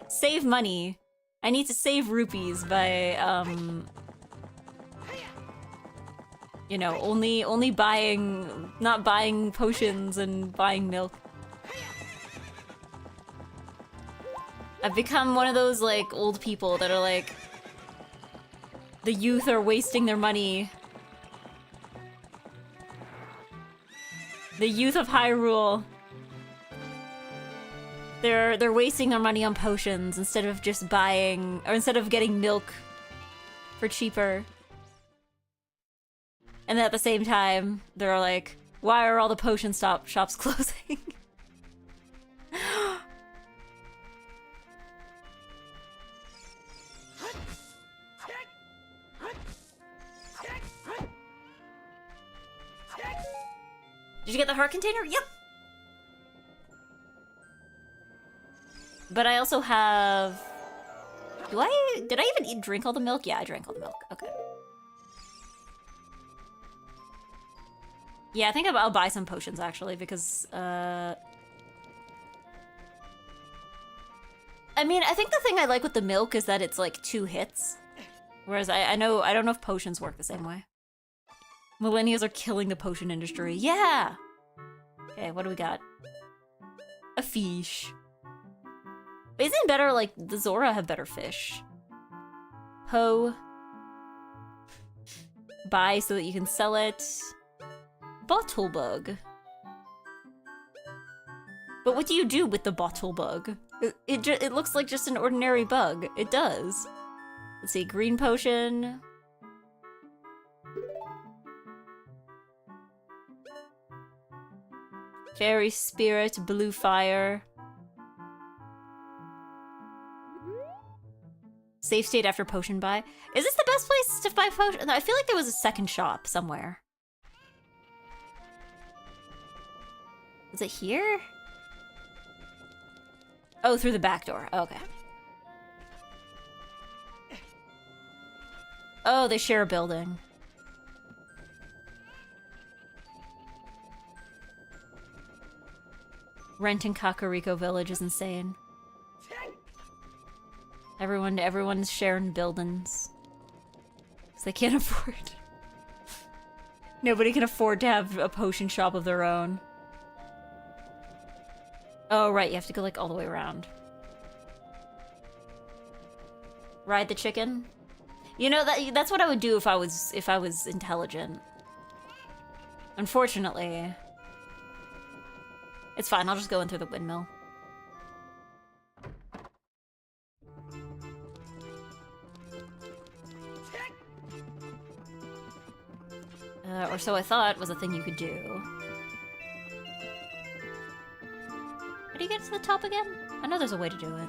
save money. I need to save rupees by you know, only buying, not buying potions and buying milk. I've become one of those, like, old people that are like, the youth are wasting their money. The youth of Hyrule. They're wasting their money on potions instead of just buying, or instead of getting milk for cheaper. And at the same time, they're like, why are all the potion shops closing? you get the heart container? Yep. But I also have... Did I even drink all the milk? Yeah, I drank all the milk. Okay. Yeah, I think I'll buy some potions, actually, because, I mean, I think the thing I like with the milk is that it's, like, 2 hits. Whereas I don't know if potions work the same way. Millennials are killing the potion industry. Yeah! Okay, what do we got? A fish. But isn't it better, like, the Zora have better fish? Ho. Buy so that you can sell it. Bottle bug. But what do you do with the bottle bug? It looks like just an ordinary bug. It does. Let's see, green potion. Fairy spirit, blue fire. Safe state after potion buy. Is this the best place to buy potion? I feel like there was a second shop somewhere. Is it here? Oh, through the back door. Okay. Oh, they share a building. Rent in Kakariko Village is insane. Everyone's sharing buildings. Because they can't afford. Nobody can afford to have a potion shop of their own. Oh, right, you have to go, like, all the way around. Ride the chicken? You know, that's what I would do if I was intelligent. Unfortunately. It's fine, I'll just go in through the windmill. Or so I thought was a thing you could do. How do you get to the top again? I know there's a way to do it.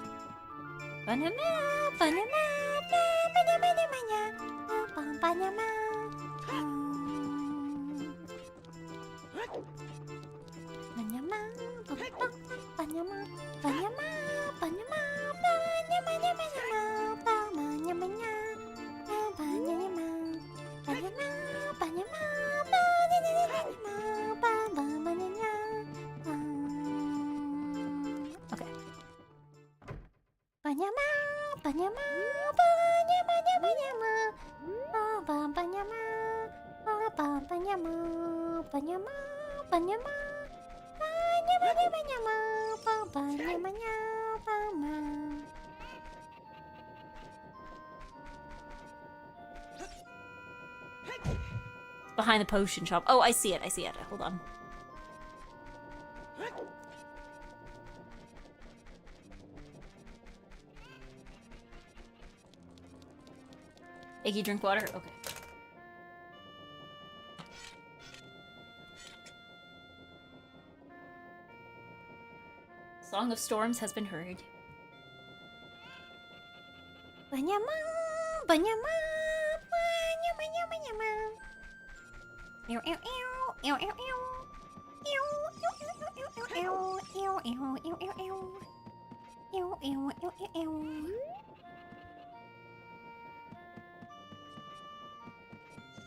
Behind the potion shop. Oh, I see it. I see it. Hold on. Eggy, drink water? Okay. Song of Storms has been heard.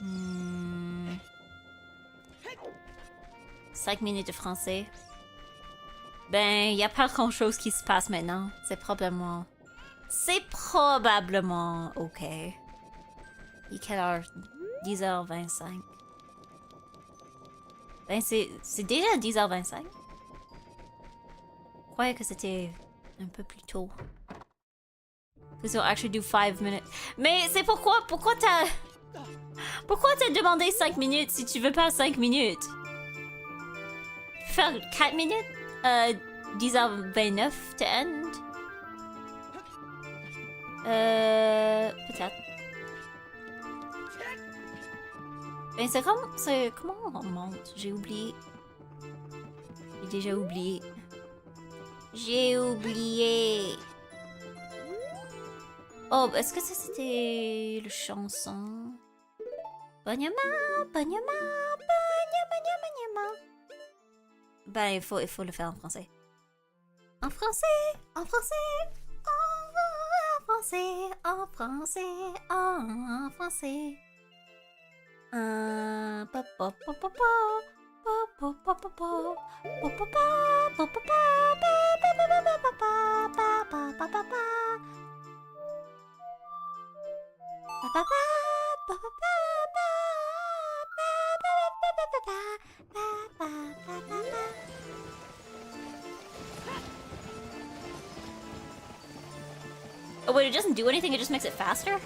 Hmm. 5 minutes de français. Ben, y a pas grand chose qui se passe maintenant. C'est probablement ok. Il est quelle heure? 10h25. Ben, c'est déjà 10h25. Je croyais que c'était un peu plus tôt. Because they'll actually do 5 minutes. Mais c'est pourquoi t'as demandé 5 minutes si tu veux pas 5 minutes? Faire 4 minutes? 10h29 to end? Peut-être. Mais comment on monte? J'ai oublié. J'ai déjà oublié. J'ai oublié. Oh, est-ce que ça c'était le chanson? Banyama, banyama, banyama, banyama, banyama. Ben, il faut le faire en français. En français, en français, en français, en français, en français. Pa, pa, pa, pa, pa. Oh wait, it doesn't do anything, it just makes it faster?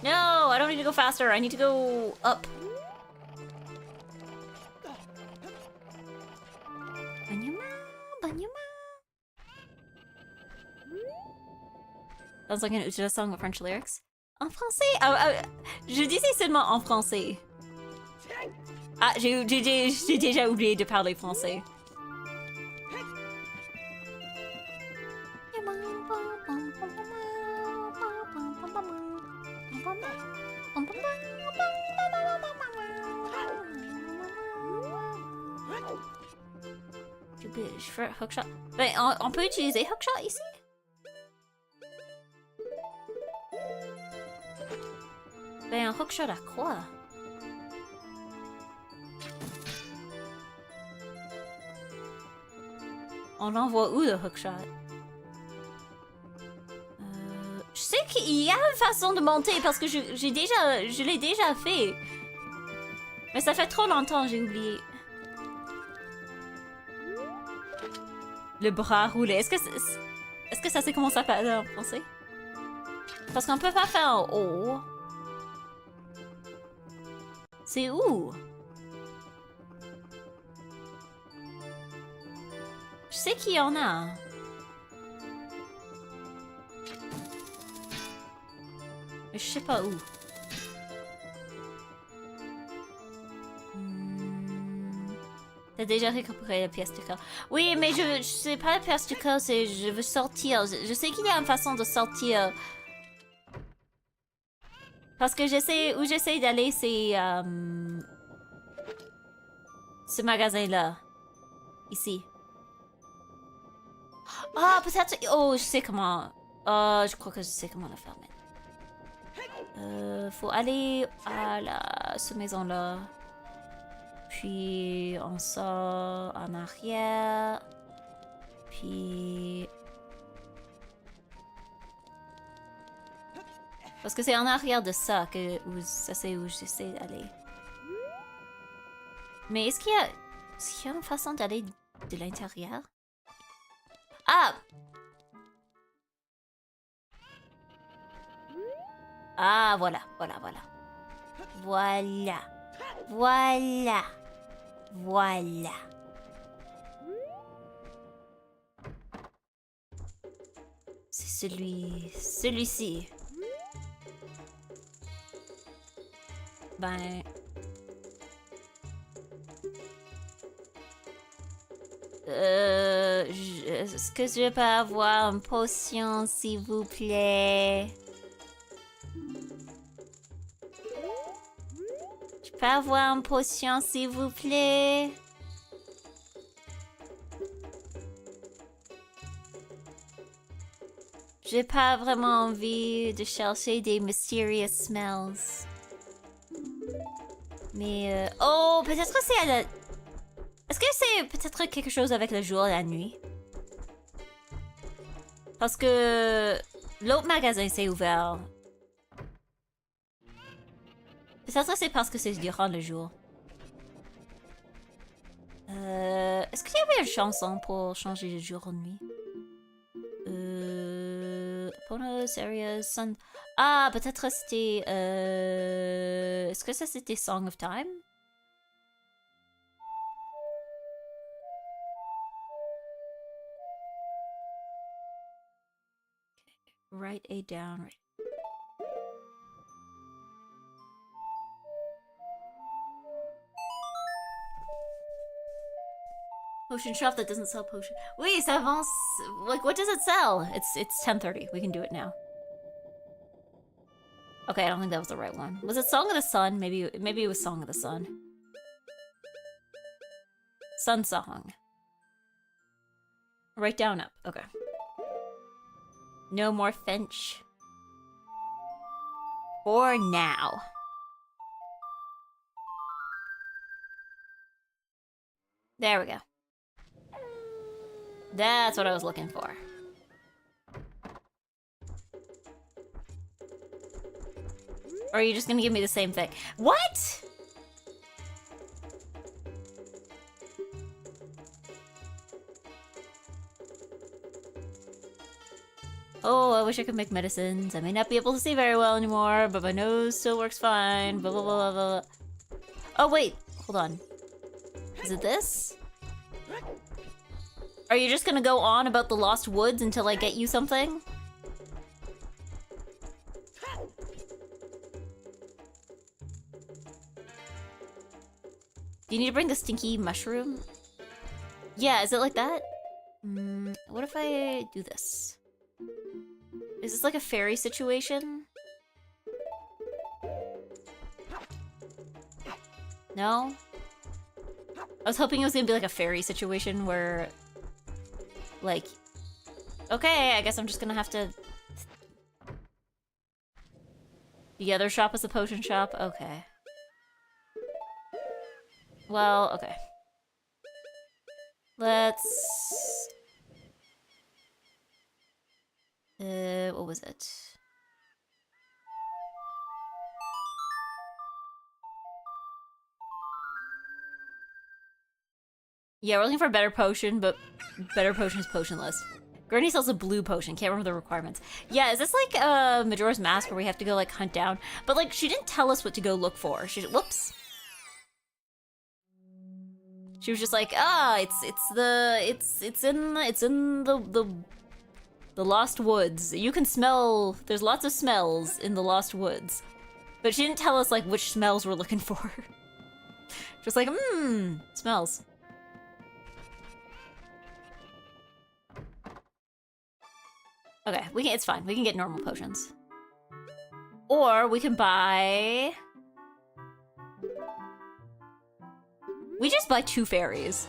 No, I don't need to go faster, I need to go up. Sounds like an Uchiha song with French lyrics. En français? Je disais seulement en français. Ah, j'ai déjà oublié de parler français. Je fais hookshot. Ben, on peut utiliser hookshot ici? Ben, un hookshot à quoi? On l'envoie où le hookshot? Je sais qu'il y a une façon de monter parce que je l'ai déjà fait. Mais ça fait trop longtemps, j'ai oublié. Le bras roulé. Est-ce que ça c'est comment ça s'appelle en français? Parce qu'on peut pas faire en haut. C'est où? Je sais qu'il y en a. Mais je sais pas où. T'as déjà récupéré la pièce de cœur. Oui, mais je sais pas la pièce de cœur, c'est je veux sortir. Je sais qu'il y a une façon de sortir. Parce que j'essaie d'aller, c'est ce magasin-là. Ici. Ah, peut-être... Oh, je sais comment... je crois que je sais comment le faire maintenant. Faut aller à cette maison-là. Puis on sort en arrière. Puis... Parce que c'est en arrière de ça que ça c'est où j'essaie d'aller. Mais est-ce qu'il y a une façon d'aller de l'intérieur? Ah! Ah, voilà. Voilà. C'est celui-ci. Ben... Est-ce que je peux avoir une potion, s'il vous plaît? Je peux avoir une potion, s'il vous plaît? J'ai pas vraiment envie de chercher des mysterious smells. Mais oh, peut-être que c'est à la... Est-ce que c'est peut-être quelque chose avec le jour et la nuit? Parce que l'autre magasin s'est ouvert. Peut-être que c'est parce que c'est durant le jour. Est-ce qu'il y avait une chanson pour changer de jour en nuit? Bonus area sun... Ah, peut-être c'était... Est-ce que ça c'était Song of Time? Write A down. Right. Potion shop that doesn't sell potion. Wait, ça avance. Like, what does it sell? It's 10:30. We can do it now. Okay, I don't think that was the right one. Was it Song of the Sun? Maybe it was Song of the Sun. Sun Song. Right down up. Okay. No more Finch. For now. There we go. That's what I was looking for. Or are you just gonna give me the same thing? What? Oh, I wish I could make medicines. I may not be able to see very well anymore, but my nose still works fine. Blah, blah, blah, blah, blah. Oh, wait. Hold on. Is it this? Are you just gonna go on about the Lost Woods until I get you something? Do you need to bring the stinky mushroom? Yeah, is it like that? What if I do this? Is this like a fairy situation? No? I was hoping it was gonna be like a fairy situation where, like, okay, I guess I'm just gonna have to... The other shop is a potion shop? Okay. Well, okay. Let's... what was it? Yeah, we're looking for a better potion, but better potion is potionless. Gurney sells a blue potion. Can't remember the requirements. Yeah, is this like Majora's Mask where we have to go like hunt down? But like, she didn't tell us what to go look for. She whoops. She was just like, it's in the Lost Woods. You can smell. There's lots of smells in the Lost Woods, but she didn't tell us like which smells we're looking for. Just like, smells. Okay, it's fine. We can get normal potions. Or we can buy... We just buy 2 fairies.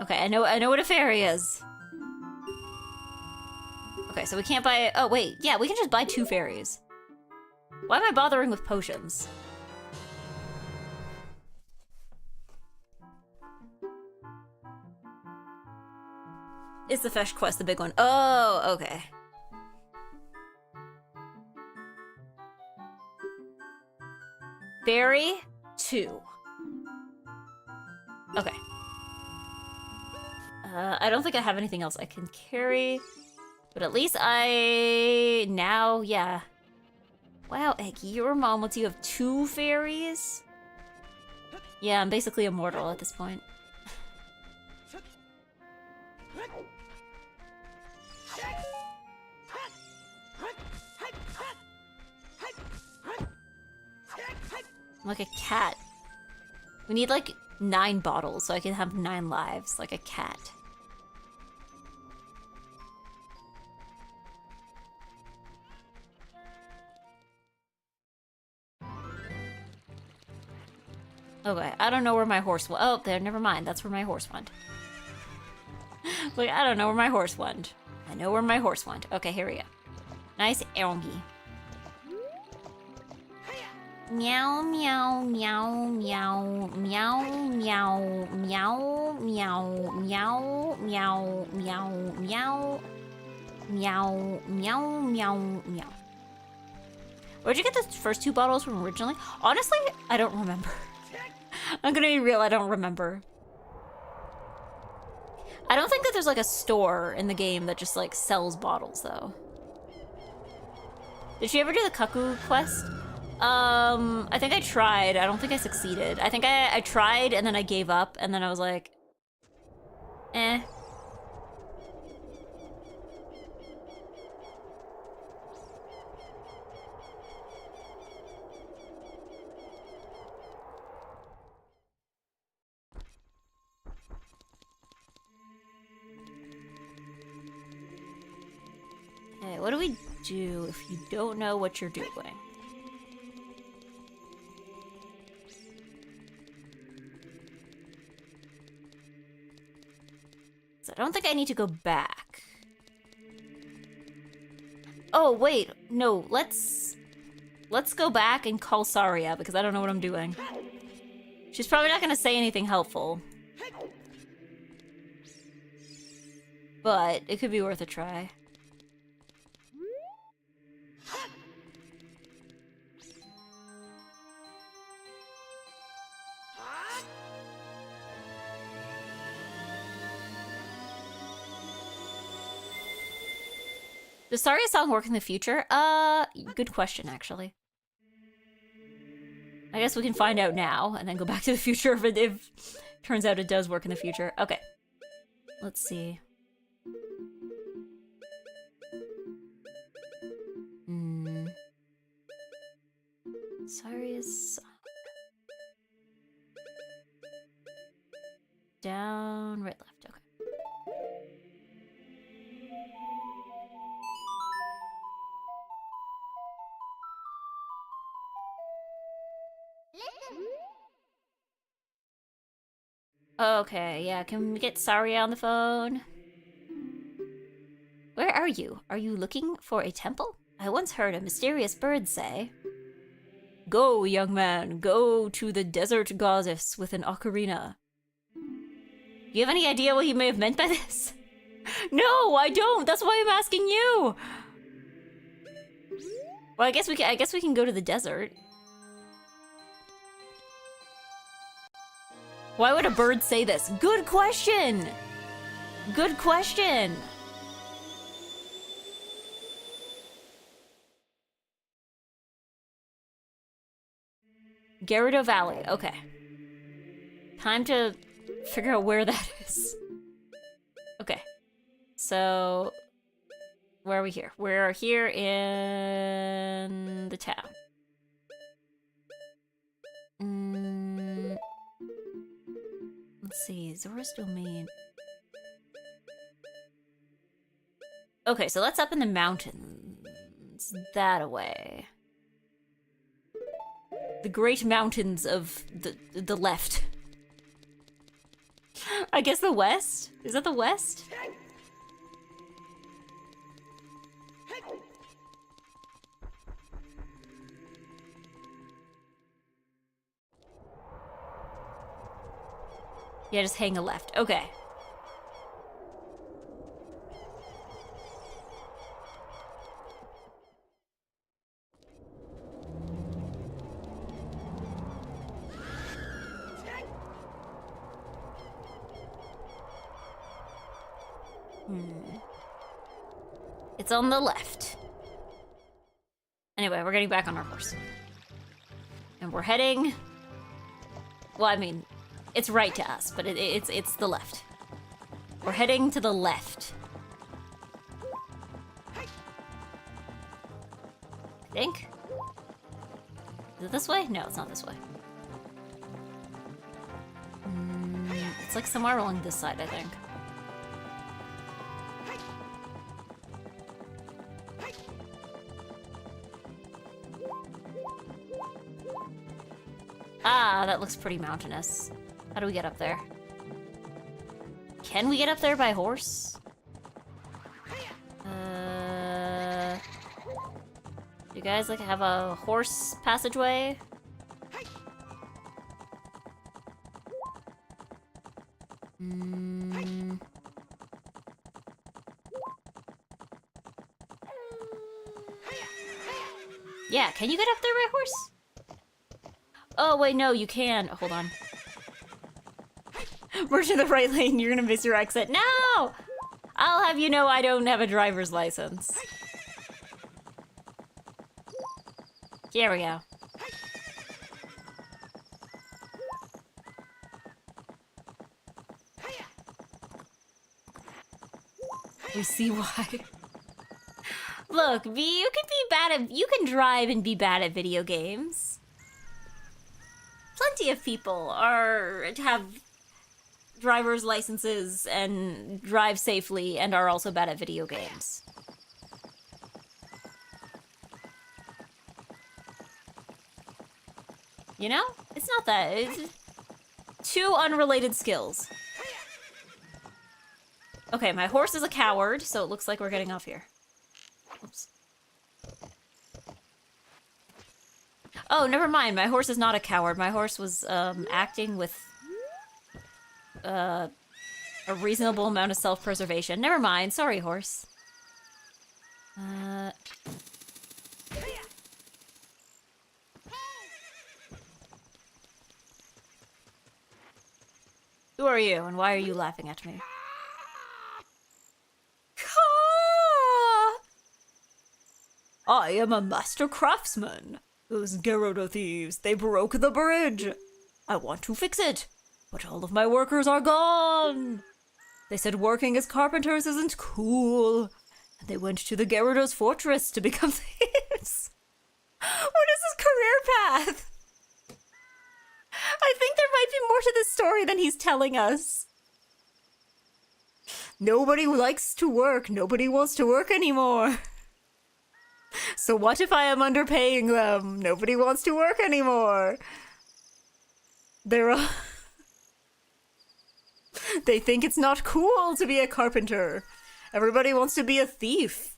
Okay, I know what a fairy is. Okay, so we can't buy... Oh, wait. Yeah, we can just buy 2 fairies. Why am I bothering with potions? Is the fetch quest the big one? Oh, okay. Fairy 2. Okay. I don't think I have anything else I can carry, but at least now, yeah. Wow, Eggy, your mom lets you have 2 fairies? Yeah, I'm basically immortal at this point. I'm like a cat. We need like 9 bottles so I can have 9 lives, like a cat. Okay, I don't know where my horse went. Oh, there, never mind. That's where my horse went. Like, I don't know where my horse went. I know where my horse went. Okay, here we go. NiceEggy. Meow, meow, meow, meow, meow, meow, meow, meow, meow, meow, meow, meow, meow, meow, meow, meow. Where'd you get the first 2 bottles from originally? Honestly, I don't remember. I'm gonna be real, I don't remember. I don't think that there's like a store in the game that just like sells bottles though. Did she ever do the Cuckoo quest? I think I tried. I don't think I succeeded. I think I tried and then I gave up and then I was like, eh. what do we do if you don't know what you're doing? So I don't think I need to go back. Oh, wait. No, let's go back and call Saria, because I don't know what I'm doing. She's probably not gonna say anything helpful. But it could be worth a try. Does Saria's song work in the future? Good question, actually. I guess we can find out now, and then go back to the future if it turns out it does work in the future. Okay. Let's see. Saria's song. Down, right, left, okay. Okay, yeah, can we get Saria on the phone? Where are you? Are you looking for a temple? I once heard a mysterious bird say, "Go, young man, go to the desert goddess with an ocarina." Do you have any idea what he may have meant by this? No, I don't. That's why I'm asking you. Well, I guess we can go to the desert. Why would a bird say this? Good question. Good question. Gerudo Valley. Okay. Time to figure out where that is. Okay. So, where are we here? We're here in the town. Let's see, Zora's Domain. Okay, so that's up in the mountains. That away. The great mountains of the left. I guess the west? Is that the west? Yeah, just hang a left. Okay. It's on the left. Anyway, we're getting back on our horse. And we're heading... Well, I mean, it's right to us, but it's the left. We're heading to the left. I think? Is it this way? No, it's not this way. It's like somewhere along this side, I think. Ah, that looks pretty mountainous. How do we get up there? Can we get up there by horse? Do you guys like have a horse passageway? Yeah, can you get up there by horse? Oh, wait, no, you can. Hold on. Merge in the right lane, you're gonna miss your exit. No! I'll have you know I don't have a driver's license. Here we go. We see why. Look, you can be bad at- you can drive and be bad at video games. Plenty of people have driver's licenses and drive safely and are also bad at video games. You know? It's not that. It's two unrelated skills. Okay, my horse is a coward, so it looks like we're getting off here. Oops. Oh, never mind. My horse is not a coward. My horse was acting with a reasonable amount of self-preservation. Never mind. Sorry, horse. Who are you, and why are you laughing at me? I am a master craftsman. Those Gerudo thieves, they broke the bridge. I want to fix it, but all of my workers are gone. They said working as carpenters isn't cool, and they went to the Gerudo's fortress to become thieves. What is his career path? I think there might be more to this story than he's telling us. Nobody likes to work. Nobody wants to work anymore. So what if I am underpaying them? Nobody wants to work anymore. They're all... They think it's not cool to be a carpenter. Everybody wants to be a thief.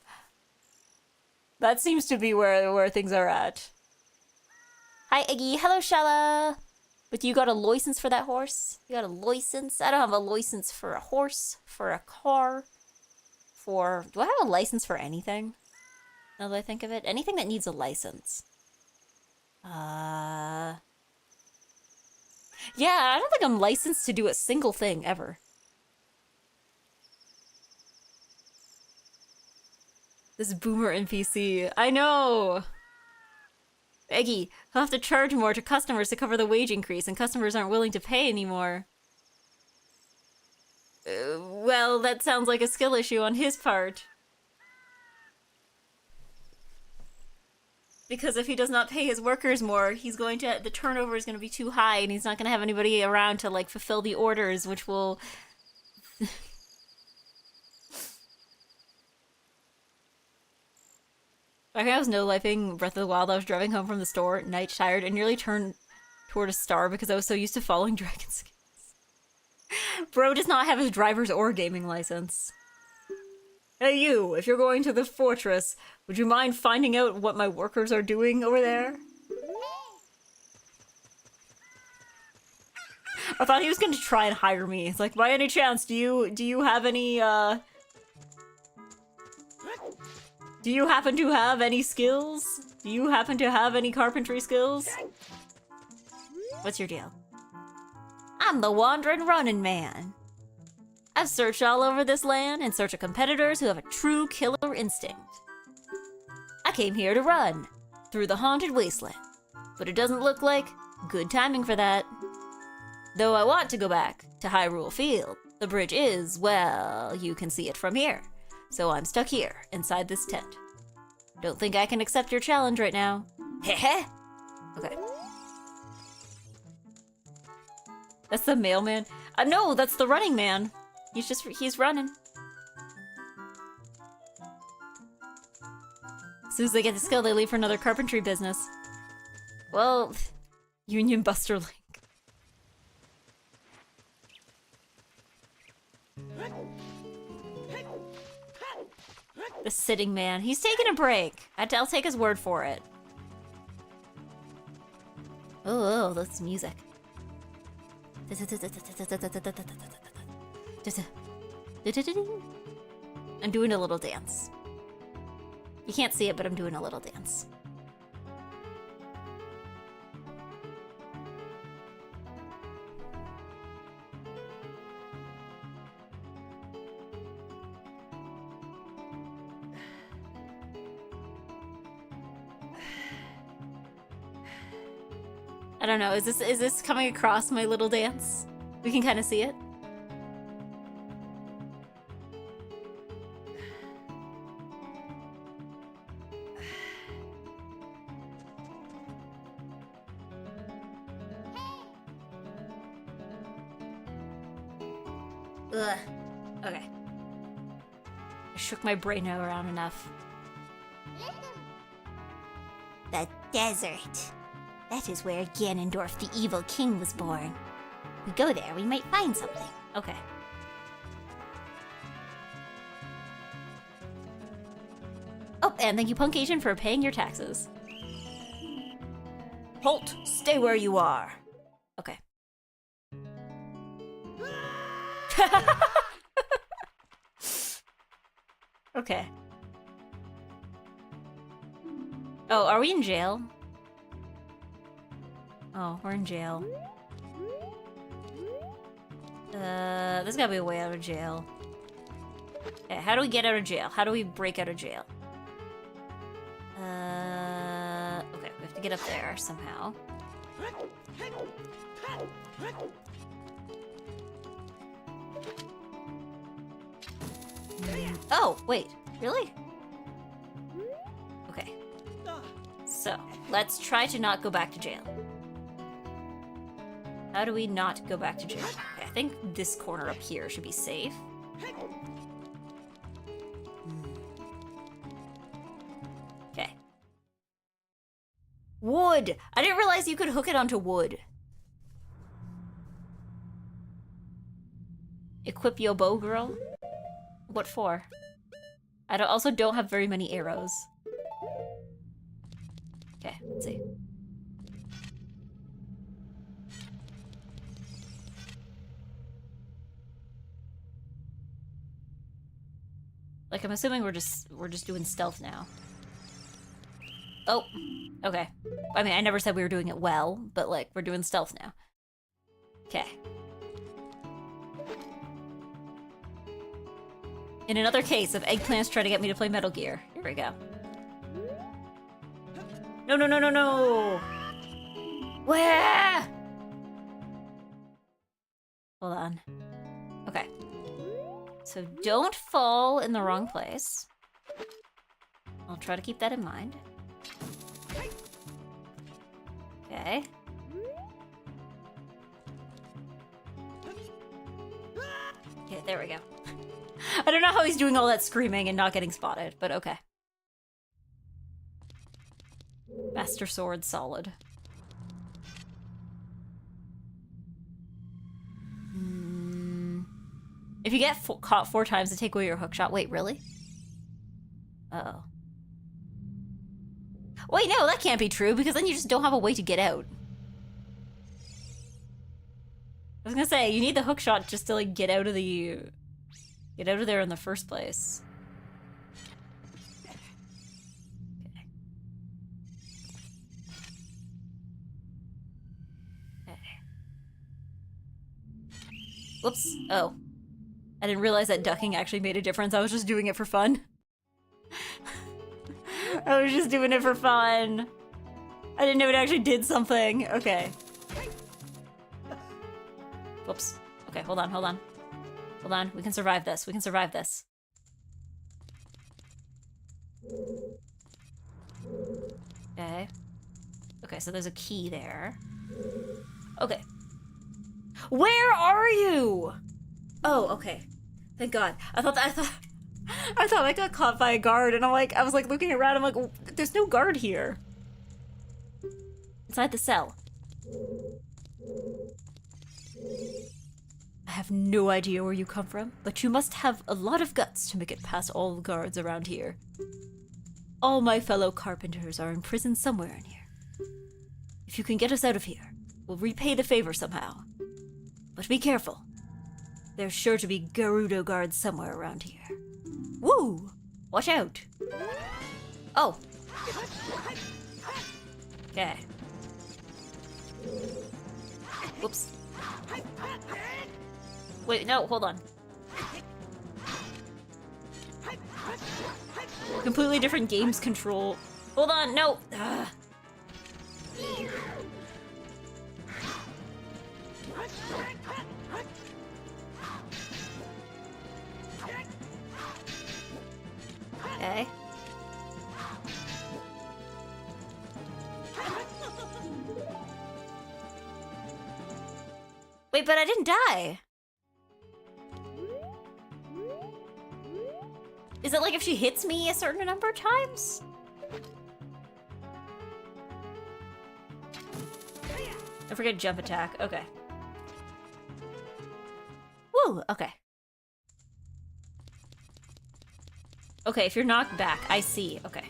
That seems to be where things are at. Hi, Eggy. Hello, Shala. But you got a license for that horse? You got a license? I don't have a license for a horse, for a car, for... Do I have a license for anything? Now that I think of it. Anything that needs a license. Yeah, I don't think I'm licensed to do a single thing, ever. This boomer NPC. I know! Eggy, he'll have to charge more to customers to cover the wage increase, and customers aren't willing to pay anymore. Well, that sounds like a skill issue on his part. Because if he does not pay his workers more, the turnover is going to be too high, and he's not going to have anybody around to, like, fulfill the orders, which will... I think I was no-lifing Breath of the Wild. I was driving home from the store at night, tired, and nearly turned toward a star because I was so used to following dragon skins. Bro does not have his driver's or gaming license. Hey you, if you're going to the fortress, would you mind finding out what my workers are doing over there? I thought he was going to try and hire me. It's like, by any chance, do you have any, do you happen to have any skills? Do you happen to have any carpentry skills? What's your deal? I'm the wandering running man. I've searched all over this land in search of competitors who have a true killer instinct. I came here to run through the haunted wasteland, but it doesn't look like good timing for that. Though I want to go back to Hyrule Field, the bridge is, well, you can see it from here. So I'm stuck here, inside this tent. Don't think I can accept your challenge right now. Heh. Okay. That's the mailman. No, that's the running man. He's running. As soon as they get the skill, they leave for another carpentry business. Well, Union Buster Link. The sitting man. He's taking a break. I'll take his word for it. Oh, that's music. I'm doing a little dance. You can't see it, but I'm doing a little dance. I don't know, is this coming across my little dance? We can kind of see it. Ugh. Okay. I shook my brain around enough. The desert. That is where Ganondorf the Evil King was born. If we go there, we might find something. Okay. Oh, and thank you, Punk Asian, for paying your taxes. Halt! Stay where you are! Okay. Okay. Oh, are we in jail? Oh, we're in jail. There's gotta be a way out of jail. Okay, how do we get out of jail? How do we break out of jail? Okay, we have to get up there somehow. Oh, wait, really? Okay. So, let's try to not go back to jail. How do we not go back to jail? Okay, I think this corner up here should be safe. Okay. Wood! I didn't realize you could hook it onto wood. Equip your bow, girl? What for? I also don't have very many arrows. Okay, let's see. Like, I'm assuming we're just doing stealth now. Oh, okay. I mean, I never said we were doing it well, but like, we're doing stealth now. Okay. In another case of eggplants trying to get me to play Metal Gear. Here we go. No, no, no, no, no! Where? Hold on. Okay. So don't fall in the wrong place. I'll try to keep that in mind. Okay. Okay, there we go. I don't know how he's doing all that screaming and not getting spotted, but okay. Master Sword, solid. If you get caught 4 times to take away your hookshot. Wait, really? Uh-oh. Wait, no, that can't be true, because then you just don't have a way to get out. I was gonna say, you need the hookshot just to, like, get out of there in the first place. Okay. Okay. Whoops. Oh. I didn't realize that ducking actually made a difference. I was just doing it for fun. I was just doing it for fun. I didn't know it actually did something. Okay. Whoops. Okay, hold on, hold on. Hold on, we can survive this. We can survive this. Okay. Okay, so there's a key there. Okay. Where are you? Oh, okay. Thank God. I thought I got caught by a guard, and I was like looking around. I'm like, there's no guard here. Inside the cell. I have no idea where you come from, but you must have a lot of guts to make it past all the guards around here. All my fellow carpenters are in prison somewhere in here. If you can get us out of here, we'll repay the favor somehow. But be careful. There's sure to be Gerudo guards somewhere around here. Woo! Watch out! Oh! Okay. Whoops. Wait, no, hold on. Completely different games control. Hold on, no! Ugh. Okay. Wait, but I didn't die. Is it like if she hits me a certain number of times? Don't forget jump attack. Okay. Woo! Okay. Okay, if you're knocked back, I see. Okay.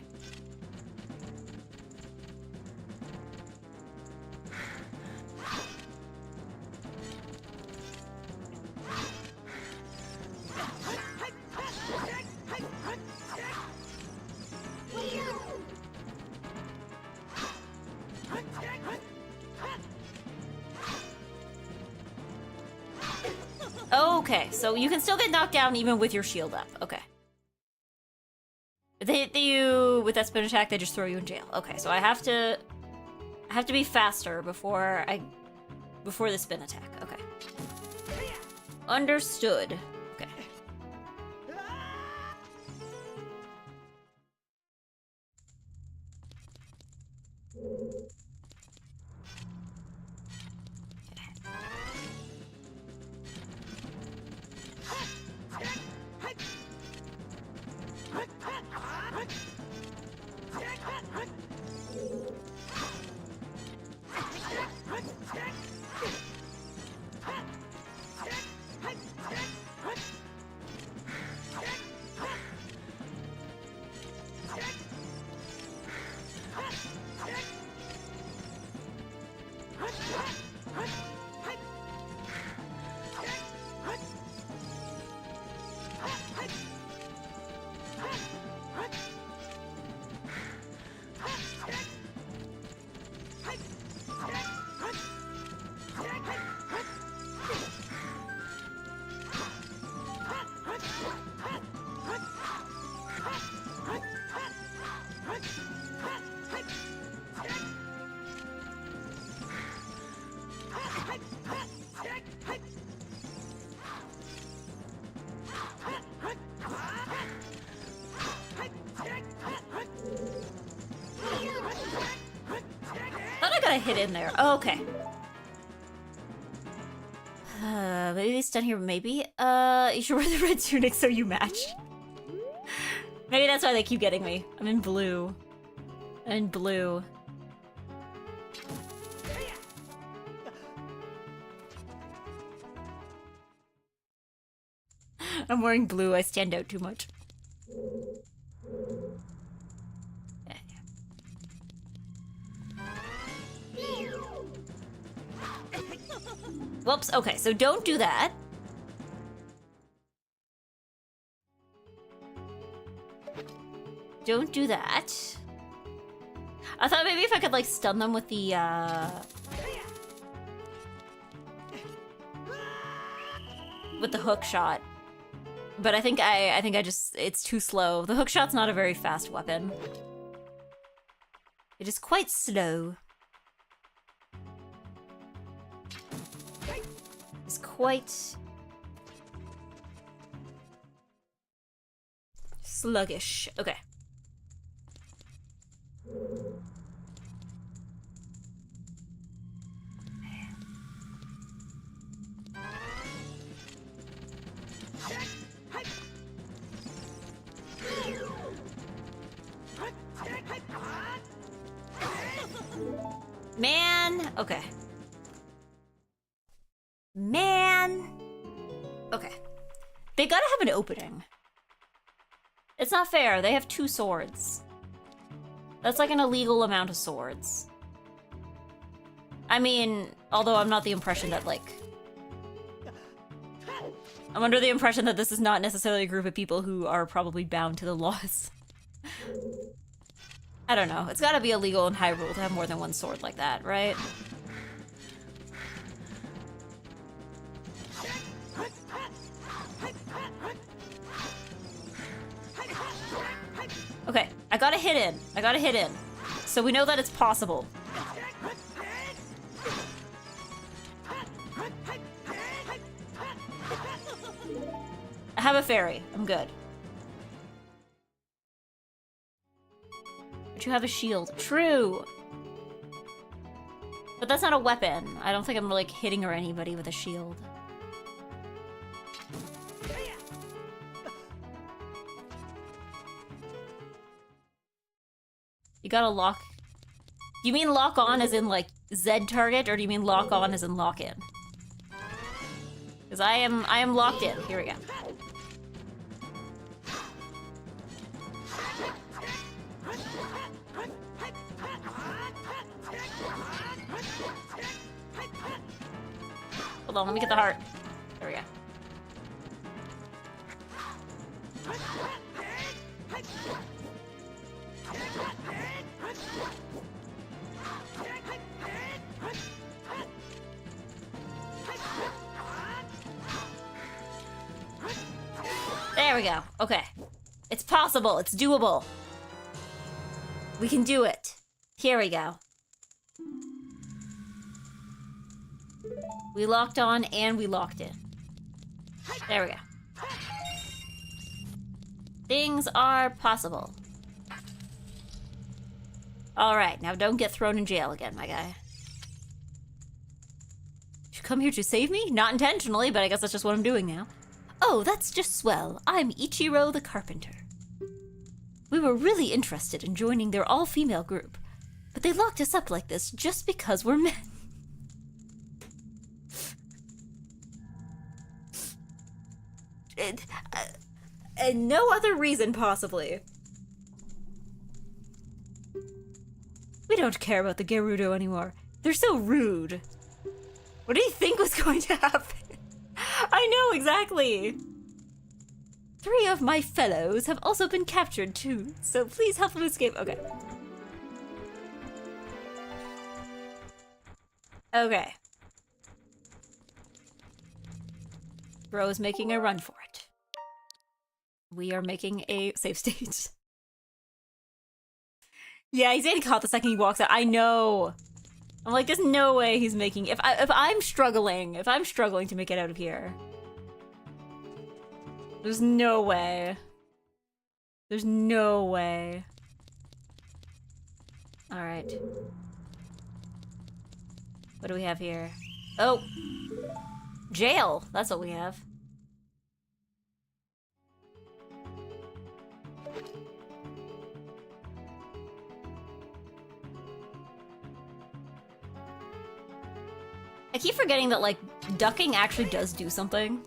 Okay, so you can still get knocked down even with your shield up. Okay. If they hit you with that spin attack, they just throw you in jail. Okay, so I have to be faster before the spin attack. Okay. Understood. Okay. I hit in there. Oh, okay. Maybe they stun here. Maybe. You should wear the red tunic so you match. Maybe that's why they keep getting me. I'm in blue. I'm in blue. I'm wearing blue. I stand out too much. Whoops, okay, so don't do that. Don't do that. I thought maybe if I could, like, stun them with the, with the hook shot. But I think I just, it's too slow. The hook shot's not a very fast weapon. It is quite slow. It's quite sluggish. Okay. Man, okay. Man. Okay. They gotta have an opening. It's not fair. They have 2 swords. That's like an illegal amount of swords. I mean, although I'm not the impression that, like... I'm under the impression that this is not necessarily a group of people who are probably bound to the laws. I don't know. It's gotta be illegal in Hyrule to have more than 1 sword like that, right? Okay, I got a hit in. I got a hit in. So we know that it's possible. I have a fairy. I'm good. But you have a shield. True! But that's not a weapon. I don't think I'm, like, hitting or anybody with a shield. You gotta lock... You mean lock on as in, like, Z target, or do you mean lock on as in lock in? Because I am locked in. Here we go. Hold on, let me get the heart. There we go. There we go. Okay. It's possible. It's doable. We can do it. Here we go. We locked on and we locked in. There we go. Things are possible. Alright, now don't get thrown in jail again, my guy. You come here to save me? Not intentionally, but I guess that's just what I'm doing now. Oh, that's just swell. I'm Ichiro the Carpenter. We were really interested in joining their all-female group, but they locked us up like this just because we're men. And no other reason, possibly. We don't care about the Gerudo anymore. They're so rude. What do you think was going to happen? I know, exactly. 3 of my fellows have also been captured too, so please help them escape. Okay. Okay. Bro is making a run for it. We are making a save state. Yeah, he's getting caught the second he walks out. I know. I'm like, there's no way he's making. If I'm struggling to make it out of here, there's no way. There's no way. All right. What do we have here? Oh, jail. That's what we have. I keep forgetting that, like, ducking actually does do something.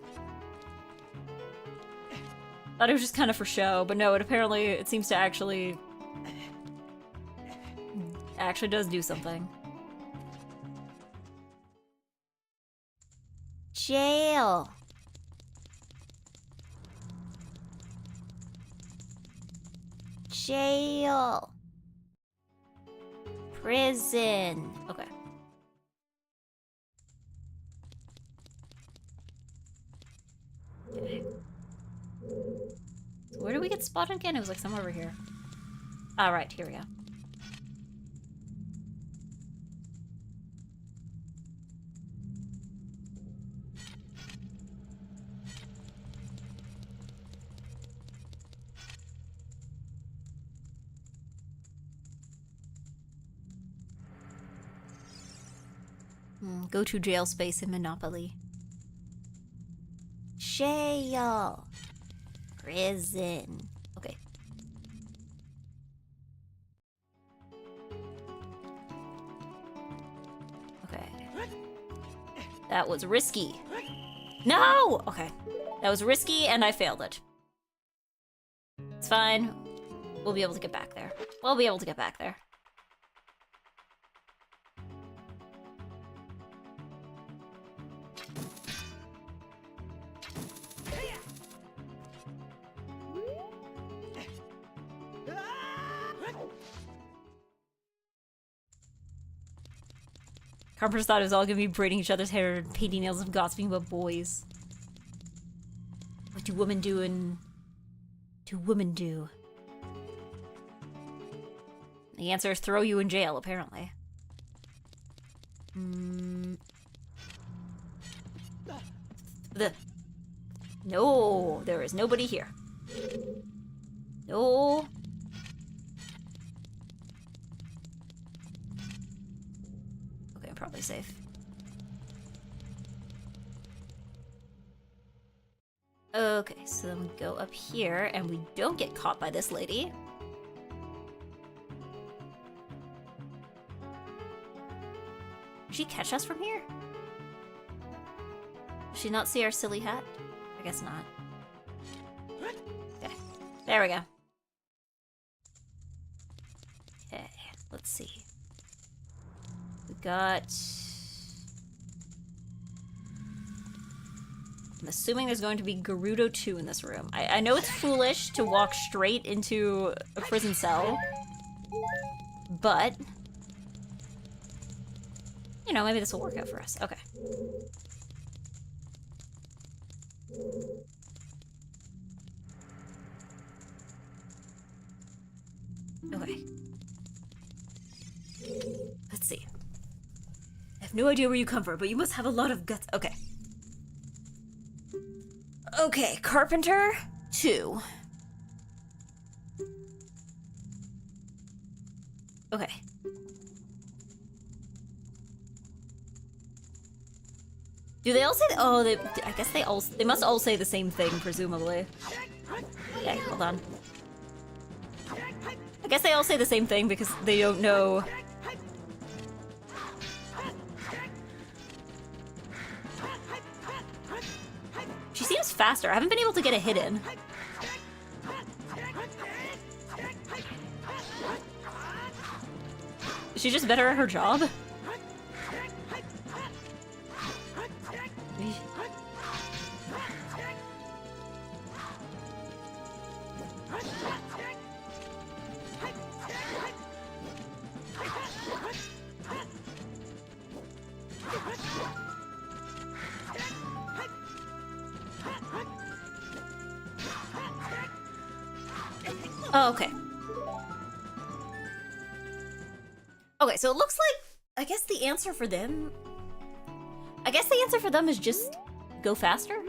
Thought it was just kind of for show, but no, it seems to actually does do something. Jail. Jail. Prison. Okay. Okay. So where did we get spotted again? It was like somewhere over here. All right, here we go. Go to jail space in Monopoly. Jail. Prison. Okay. Okay. That was risky. No! Okay. That was risky and I failed it. It's fine. We'll be able to get back there. We'll be able to get back there. Carpenters thought it was all gonna be braiding each other's hair and painting nails and gossiping about boys. What do women do and do women do? The answer is throw you in jail, apparently. No, there is nobody here. No. Okay, I'm probably safe. Okay, so then we go up here and we don't get caught by this lady. Did she catch us from here? Does she not see our silly hat? I guess not. Okay, there we go. Okay, let's see. We got... I'm assuming there's going to be Gerudo 2 in this room. I know it's foolish to walk straight into a prison cell, but... you know, maybe this will work out for us. Okay. Okay. Let's see. I have no idea where you come from, but you must have a lot of guts. Okay. Okay, Carpenter 2. Okay. Do they all say that? Oh, I guess they must all say the same thing, presumably. Okay, hold on. I guess they all say the same thing because they don't know. She seems faster. I haven't been able to get a hit in. Is she just better at her job? Oh, okay. Okay, so it looks like, I guess the answer for them... I guess the answer for them is just go faster?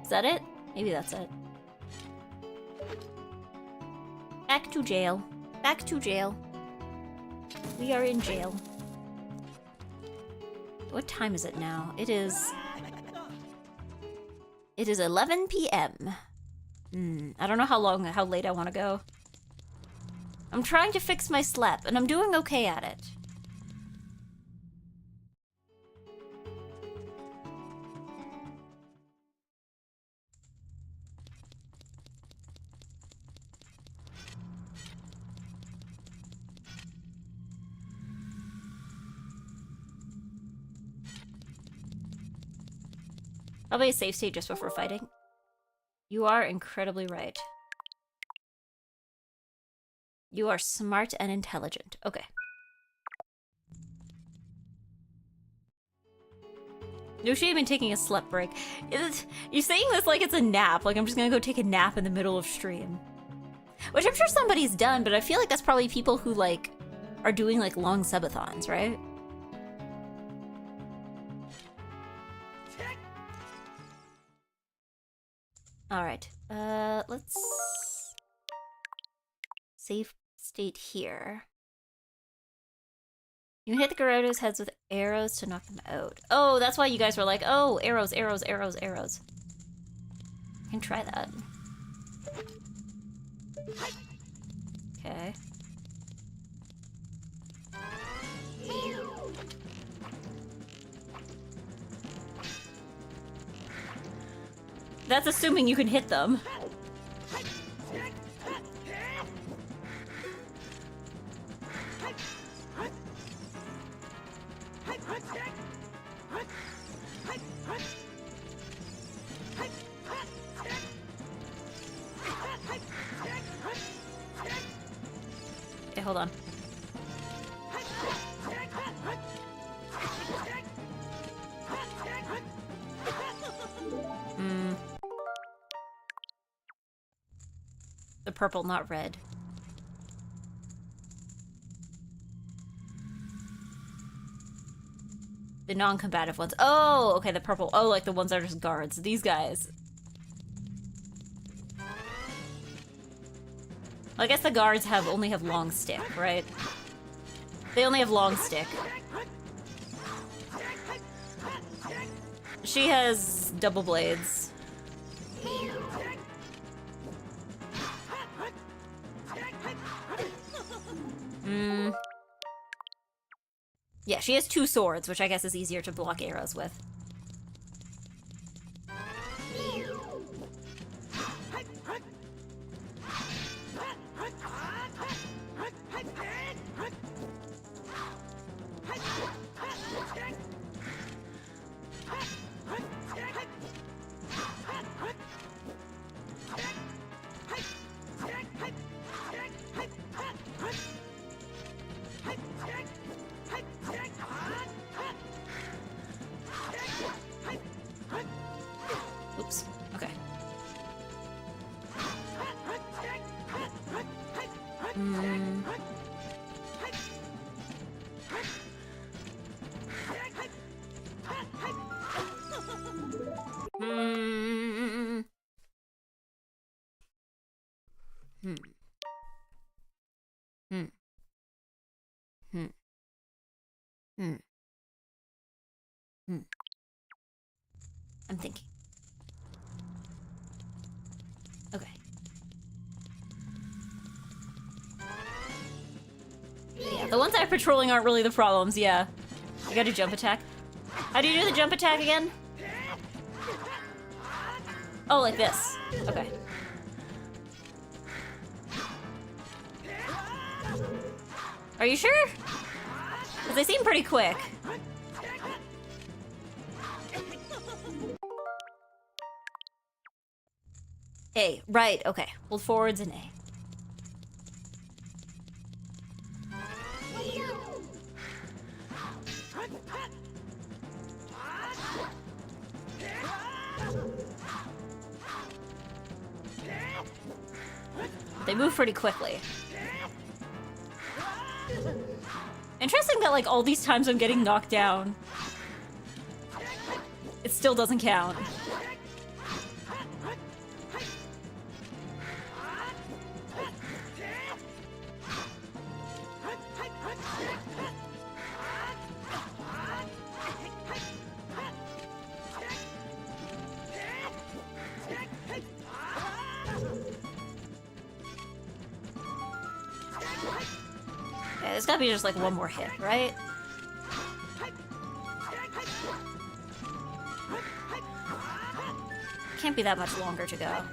Is that it? Maybe that's it. Back to jail. Back to jail. We are in jail. What time is it now? It is 11 p.m. I don't know how late I want to go. I'm trying to fix my slap, and I'm doing okay at it. Probably a safe state just before fighting. You are incredibly right. You are smart and intelligent. Okay. No shame in taking a sleep break. You're saying this like it's a nap. Like I'm just gonna go take a nap in the middle of stream. Which I'm sure somebody's done, but I feel like that's probably people who like are doing like long subathons, right? Alright, let's save state here. You can hit the Gerudo's heads with arrows to knock them out. Oh, that's why you guys were like, oh, arrows, arrows, arrows, arrows. I can try that. Okay. That's assuming you can hit them. Okay, hold on. The purple, not red. The non-combative ones. Oh, okay, the purple. Oh, like the ones that are just guards. These guys. Well, I guess the guards only have long stick, right? They only have long stick. She has double blades. Yeah, she has 2 swords, which I guess is easier to block arrows with. Oops. Okay. Hmm. Hmm. Hmm. Hmm. Hmm. Hmm. Hmm. I'm thinking. Okay. Yeah, the ones that are patrolling aren't really the problems, yeah. I got a jump attack. How do you do the jump attack again? Oh, like this. Okay. Are you sure? Because they seem pretty quick. A, right, okay. Hold forwards and A. They move pretty quickly. Interesting that, like, all these times I'm getting knocked down, it still doesn't count. Yeah, there's gotta be just, like, one more hit, right? Can't be that much longer to go.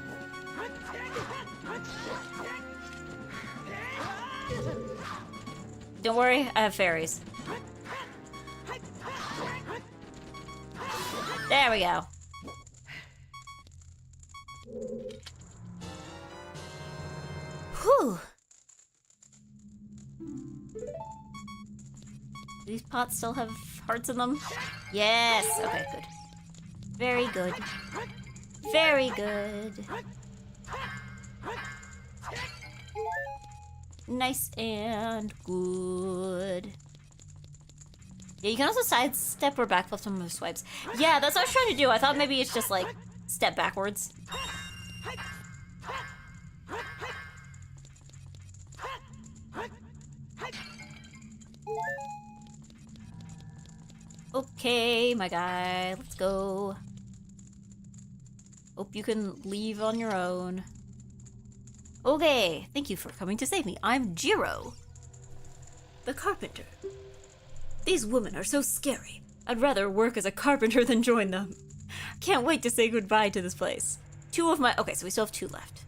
Don't worry, I have fairies. There we go. Whew. Do these pots still have hearts in them? Yes! Okay, good. Very good. Very good. Nice and good. Yeah, you can also sidestep or backflip some of the swipes. Yeah, that's what I was trying to do. I thought maybe it's just like step backwards. Okay, my guy, let's go. Hope you can leave on your own. Okay, thank you for coming to save me. I'm Jiro, the carpenter. These women are so scary. I'd rather work as a carpenter than join them. Can't wait to say goodbye to this place. 2 of my... Okay, so we still have 2 left.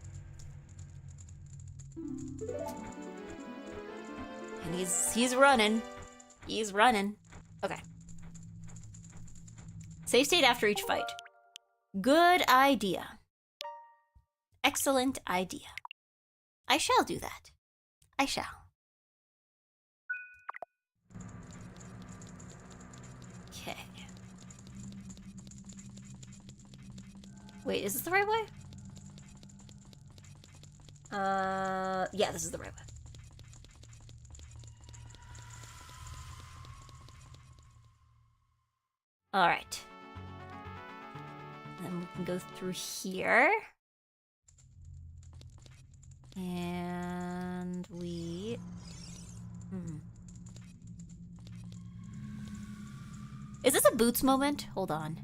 And he's running. He's running. Okay. Save state after each fight. Good idea. Excellent idea. I shall do that. I shall. Okay. Wait, is this the right way? Yeah, this is the right way. All right. Then we can go through here. And we... Is this a Boots moment? Hold on.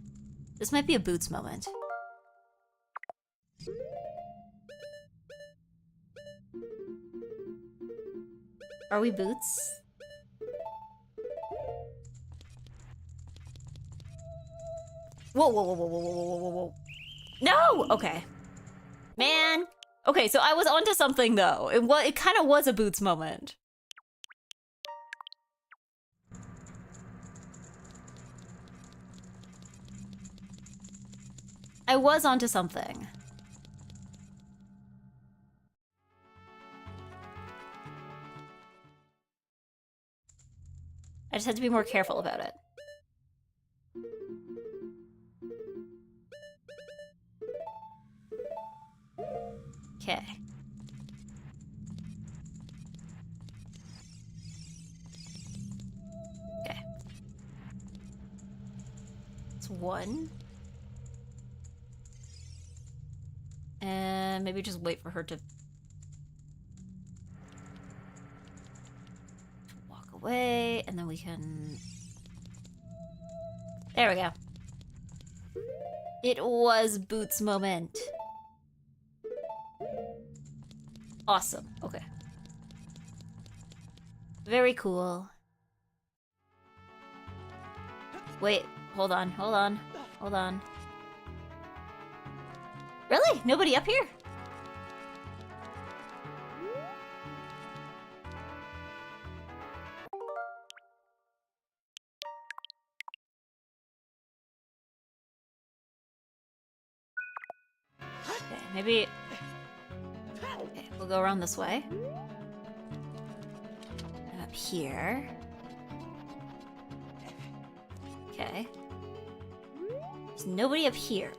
This might be a Boots moment. Are we Boots? Whoa, whoa, whoa, whoa, whoa, whoa, whoa, whoa, whoa. No! Okay. Man. Okay, so I was onto something, though. It kind of was a Boots moment. I was onto something. I just had to be more careful about it. Okay. Okay. It's one. And maybe just wait for her to walk away, and then we can... There we go. It was Boots' moment. Awesome. Okay. Very cool. Wait, hold on, hold on, hold on. Really? Nobody up here? Okay, maybe... Okay, we'll go around this way. And up here. Okay. There's nobody up here,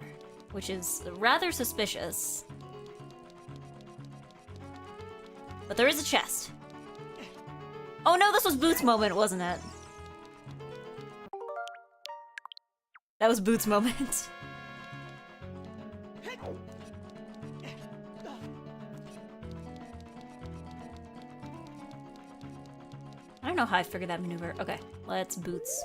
which is rather suspicious. But there is a chest. Oh no, this was Boots' moment, wasn't it? That was Boots' moment. I don't know how I figured that maneuver. Okay, let's Boots.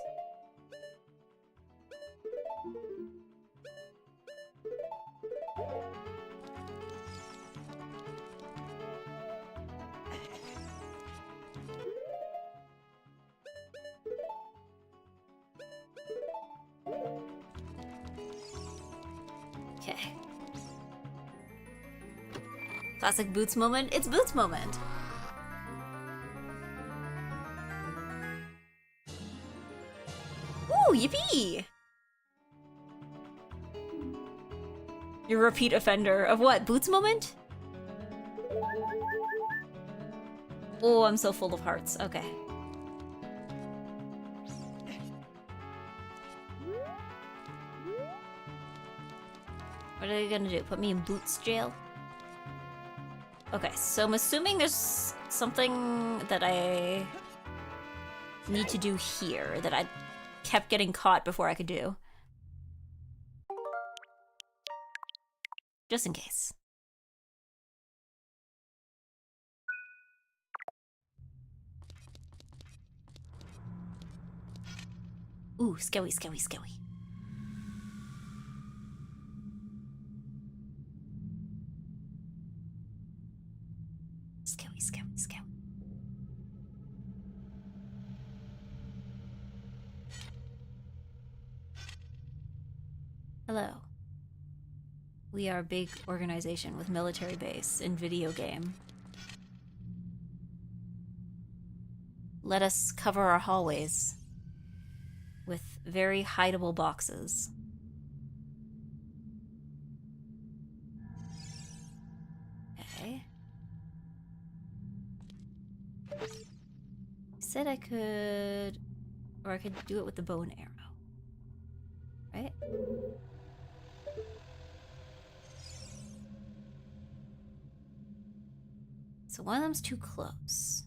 Okay. Classic Boots moment. It's Boots' moment. Ooh, yippee! You're a repeat offender of what? Boots' moment? Oh, I'm so full of hearts. Okay. What are they gonna do? Put me in Boots jail? Okay, so I'm assuming there's something that I need to do here that I kept getting caught before I could do. Just in case. Ooh, scowy, scowy, scowy. Scowy, scowy, scowy. Hello. We are a big organization with military base and video game. Let us cover our hallways with very hideable boxes. Okay. Said I could... Or I could do it with the bow and arrow. Right? So one of them's too close.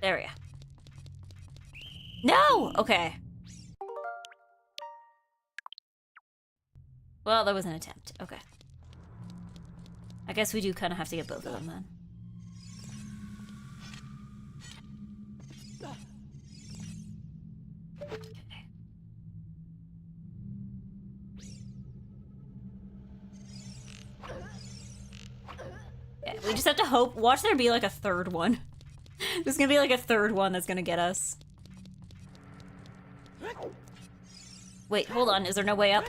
There we go. No! Okay. Well, that was an attempt. Okay. I guess we do kind of have to get both of them then. Okay, we just have to hope. Watch there be like a third one. There's gonna be like a third one that's gonna get us. Wait, hold on. Is there no way up?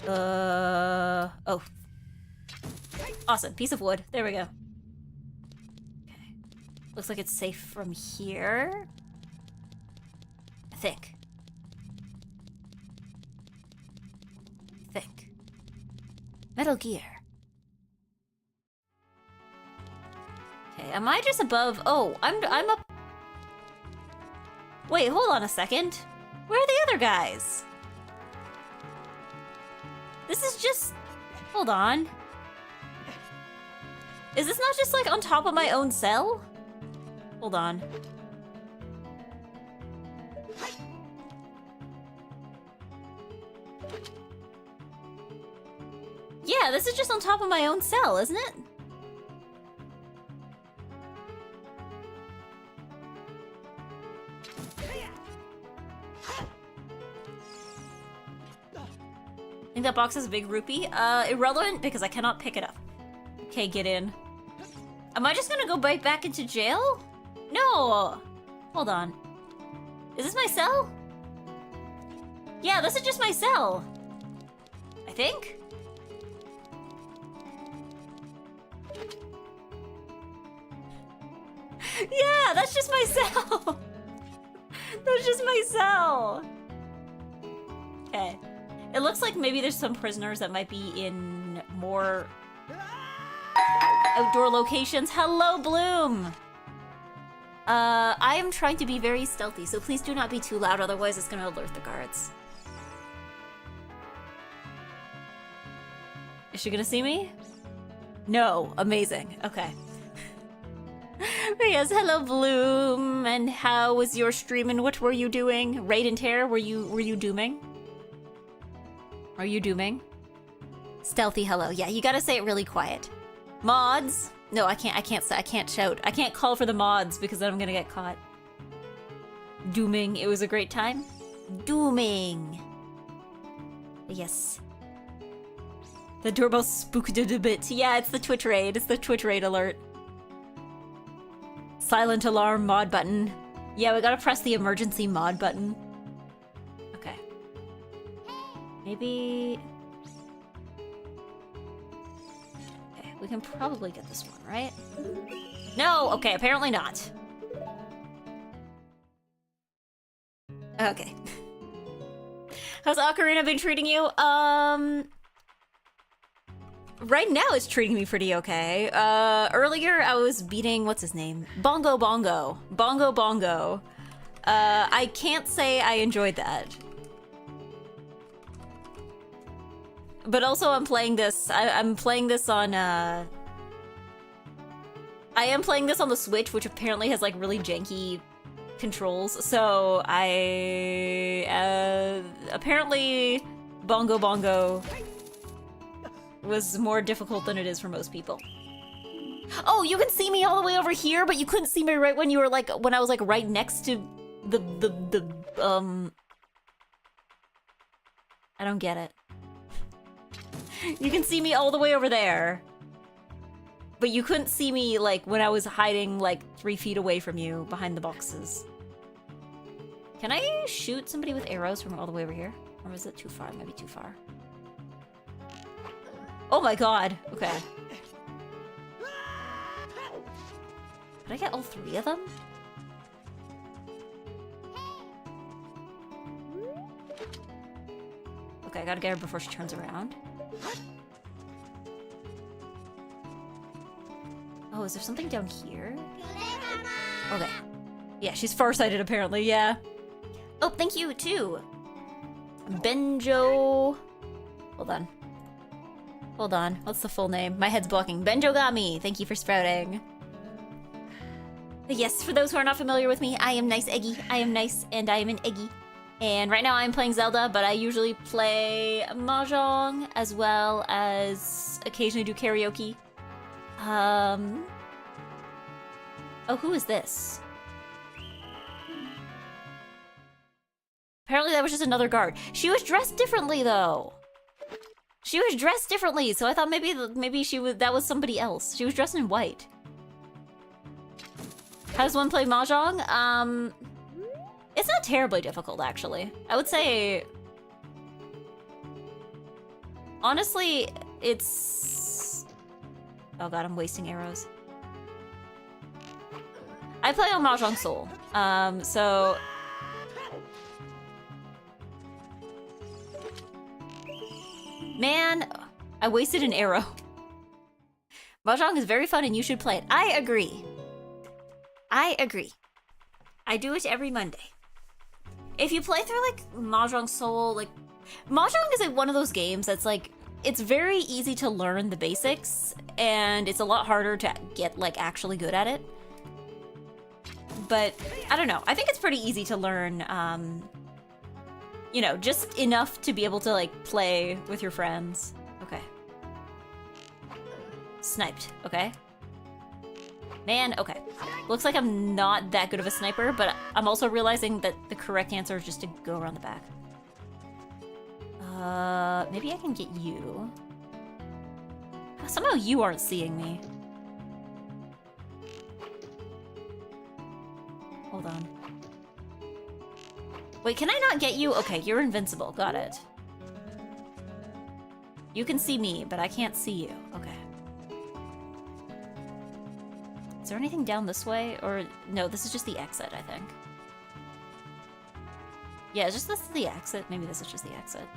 Oh. Awesome. Piece of wood. There we go. Okay. Looks like it's safe from here. I think. Metal Gear. Okay, am I just above? Oh, I'm up. Wait, hold on a second. Where are the other guys? This is just... Hold on. Is this not just like on top of my own cell? Hold on. Yeah, this is just on top of my own cell, isn't it? I think that box has a big rupee. Irrelevant because I cannot pick it up. Okay, get in. Am I just gonna go right back into jail? No! Hold on. Is this my cell? Yeah, this is just my cell. I think? Yeah, that's just my cell. That's just my cell. Okay. It looks like maybe there's some prisoners that might be in more outdoor locations. Hello, Bloom! I am trying to be very stealthy, so please do not be too loud, otherwise it's gonna alert the guards. Is she gonna see me? No. Amazing. Okay. But yes, hello, Bloom. And how was your stream and what were you doing? Raid and Tear, were you dooming? Are you dooming? Stealthy hello. Yeah, you gotta say it really quiet. Mods? No, I can't shout. I can't call for the mods because then I'm gonna get caught. Dooming. It was a great time. Dooming. Yes. The doorbell spooked it a bit. Yeah, it's the Twitch raid. It's the Twitch raid alert. Silent alarm mod button. Yeah, we gotta press the emergency mod button. Okay. Maybe... Okay, we can probably get this one, right? No! Okay, apparently not. Okay. How's Ocarina been treating you? Right now it's treating me pretty okay. Earlier I was beating, what's his name? Bongo Bongo. Bongo Bongo. I can't say I enjoyed that. But also I'm playing this, I'm playing this on, I am playing this on the Switch, which apparently has like really janky controls. So apparently Bongo Bongo was more difficult than it is for most people. Oh, you can see me all the way over here, but you couldn't see me right when you were like, when I was like right next to I don't get it. You can see me all the way over there. But you couldn't see me like when I was hiding like 3 feet away from you behind the boxes. Can I shoot somebody with arrows from all the way over here? Or is it too far? Maybe too far. Oh my god. Okay. Did I get all 3 of them? Okay, I gotta get her before she turns around. Oh, is there something down here? Okay. Yeah, she's farsighted apparently, yeah. Oh, thank you too. Benjo... Hold on. Hold on. What's the full name? My head's blocking. Benjogami! Thank you for sprouting. Yes, for those who are not familiar with me, I am NiceEggy. I am nice and I am an Eggy. And right now I'm playing Zelda, but I usually play Mahjong as well as occasionally do karaoke. Oh, who is this? Apparently that was just another guard. She was dressed differently though. She was dressed differently, so I thought maybe that was somebody else. She was dressed in white. How does one play Mahjong? It's not terribly difficult, actually. I would say... Honestly, it's... Oh god, I'm wasting arrows. I play on Mahjong Soul, so... Man, I wasted an arrow. Mahjong is very fun and you should play it. I agree. I agree. I do it every Monday. If you play through, like, Mahjong Soul, like... Mahjong is like one of those games that's like, it's very easy to learn the basics, and it's a lot harder to get, like, actually good at it. But, I don't know, I think it's pretty easy to learn, you know, just enough to be able to, like, play with your friends. Okay. Sniped, okay. Man, okay. Looks like I'm not that good of a sniper, but I'm also realizing that the correct answer is just to go around the back. Maybe I can get you. Somehow you aren't seeing me. Hold on. Wait, can I not get you? Okay, you're invincible. Got it. You can see me, but I can't see you. Okay. Is there anything down this way? Or, no, this is just the exit, I think. Yeah, just this is the exit. Maybe this is just the exit.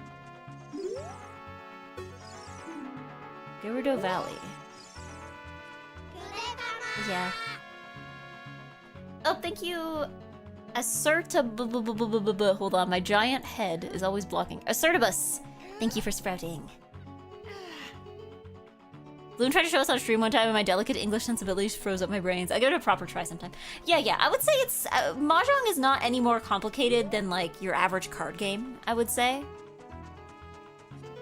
Gerudo Valley. Yeah. Oh, thank you. Hold on, my giant head is always blocking. Assertibus! Thank you for sprouting. Bloom tried to show us on stream one time and my delicate English sensibilities froze up my brains. I give it a proper try sometime. Yeah, I would say it's... Mahjong is not any more complicated than, like, your average card game, I would say.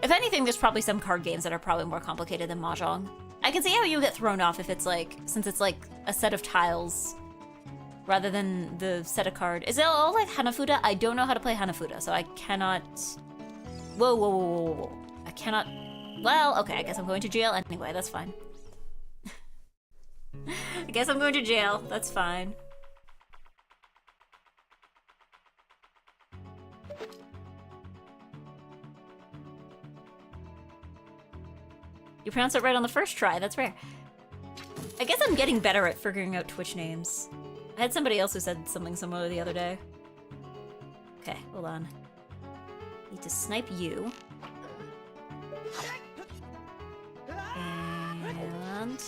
If anything, there's probably some card games that are probably more complicated than Mahjong. I can see how you get thrown off if it's, like... Since it's, like, a set of tiles rather than the set of card. Is it all, like, Hanafuda? I don't know how to play Hanafuda, so I cannot... Whoa. I cannot... Well, okay, I guess I'm going to jail anyway, that's fine. I guess I'm going to jail, that's fine. You pronounced it right on the first try, that's rare. I guess I'm getting better at figuring out Twitch names. I had somebody else who said something similar the other day. Okay, hold on. Need to snipe you. And...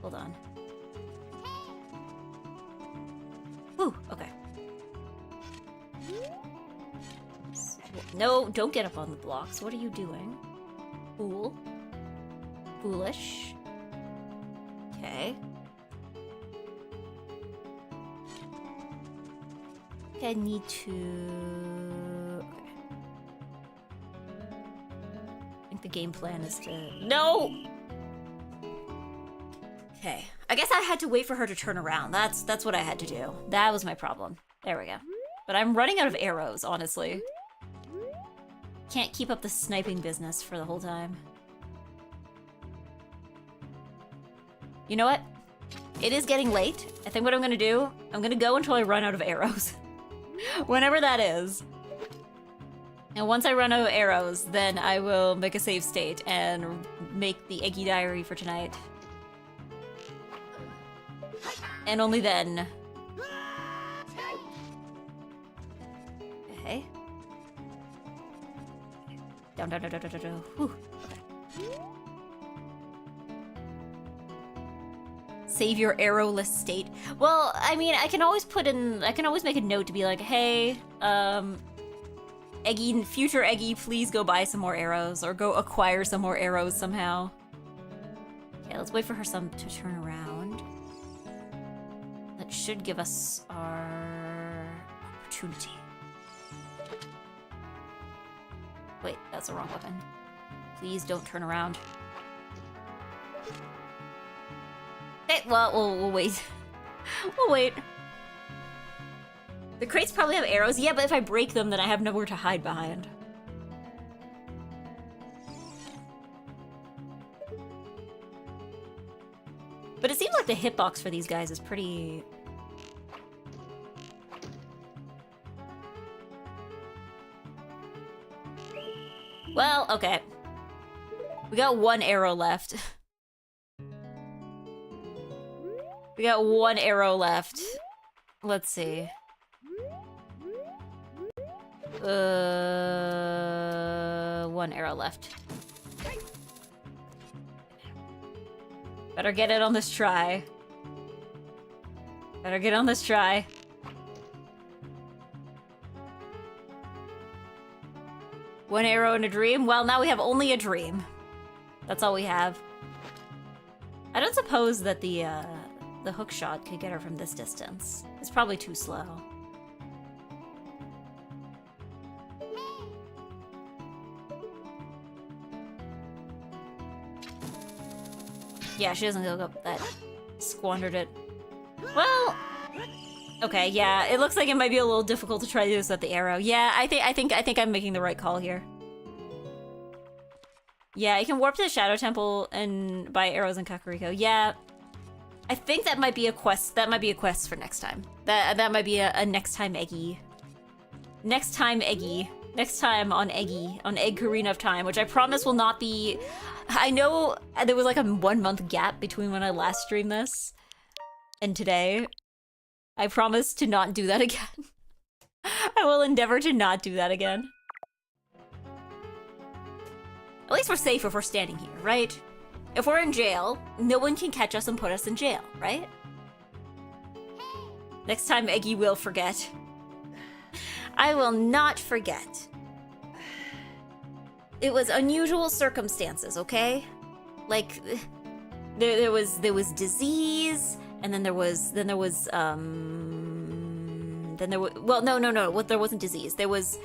Hold on. Whew, okay. No, don't get up on the blocks. What are you doing? Fool. Foolish. Okay. I need to... Okay. I think the game plan is to... No! Okay. I guess I had to wait for her to turn around. That's what I had to do. That was my problem. There we go. But I'm running out of arrows, honestly. Can't keep up the sniping business for the whole time. You know what? It is getting late. I think what I'm gonna do, I'm gonna go until I run out of arrows. Whenever that is. And once I run out of arrows, then I will make a save state and make the Eggy diary for tonight. And only then. Okay. Down. Whew. Okay. Save your arrowless state. Well, I mean, I can always make a note to be like, hey, Eggy, future Eggy, please go buy some more arrows or go acquire some more arrows somehow. Okay, let's wait for her to turn around. That should give us our opportunity. Wait, that's the wrong weapon. Please don't turn around. Okay, well, we'll wait. We'll wait. The crates probably have arrows. Yeah, but if I break them, then I have nowhere to hide behind. But it seems like the hitbox for these guys is pretty Well, okay. We got 1 arrow left. We got 1 arrow left. Let's see. 1 arrow left. Better get it on this try. Better get on this try. One arrow and a dream? Well, now we have only a dream. That's all we have. I don't suppose that the hook shot could get her from this distance. It's probably too slow. Yeah, she doesn't go up that. Squandered it. Well, okay, yeah, it looks like it might be a little difficult to try to do this with the arrow. Yeah, I think I'm making the right call here. Yeah, you can warp to the Shadow Temple and buy arrows in Kakariko. Yeah, I think that might be a quest. That might be a quest for next time. That might be a next time EGGY. Next time EGGY. Next time on EGGY, on Ocarina of Time, which I promise will not be. I know there was like a 1 month gap between when I last streamed this and today. I promise to not do that again. I will endeavor to not do that again. At least we're safe if we're standing here, right? If we're in jail, no one can catch us and put us in jail, right? Next time EGGY will forget. I will not forget. It was unusual circumstances, okay? Like, there was disease, and then there was well, no, there wasn't disease. There was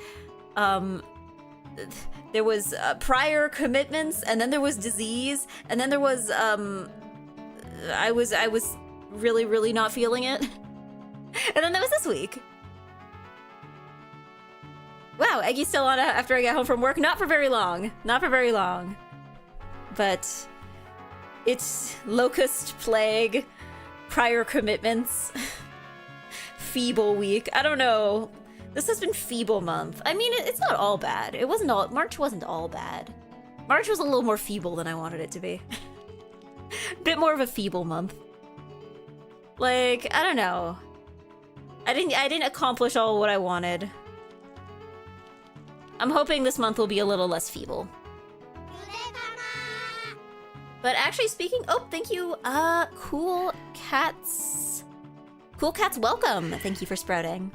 prior commitments, and then there was disease, and then there was I was really not feeling it. And then there was this week. Wow, EGGY's still on after I get home from work. Not for very long. Not for very long. But it's locust plague, prior commitments, feeble week. I don't know. This has been feeble month. I mean, it's not all bad. It wasn't all. March wasn't all bad. March was a little more feeble than I wanted it to be. Bit more of a feeble month. Like, I don't know. I didn't accomplish all what I wanted. I'm hoping this month will be a little less feeble. But actually speaking, oh, thank you, Cool Cats. Cool Cats, welcome. Thank you for sprouting.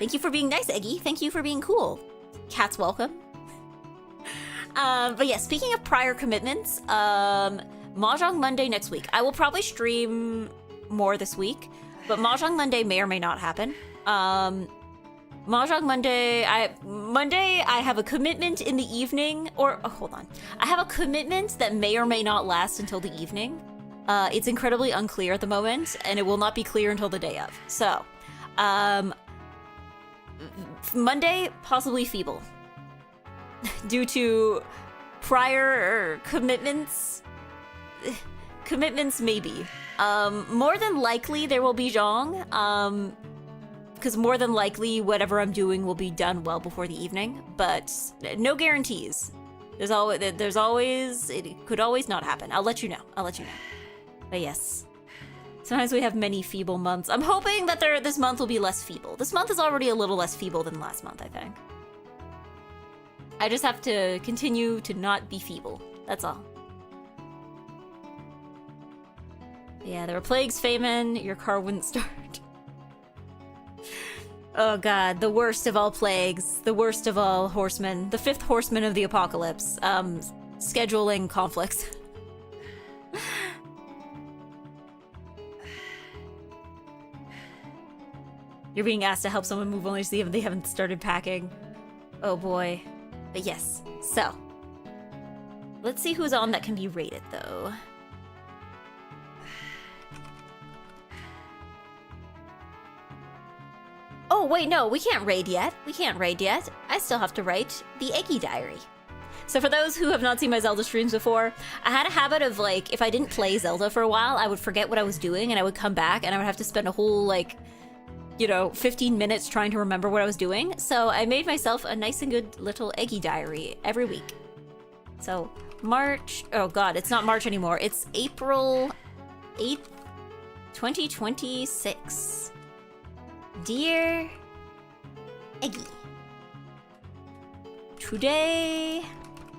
Thank you for being nice, EGGY. Thank you for being cool. Cats, welcome. But yeah, speaking of prior commitments, Mahjong Monday next week. I will probably stream more this week, but Mahjong Monday may or may not happen. Mahjong Monday, I have a commitment in the evening, or, oh, hold on. I have a commitment that may or may not last until the evening. It's incredibly unclear at the moment, and it will not be clear until the day of. So, Monday, possibly feeble. Due to prior commitments. Commitments, maybe. More than likely, there will be Zhong. Because more than likely, whatever I'm doing will be done well before the evening, but no guarantees. There's always, it could always not happen. I'll let you know. But yes, sometimes we have many feeble months. I'm hoping that this month will be less feeble. This month is already a little less feeble than last month, I think. I just have to continue to not be feeble. That's all. Yeah, there were plagues, famine, your car wouldn't start. Oh god, the worst of all plagues, the worst of all horsemen, the fifth horseman of the apocalypse, scheduling conflicts. You're being asked to help someone move only to see if they haven't started packing. Oh boy. But yes, so. Let's see who's on that can be rated though. Oh, wait, no, we can't raid yet. I still have to write the EGGY diary. So for those who have not seen my Zelda streams before, I had a habit of, like, if I didn't play Zelda for a while, I would forget what I was doing, and I would come back, and I would have to spend a whole, like, 15 minutes trying to remember what I was doing. So I made myself a nice and good little EGGY diary every week. So March, oh god, it's not March anymore. It's April 8th, 2026. Dear Eggy, today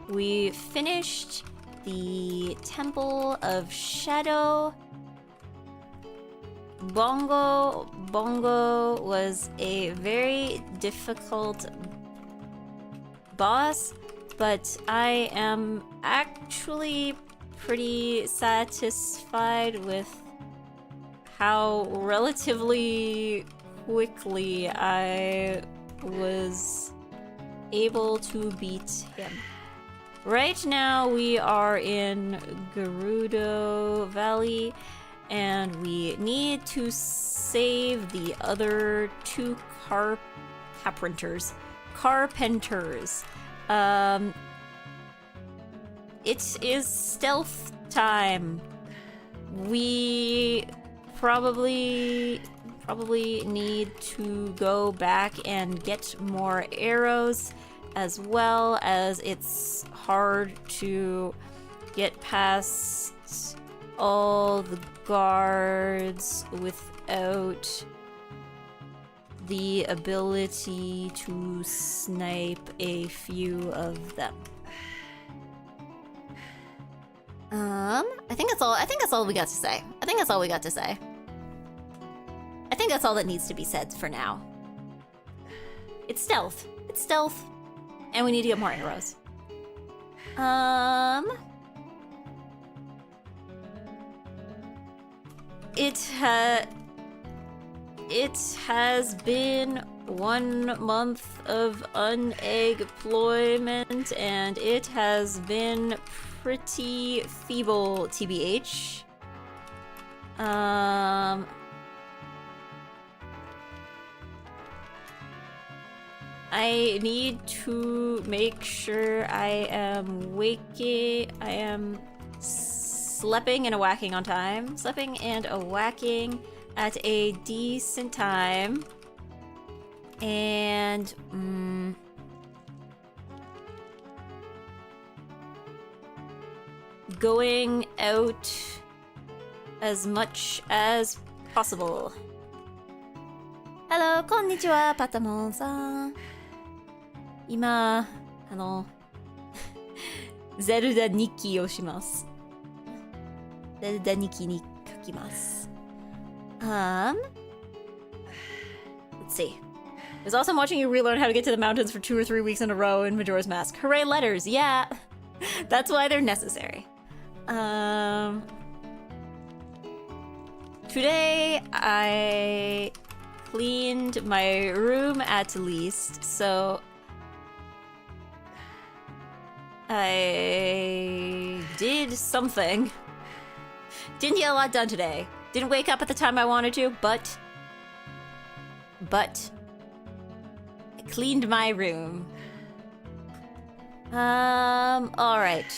we finished the Temple of Shadow. Bongo was a very difficult boss, but I am actually pretty satisfied with how relatively quickly I was able to beat him. Right now we are in Gerudo Valley, and we need to save the other two carpenters. It is stealth time. We probably need to go back and get more arrows, as well as it's hard to get past all the guards without the ability to snipe a few of them. I think that's all we got to say. I think that's all that needs to be said for now. It's stealth. And we need to get more arrows. It has been 1 month of unemployment, and it has been pretty feeble, TBH. I need to make sure I am sleeping and a whacking on time. Sleeping and a whacking at a decent time. And, going out as much as possible. Hello, konnichiwa, Patamon-san. 今、ゼルダ日記をします。ゼルダ日記に書きます。Let's see. It was awesome watching you relearn how to get to the mountains for 2 or 3 weeks in a row in Majora's Mask. Hooray letters, yeah! That's why they're necessary. Today, I cleaned my room at least, so I did something. Didn't get a lot done today. Didn't wake up at the time I wanted to, but I cleaned my room. Alright.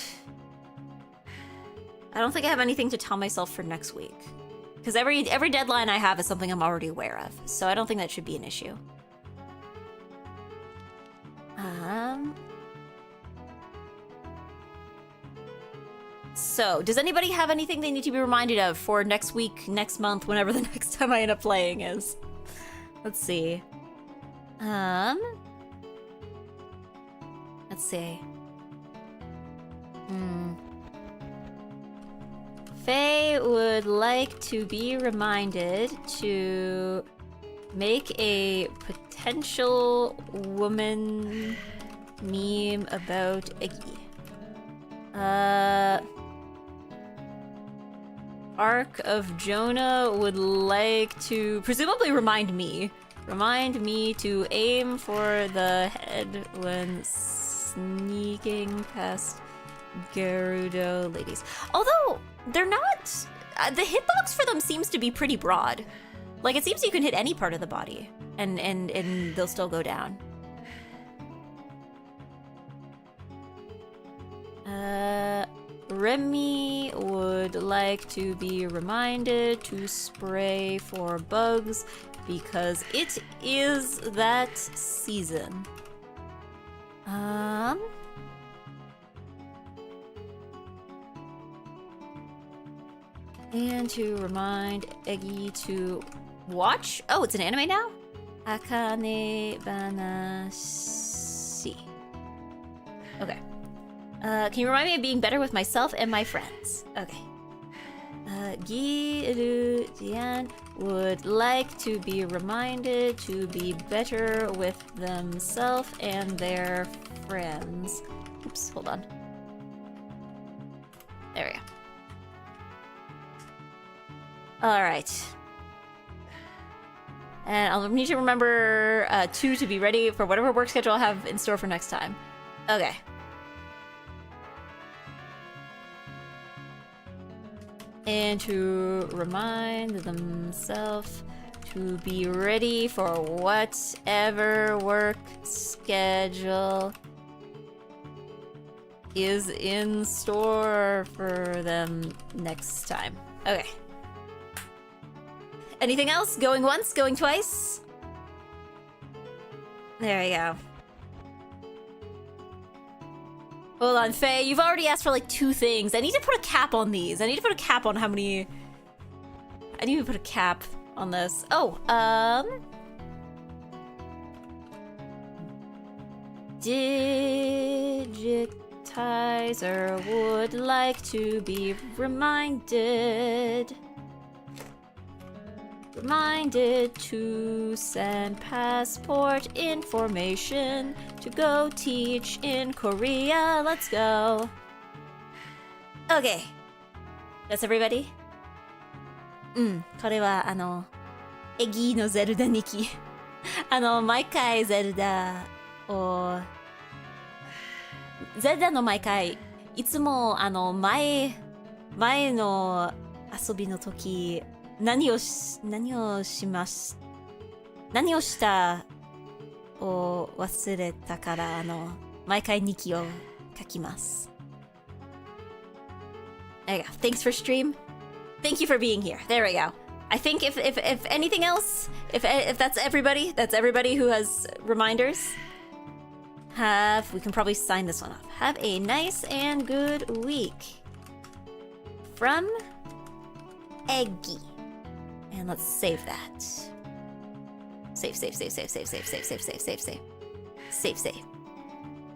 I don't think I have anything to tell myself for next week. Because every deadline I have is something I'm already aware of, so I don't think that should be an issue. So, does anybody have anything they need to be reminded of for next week, next month, whenever the next time I end up playing is? Let's see. Let's see. Faye would like to be reminded to make a potential woman meme about EGGY. Arc of Jonah would like to presumably remind me to aim for the head when sneaking past Gerudo ladies. Although they're not, the hitbox for them seems to be pretty broad. Like, it seems you can hit any part of the body and they'll still go down. Remy would like to be reminded to spray for bugs because it is that season. And to remind Eggy to watch. Oh, it's an anime now? Akane Banashi. Okay. Can you remind me of being better with myself and my friends? Okay. Giru Jian would like to be reminded to be better with themselves and their friends. Oops, hold on. There we go. Alright. And I'll need to remember 2 to be ready for whatever work schedule I'll have in store for next time. Okay. And to remind themselves to be ready for whatever work schedule is in store for them next time. Okay. Anything else? Going once? Going twice? There we go. Hold on, Faye. You've already asked for like 2 things. I need to put a cap on these. I need to put a cap on how many... I need to put a cap on this. Oh, Digitizer would like to be reminded to send passport information to go teach in Korea. Let's go. Okay. That's everybody? これはEGGY のゼルダ日記。毎回ゼルダの毎回、いつも前の遊びの時、何をしたを忘れたから毎回日記を書きます。There you go. Thanks for stream. Thank you for being here. There we go. I think if anything else, if that's everybody who has reminders, we can probably sign this one off. Have a nice and good week. From EGGY. And let's save that. Save. Save.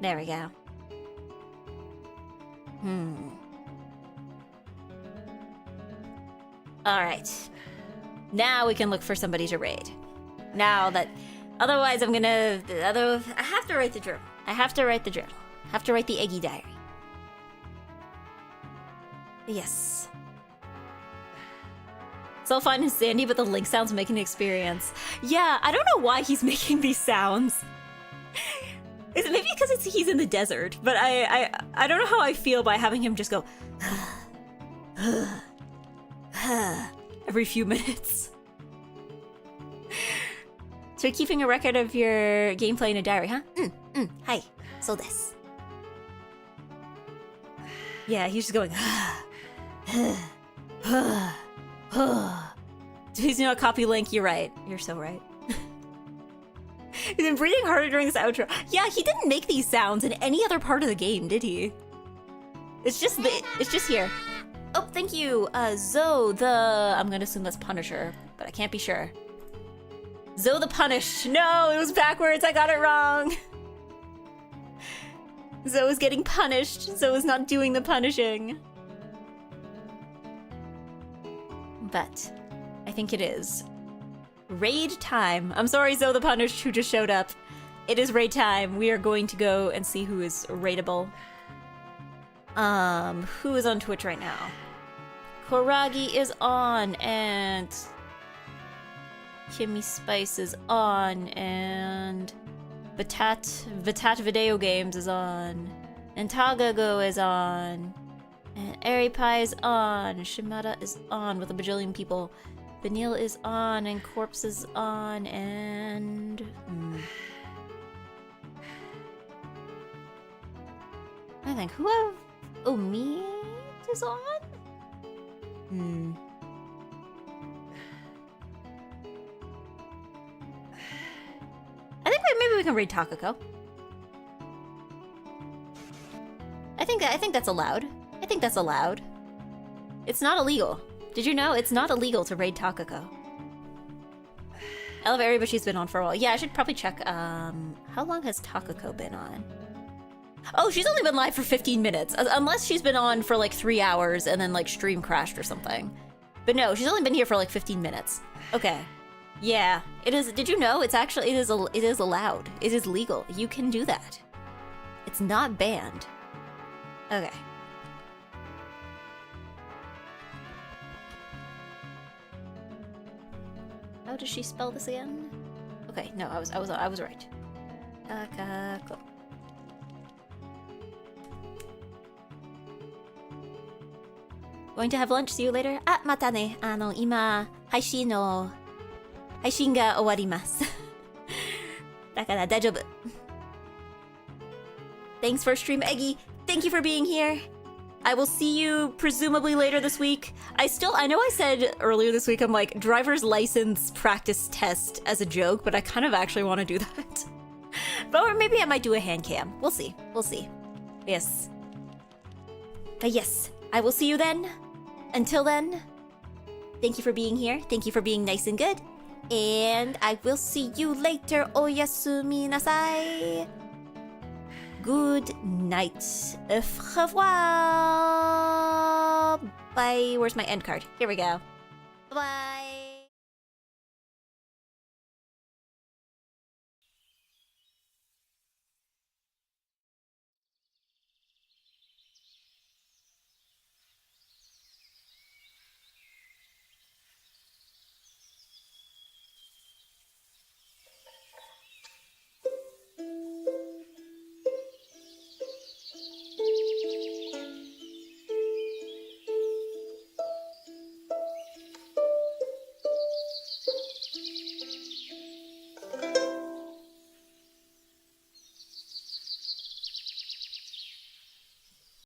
There we go. Alright. Now we can look for somebody to raid. Now that... Otherwise I'm gonna... I have to write the journal. I have to write the EGGY diary. Yes. It's all fine and sandy, but the link sounds make an experience. Yeah, I don't know why he's making these sounds. Is it maybe because he's in the desert? But I don't know how I feel by having him just go every few minutes. So you're keeping a record of your gameplay in a diary, huh? Hi, so desu. Yeah, he's just going Please do not copy link. You're right. You're so right. He's been breathing harder during this outro. Yeah, he didn't make these sounds in any other part of the game, did he? It's just here. Oh, thank you, Zoe the... I'm gonna assume that's Punisher, but I can't be sure. Zoe the Punished. No, it was backwards. I got it wrong. Zoe's getting punished. Zoe's not doing the punishing. But I think it is raid time. I'm sorry, Zoe the Punished, who just showed up. It is raid time. We are going to go and see who is raidable. Who is on Twitch right now? Koragi is on, and Kimmy Spice is on, and Vitat Video Games is on, and Tagago is on, and Aripai is on, Shimada is on with a bajillion people, Vanille is on, and Corpse is on, and... I think who have... Omid is on? I think maybe we can read Takako. I think that's allowed. I think that's allowed. It's not illegal. Did you know it's not illegal to raid Takako? I love everybody, she's been on for a while. Yeah, I should probably check, how long has Takako been on? Oh, she's only been live for 15 minutes. Unless she's been on for like 3 hours and then like stream crashed or something. But no, she's only been here for like 15 minutes. Okay. Yeah, it is. Did you know it's actually, it is allowed. It is legal. You can do that. It's not banned. Okay. How does she spell this again? Okay, no, I was right. Takako. Going to have lunch. See you later. Ah, mata ne. 今配信が終わります。だから大丈夫。Thanks for stream, Eggy. Thank you for being here. I will see you presumably later this week. I know I said earlier this week, I'm like, driver's license practice test as a joke, but I kind of actually want to do that. But or maybe I might do a hand cam. We'll see. We'll see. Yes. But yes, I will see you then. Until then, thank you for being here. Thank you for being nice and good. And I will see you later. Oyasumi nasai. Good night. Au revoir. Bye. Where's my end card? Here we go. Bye.